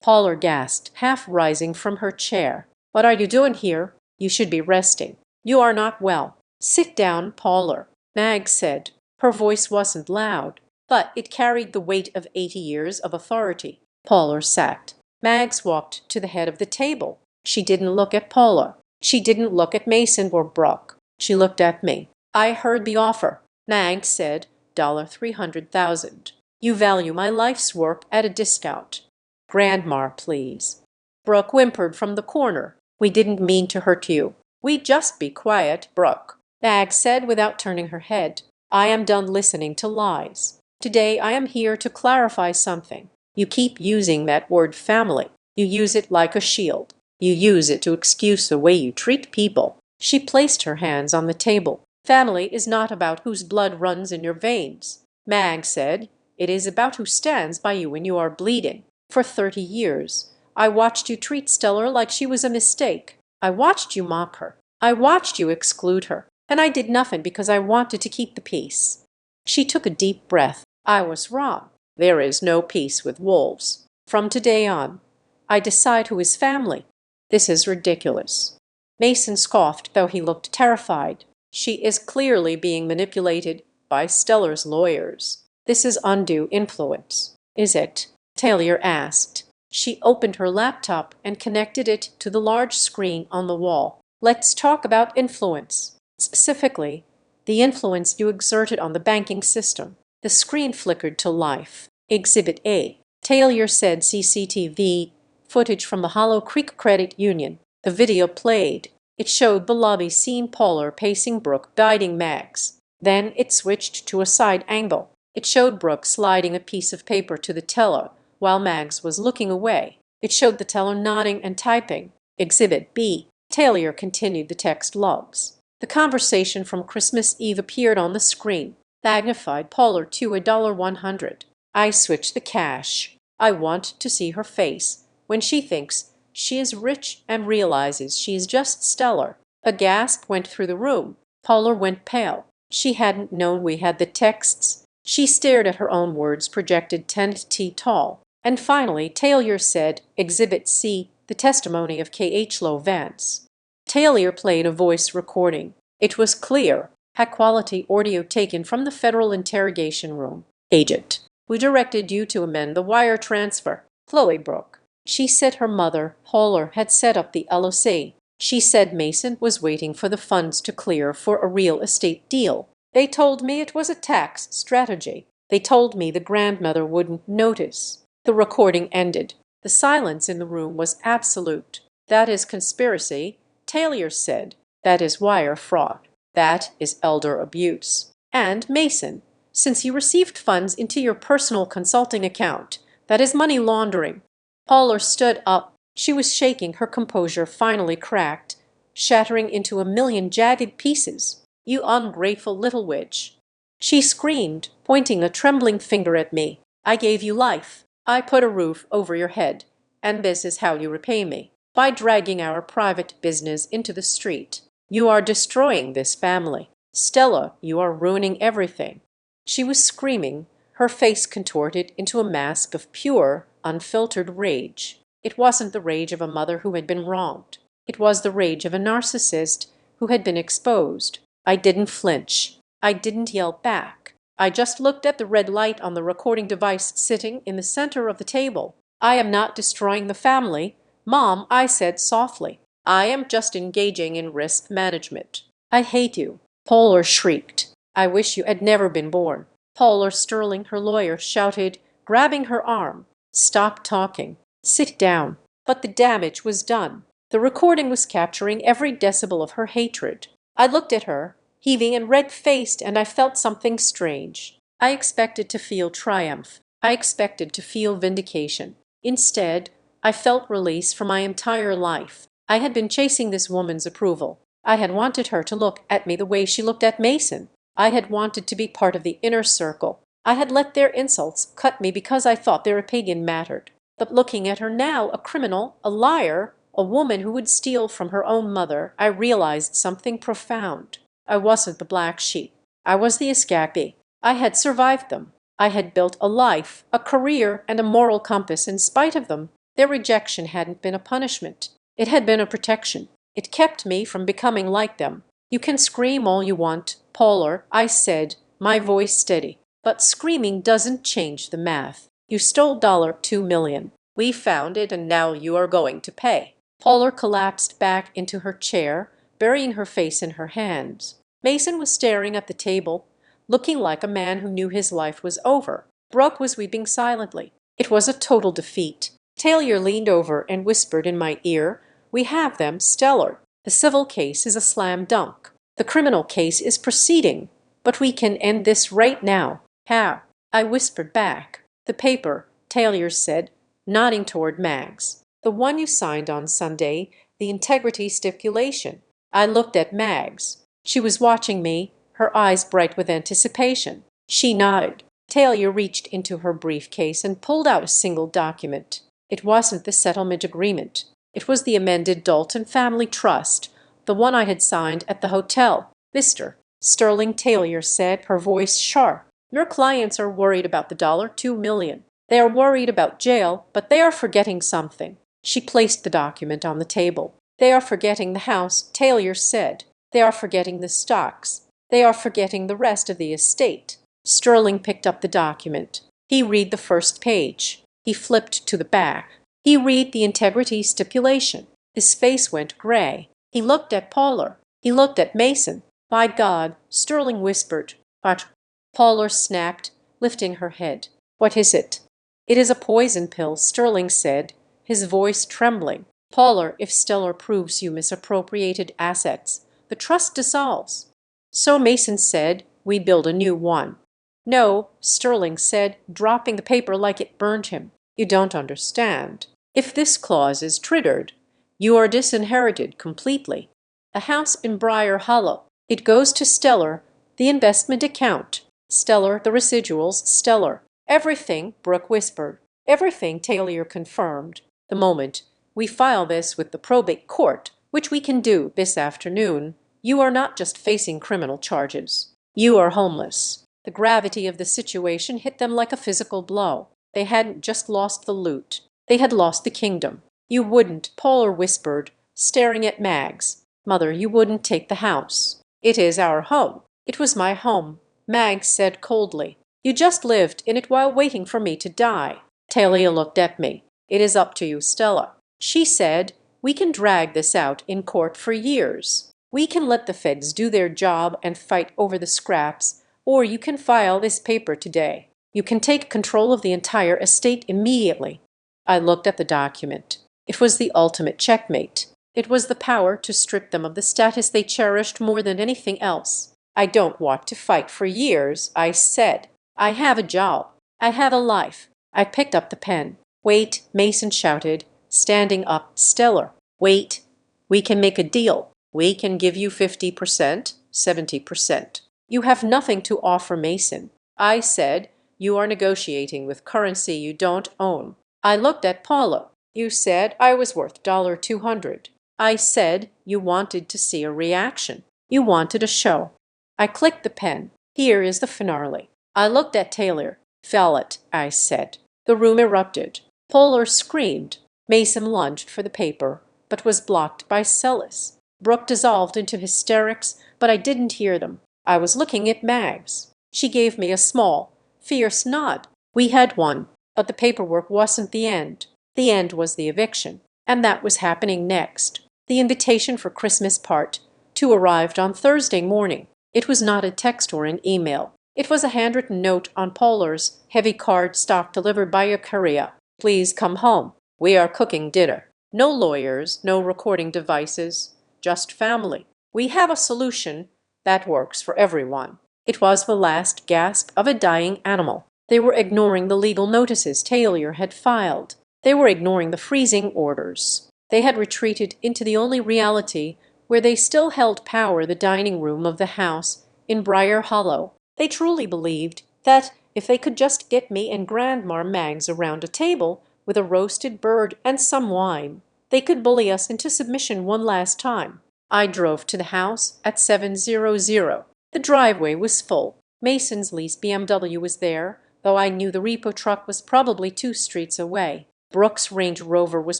Paula gasped, half rising from her chair. What are you doing here? You should be resting. You are not well. Sit down, Paula, Mag said. Her voice wasn't loud, but it carried the weight of 80 years of authority. Paula sat. Mags walked to the head of the table. She didn't look at Paula. She didn't look at Mason or Brooke. She looked at me. I heard the offer. Mag said, $300,000. You value my life's work at a discount. Grandma, please. Brooke whimpered from the corner. We didn't mean to hurt you. We just be quiet, Brooke. Mag said without turning her head. I am done listening to lies. Today I am here to clarify something. You keep using that word family. You use it like a shield. You use it to excuse the way you treat people. She placed her hands on the table. Family is not about whose blood runs in your veins. Mag said, it is about who stands by you when you are bleeding. For 30 years, I watched you treat Stellar like she was a mistake. I watched you mock her. I watched you exclude her. And I did nothing because I wanted to keep the peace. She took a deep breath. I was wrong. There is no peace with wolves. From today on, I decide who is family. This is ridiculous. Mason scoffed, though he looked terrified. She is clearly being manipulated by Stellar's lawyers. This is undue influence. Is it? Taylor asked. She opened her laptop and connected it to the large screen on the wall. Let's talk about influence. Specifically, the influence you exerted on the banking system. The screen flickered to life. Exhibit A. Taylor said CCTV footage from the Hollow Creek Credit Union. The video played. It showed the lobby scene, Pollard pacing Brooke, guiding Mags. Then it switched to a side angle. It showed Brooke sliding a piece of paper to the teller while Mags was looking away. It showed the teller nodding and typing. Exhibit B. Taylor continued the text logs. The conversation from Christmas Eve appeared on the screen, magnified Polar to $100. I switched the cache. I want to see her face when she thinks she is rich and realizes she is just stellar. A gasp went through the room. Polar went pale. She hadn't known we had the texts. She stared at her own words projected 10 feet tall. And finally, Taylor said, Exhibit C, the testimony of K.H. Low Vance. Taylor played a voice recording. It was clear, high-quality audio taken from the federal interrogation room. Agent, we directed you to amend the wire transfer. Chloe Brooke. She said her mother, Polar, had set up the LOC. She said Mason was waiting for the funds to clear for a real estate deal. They told me it was a tax strategy. They told me the grandmother wouldn't notice. The recording ended. The silence in the room was absolute. That is conspiracy, Taylor said. That is wire fraud. That is elder abuse. And Mason, since you received funds into your personal consulting account, that is money laundering. Polar stood up. She was shaking. Her composure finally cracked, shattering into a million jagged pieces. You ungrateful little witch. She screamed, pointing a trembling finger at me. I gave you life. I put a roof over your head. And this is how you repay me. By dragging our private business into the street. You are destroying this family. Stella, you are ruining everything. She was screaming, her face contorted into a mask of pure, unfiltered rage. It wasn't the rage of a mother who had been wronged. It was the rage of a narcissist who had been exposed. I didn't flinch. I didn't yell back. I just looked at the red light on the recording device sitting in the center of the table. I am not destroying the family, Mom, I said softly. I am just engaging in risk management. I hate you. Polar shrieked. I wish you had never been born. Polar Sterling, her lawyer, shouted, grabbing her arm. Stop talking. Sit down. But the damage was done. The recording was capturing every decibel of her hatred. I looked at her, heaving and red-faced, and I felt something strange. I expected to feel triumph. I expected to feel vindication. Instead, I felt release for my entire life. I had been chasing this woman's approval. I had wanted her to look at me the way she looked at Mason. I had wanted to be part of the inner circle. I had let their insults cut me because I thought their opinion mattered. But looking at her now, a criminal, a liar, a woman who would steal from her own mother, I realized something profound. I wasn't the black sheep. I was the escapee. I had survived them. I had built a life, a career, and a moral compass in spite of them. Their rejection hadn't been a punishment. It had been a protection. It kept me from becoming like them. You can scream all you want, Polar, I said, my voice steady. But screaming doesn't change the math. You stole $2 million. We found it and now you are going to pay. Polar collapsed back into her chair, burying her face in her hands. Mason was staring at the table, looking like a man who knew his life was over. Brooke was weeping silently. It was a total defeat. Taylor leaned over and whispered in my ear, We have them, stellar. The civil case is a slam dunk. The criminal case is proceeding. But we can end this right now. How? I whispered back. The paper, Taylor said, nodding toward Mags. The one you signed on Sunday, the integrity stipulation. I looked at Mags. She was watching me, her eyes bright with anticipation. She nodded. Taylor reached into her briefcase and pulled out a single document. It wasn't the settlement agreement. It was the amended Dalton Family Trust, the one I had signed at the hotel. Mr. Sterling, Taylor said, her voice sharp. Your clients are worried about the $2 million. They are worried about jail, but they are forgetting something. She placed the document on the table. They are forgetting the house, Taylor said. They are forgetting the stocks. They are forgetting the rest of the estate. Sterling picked up the document. He read the first page. He flipped to the back. He read the integrity stipulation. His face went gray. He looked at Polar. He looked at Mason. By God, Sterling whispered. But Polar snapped, lifting her head. What is it? It is a poison pill, Sterling said, his voice trembling. Polar, if Stellar proves you misappropriated assets, the trust dissolves. So Mason said, we build a new one. No, Sterling said, dropping the paper like it burned him. You don't understand. If this clause is triggered, You are disinherited completely. A house in Briar Hollow. It goes to Stellar, the investment account. Stellar, the residuals, Stellar. Everything, Brooke whispered. Everything, Taylor confirmed. The moment we file this with the probate court, which we can do this afternoon, you are not just facing criminal charges. You are homeless. The gravity of the situation hit them like a physical blow. They hadn't just lost the loot. They had lost the kingdom. You wouldn't, Polar whispered, staring at Mags. Mother, you wouldn't take the house. It is our home. It was my home, Mags said coldly. You just lived in it while waiting for me to die. Talia looked at me. It is up to you, Stella. She said, we can drag this out in court for years. We can let the feds do their job and fight over the scraps, or you can file this paper today. You can take control of the entire estate immediately. I looked at the document. It was the ultimate checkmate. It was the power to strip them of the status they cherished more than anything else. I don't want to fight for years, I said. I have a job. I have a life. I picked up the pen. Wait, Mason shouted, standing up. Stellar. Wait. We can make a deal. We can give you 50%, 70%. You have nothing to offer, Mason. I said, you are negotiating with currency you don't own. I looked at Paula. You said I was worth $200. I said you wanted to see a reaction. You wanted a show. I clicked the pen. Here is the finale. I looked at Taylor. Fell it, I said. The room erupted. Polar screamed. Mason lunged for the paper, but was blocked by Celis. Brooke dissolved into hysterics, but I didn't hear them. I was looking at Mags. She gave me a small, fierce nod. We had won, but the paperwork wasn't the end. The end was the eviction, and that was happening next. The invitation for Christmas Part 2 arrived on Thursday morning. It was not a text or an email. It was a handwritten note on Polar's heavy card stock delivered by a courier. Please come home. We are cooking dinner. No lawyers, no recording devices, just family. We have a solution that works for everyone. It was the last gasp of a dying animal. They were ignoring the legal notices Taylor had filed. They were ignoring the freezing orders. They had retreated into the only reality where they still held power, the dining room of the house in Briar Hollow. They truly believed that if they could just get me and Grandma Mags around a table with a roasted bird and some wine, they could bully us into submission one last time. I drove to the house at 7:00. The driveway was full. Mason's leased BMW was there, though I knew the repo truck was probably 2 streets away. Brooke's Range Rover was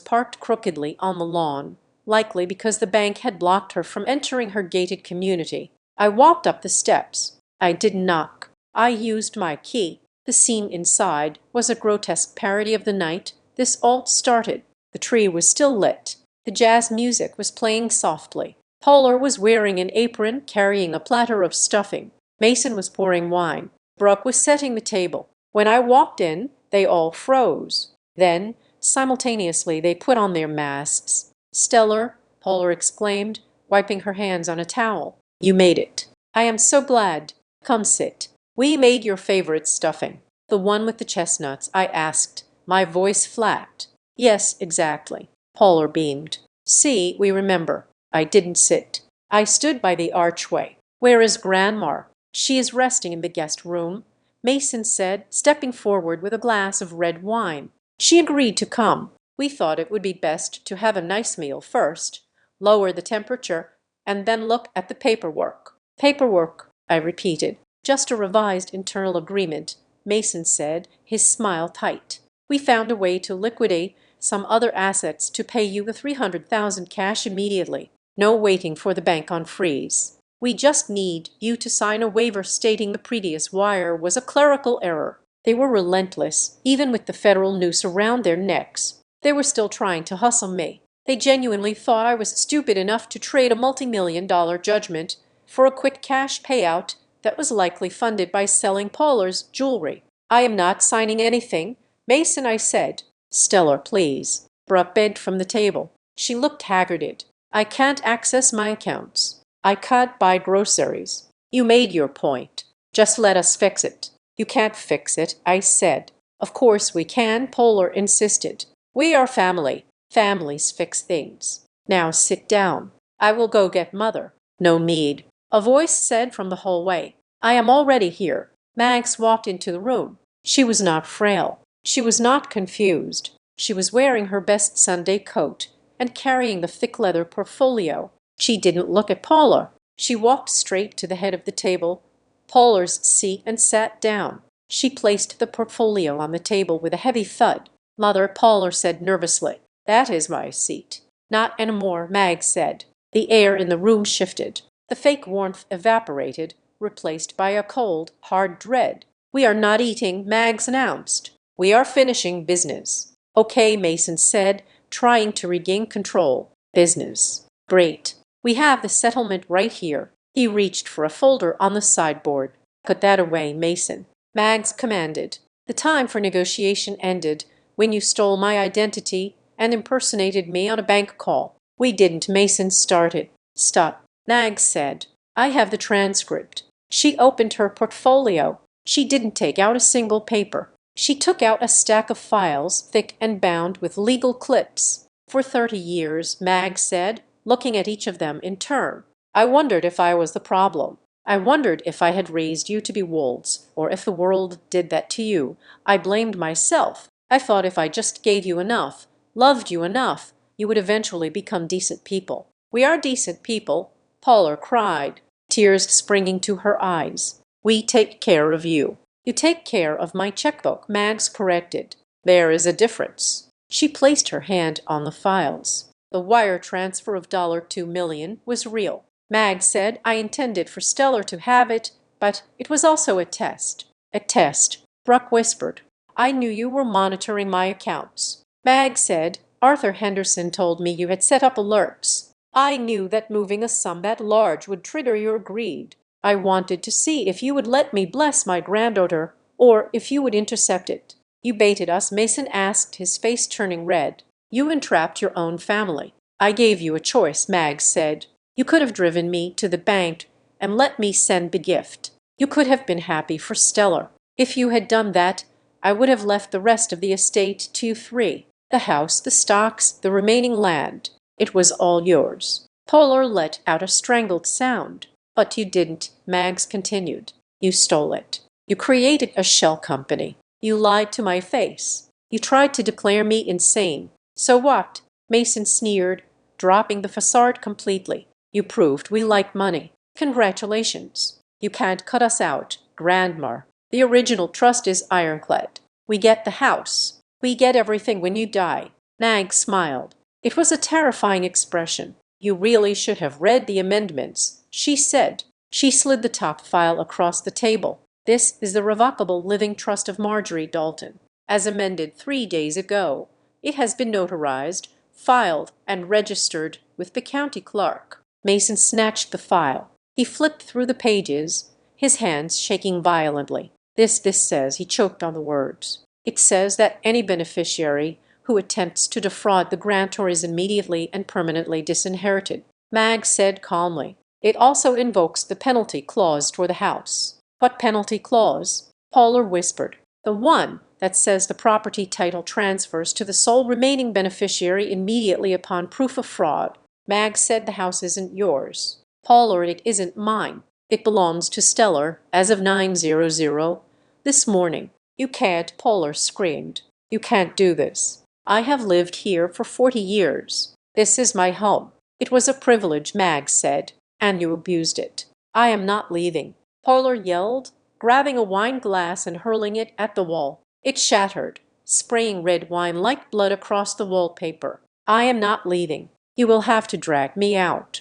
parked crookedly on the lawn, likely because the bank had blocked her from entering her gated community. I walked up the steps. I didn't knock. I used my key. The scene inside was a grotesque parody of the night this alt started. The tree was still lit. The jazz music was playing softly. Polar was wearing an apron, carrying a platter of stuffing. Mason was pouring wine. Brooke was setting the table. When I walked in, they all froze. Then, simultaneously, they put on their masks. Stellar, Polar exclaimed, wiping her hands on a towel. You made it. I am so glad. Come sit. We made your favorite stuffing. The one with the chestnuts, I asked, my voice flat. Yes, exactly. Polar beamed. See, we remember. I didn't sit. I stood by the archway. Where is Grandma? She is resting in the guest room, Mason said, stepping forward with a glass of red wine. She agreed to come. We thought it would be best to have a nice meal first, lower the temperature, and then look at the paperwork. Paperwork, I repeated. Just a revised internal agreement, Mason said, his smile tight. We found a way to liquidate some other assets to pay you the $300,000 cash immediately. No waiting for the bank on freeze. We just need you to sign a waiver stating the previous wire was a clerical error. They were relentless, even with the federal noose around their necks. They were still trying to hustle me. They genuinely thought I was stupid enough to trade a multi-million-dollar judgment for a quick cash payout that was likely funded by selling Polar's jewelry. I am not signing anything, Mason, I said. Stellar, please. Brooke begged from the table. She looked haggarded. I can't access my accounts. I can't buy groceries. You made your point. Just let us fix it. You can't fix it, I said. Of course we can, Polar insisted. We are family. Families fix things. Now sit down. I will go get mother. No need, a voice said from the hallway. I am already here. Mags walked into the room. She was not frail. She was not confused. She was wearing her best Sunday coat and carrying the thick leather portfolio. She didn't look at Paula. She walked straight to the head of the table, Paula's seat, and sat down. She placed the portfolio on the table with a heavy thud. Mother, Paula said nervously. That is my seat. Not anymore, Mag said. The air in the room shifted. The fake warmth evaporated, replaced by a cold, hard dread. We are not eating, Mags announced. We are finishing business. Okay, Mason said, trying to regain control. Business. Great. We have the settlement right here. He reached for a folder on the sideboard. Put that away, Mason. Mags commanded. The time for negotiation ended when you stole my identity and impersonated me on a bank call. We didn't, Mason started. Stop, Mags said. I have the transcript. She opened her portfolio. She didn't take out a single paper. She took out a stack of files, thick and bound with legal clips. For 30 years, Mag said, looking at each of them in turn. I wondered if I was the problem. I wondered if I had raised you to be wolves, or if the world did that to you. I blamed myself. I thought if I just gave you enough, loved you enough, you would eventually become decent people. We are decent people, Paula cried, tears springing to her eyes. We take care of you. You take care of my checkbook, Mags corrected. There is a difference. She placed her hand on the files. The wire transfer of $2 million was real. Mag said, I intended for Stellar to have it, but it was also a test. A test, Bruck whispered. I knew you were monitoring my accounts. Mag said, Arthur Henderson told me you had set up alerts. I knew that moving a sum that large would trigger your greed. I wanted to see if you would let me bless my granddaughter, or if you would intercept it. You baited us, Mason asked, his face turning red. You entrapped your own family. I gave you a choice, Mags said. You could have driven me to the bank and let me send the gift. You could have been happy for Stellar. If you had done that, I would have left the rest of the estate to you three. The house, the stocks, the remaining land. It was all yours. Polar let out a strangled sound. But you didn't, Mags continued. You stole it. You created a shell company. You lied to my face. You tried to declare me insane. So what? Mason sneered, dropping the facade completely. You proved we like money. Congratulations. You can't cut us out, Grandma. The original trust is ironclad. We get the house. We get everything when you die. Nag smiled. It was a terrifying expression. You really should have read the amendments, she said. She slid the top file across the table. This is the revocable living trust of Marjorie Dalton, as amended 3 days ago. It has been notarized, filed, and registered with the county clerk. Mason snatched the file. He flipped through the pages, his hands shaking violently. This says, he choked on the words. It says that any beneficiary who attempts to defraud the grantor is immediately and permanently disinherited. Mag said calmly. It also invokes the penalty clause for the house. What penalty clause? Polar whispered. The one that says the property title transfers to the sole remaining beneficiary immediately upon proof of fraud. Mag said the house isn't yours. Polar, it isn't mine. It belongs to Stellar as of 9:00 this morning. You can't, Polar screamed. You can't do this. I have lived here for 40 years. This is my home. It was a privilege, Mag said, and you abused it. I am not leaving. Polar yelled, grabbing a wine glass and hurling it at the wall. It shattered, spraying red wine like blood across the wallpaper. I am not leaving. You will have to drag me out.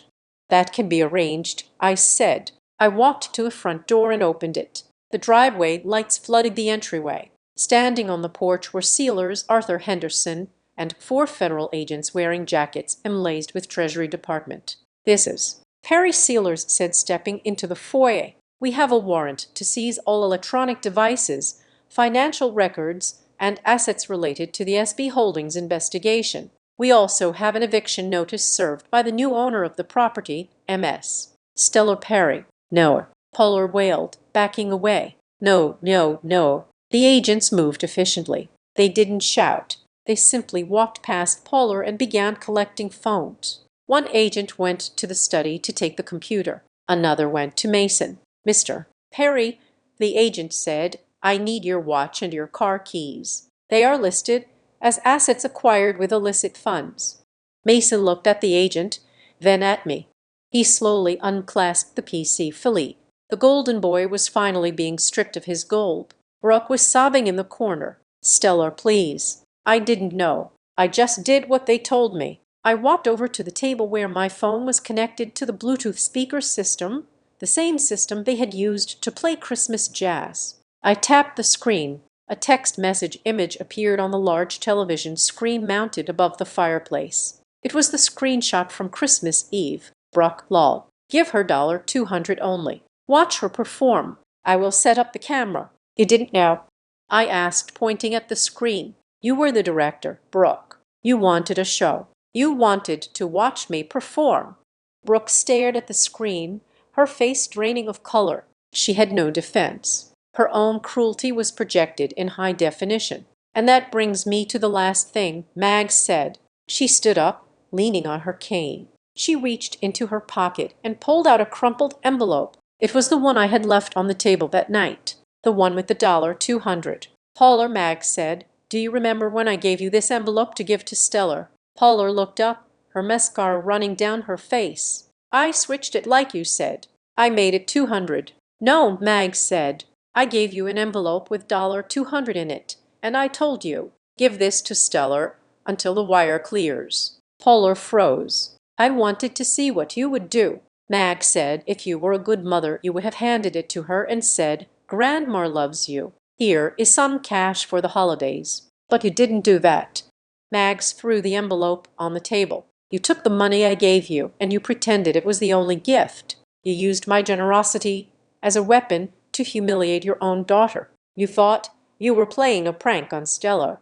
That can be arranged, I said. I walked to the front door and opened it. The driveway lights flooded the entryway. Standing on the porch were sealers Arthur Henderson and 4 federal agents wearing jackets emblazoned with Treasury Department. This is Perry Sealers said, stepping into the foyer. We have a warrant to seize all electronic devices, financial records, and assets related to the SB Holdings investigation. We also have an eviction notice served by the new owner of the property, MS. Stellar Perry. No, Polar wailed, backing away. No, no, no. The agents moved efficiently. They didn't shout. They simply walked past Polar and began collecting phones. One agent went to the study to take the computer. Another went to Mason. "Mr. Perry," the agent said, "I need your watch and your car keys. They are listed as assets acquired with illicit funds." Mason looked at the agent, then at me. He slowly unclasped the PC. Philippe, the golden boy, was finally being stripped of his gold. Brooke was sobbing in the corner. "Stellar, please. I didn't know. I just did what they told me." I walked over to the table where my phone was connected to the Bluetooth speaker system, the same system they had used to play Christmas jazz. I tapped the screen. A text message image appeared on the large television screen mounted above the fireplace. It was the screenshot from Christmas Eve. Brooke, lol. "Give her $200 only. Watch her perform. I will set up the camera." "You didn't know?" I asked, pointing at the screen. "You were the director, Brooke. You wanted a show. You wanted to watch me perform." Brooke stared at the screen, her face draining of color. She had no defense. Her own cruelty was projected in high definition. "And that brings me to the last thing," Mags said. She stood up, leaning on her cane. She reached into her pocket and pulled out a crumpled envelope. It was the one I had left on the table that night, the one with the $200. "Polar," Mags said, "do you remember when I gave you this envelope to give to Stellar?" Polar looked up, her mascara running down her face. "I switched it like you said. I made it 200. "No," Mags said. "I gave you an envelope with $200 in it, and I told you, give this to Stellar until the wire clears." Polar froze. "I wanted to see what you would do." Mags said if you were a good mother you would have handed it to her and said, "Grandma loves you. Here is some cash for the holidays." But you didn't do that. Mags threw the envelope on the table. "You took the money I gave you, and you pretended it was the only gift. You used my generosity as a weapon to humiliate your own daughter. You thought you were playing a prank on Stella,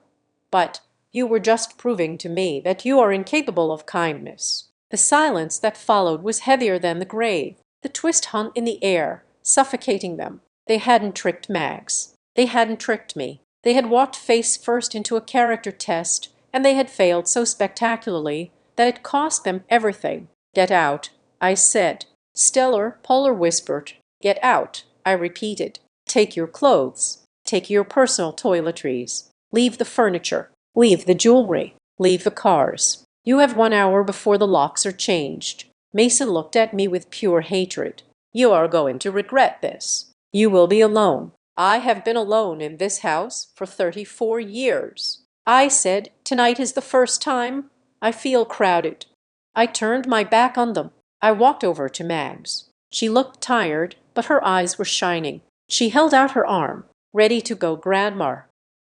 but you were just proving to me that you are incapable of kindness." The silence that followed was heavier than the grave. The twist hung in the air, suffocating them. They hadn't tricked Mags. They hadn't tricked me. They had walked face first into a character test, and they had failed so spectacularly that it cost them everything. "Get out," I said. "Stellar," Polar whispered. "Get out," I repeated. "Take your clothes. Take your personal toiletries. Leave the furniture. Leave the jewelry. Leave the cars. You have 1 hour before the locks are changed." Mason looked at me with pure hatred. "You are going to regret this. You will be alone. I have been alone in this house for 34 years. I said, "Tonight is the first time I feel crowded." I turned my back on them. I walked over to Mags. She looked tired, but her eyes were shining. She held out her arm. "Ready to go, Grandma?"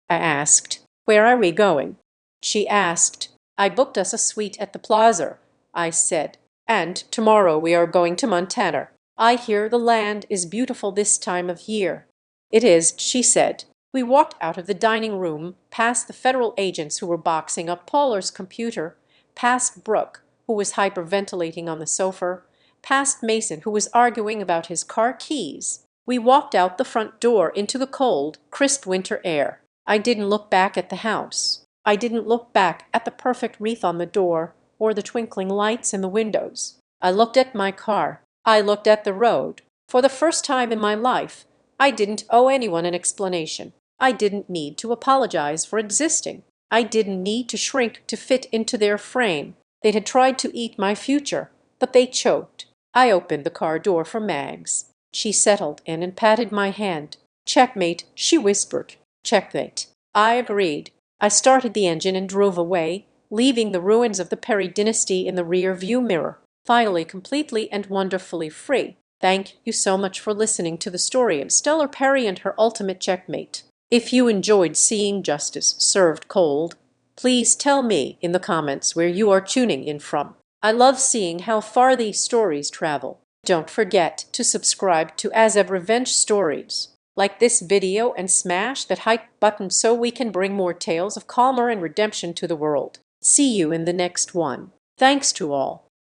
I asked. "Where are we going?" She asked. "I booked us a suite at the Plaza," I said. "And tomorrow we are going to Montana. I hear the land is beautiful this time of year." "It is," she said. We walked out of the dining room, past the federal agents who were boxing up Polar's computer, past Brooke, who was hyperventilating on the sofa, past Mason, who was arguing about his car keys. We walked out the front door into the cold, crisp winter air. I didn't look back at the house. I didn't look back at the perfect wreath on the door or the twinkling lights in the windows. I looked at my car. I looked at the road. For the first time in my life, I didn't owe anyone an explanation. I didn't need to apologize for existing. I didn't need to shrink to fit into their frame. They had tried to eat my future, but they choked. I opened the car door for Mags. She settled in and patted my hand. "Checkmate," she whispered. "Checkmate." I agreed. I started the engine and drove away, leaving the ruins of the Perry dynasty in the rear view mirror, finally completely and wonderfully free. Thank you so much for listening to the story of Stellar Perry and her ultimate checkmate. If you enjoyed seeing justice served cold, please tell me in the comments where you are tuning in from. I love seeing how far these stories travel. Don't forget to subscribe to Azad Revenge Stories. Like this video and smash that hype button so we can bring more tales of calmer and redemption to the world. See you in the next one. Thanks to all.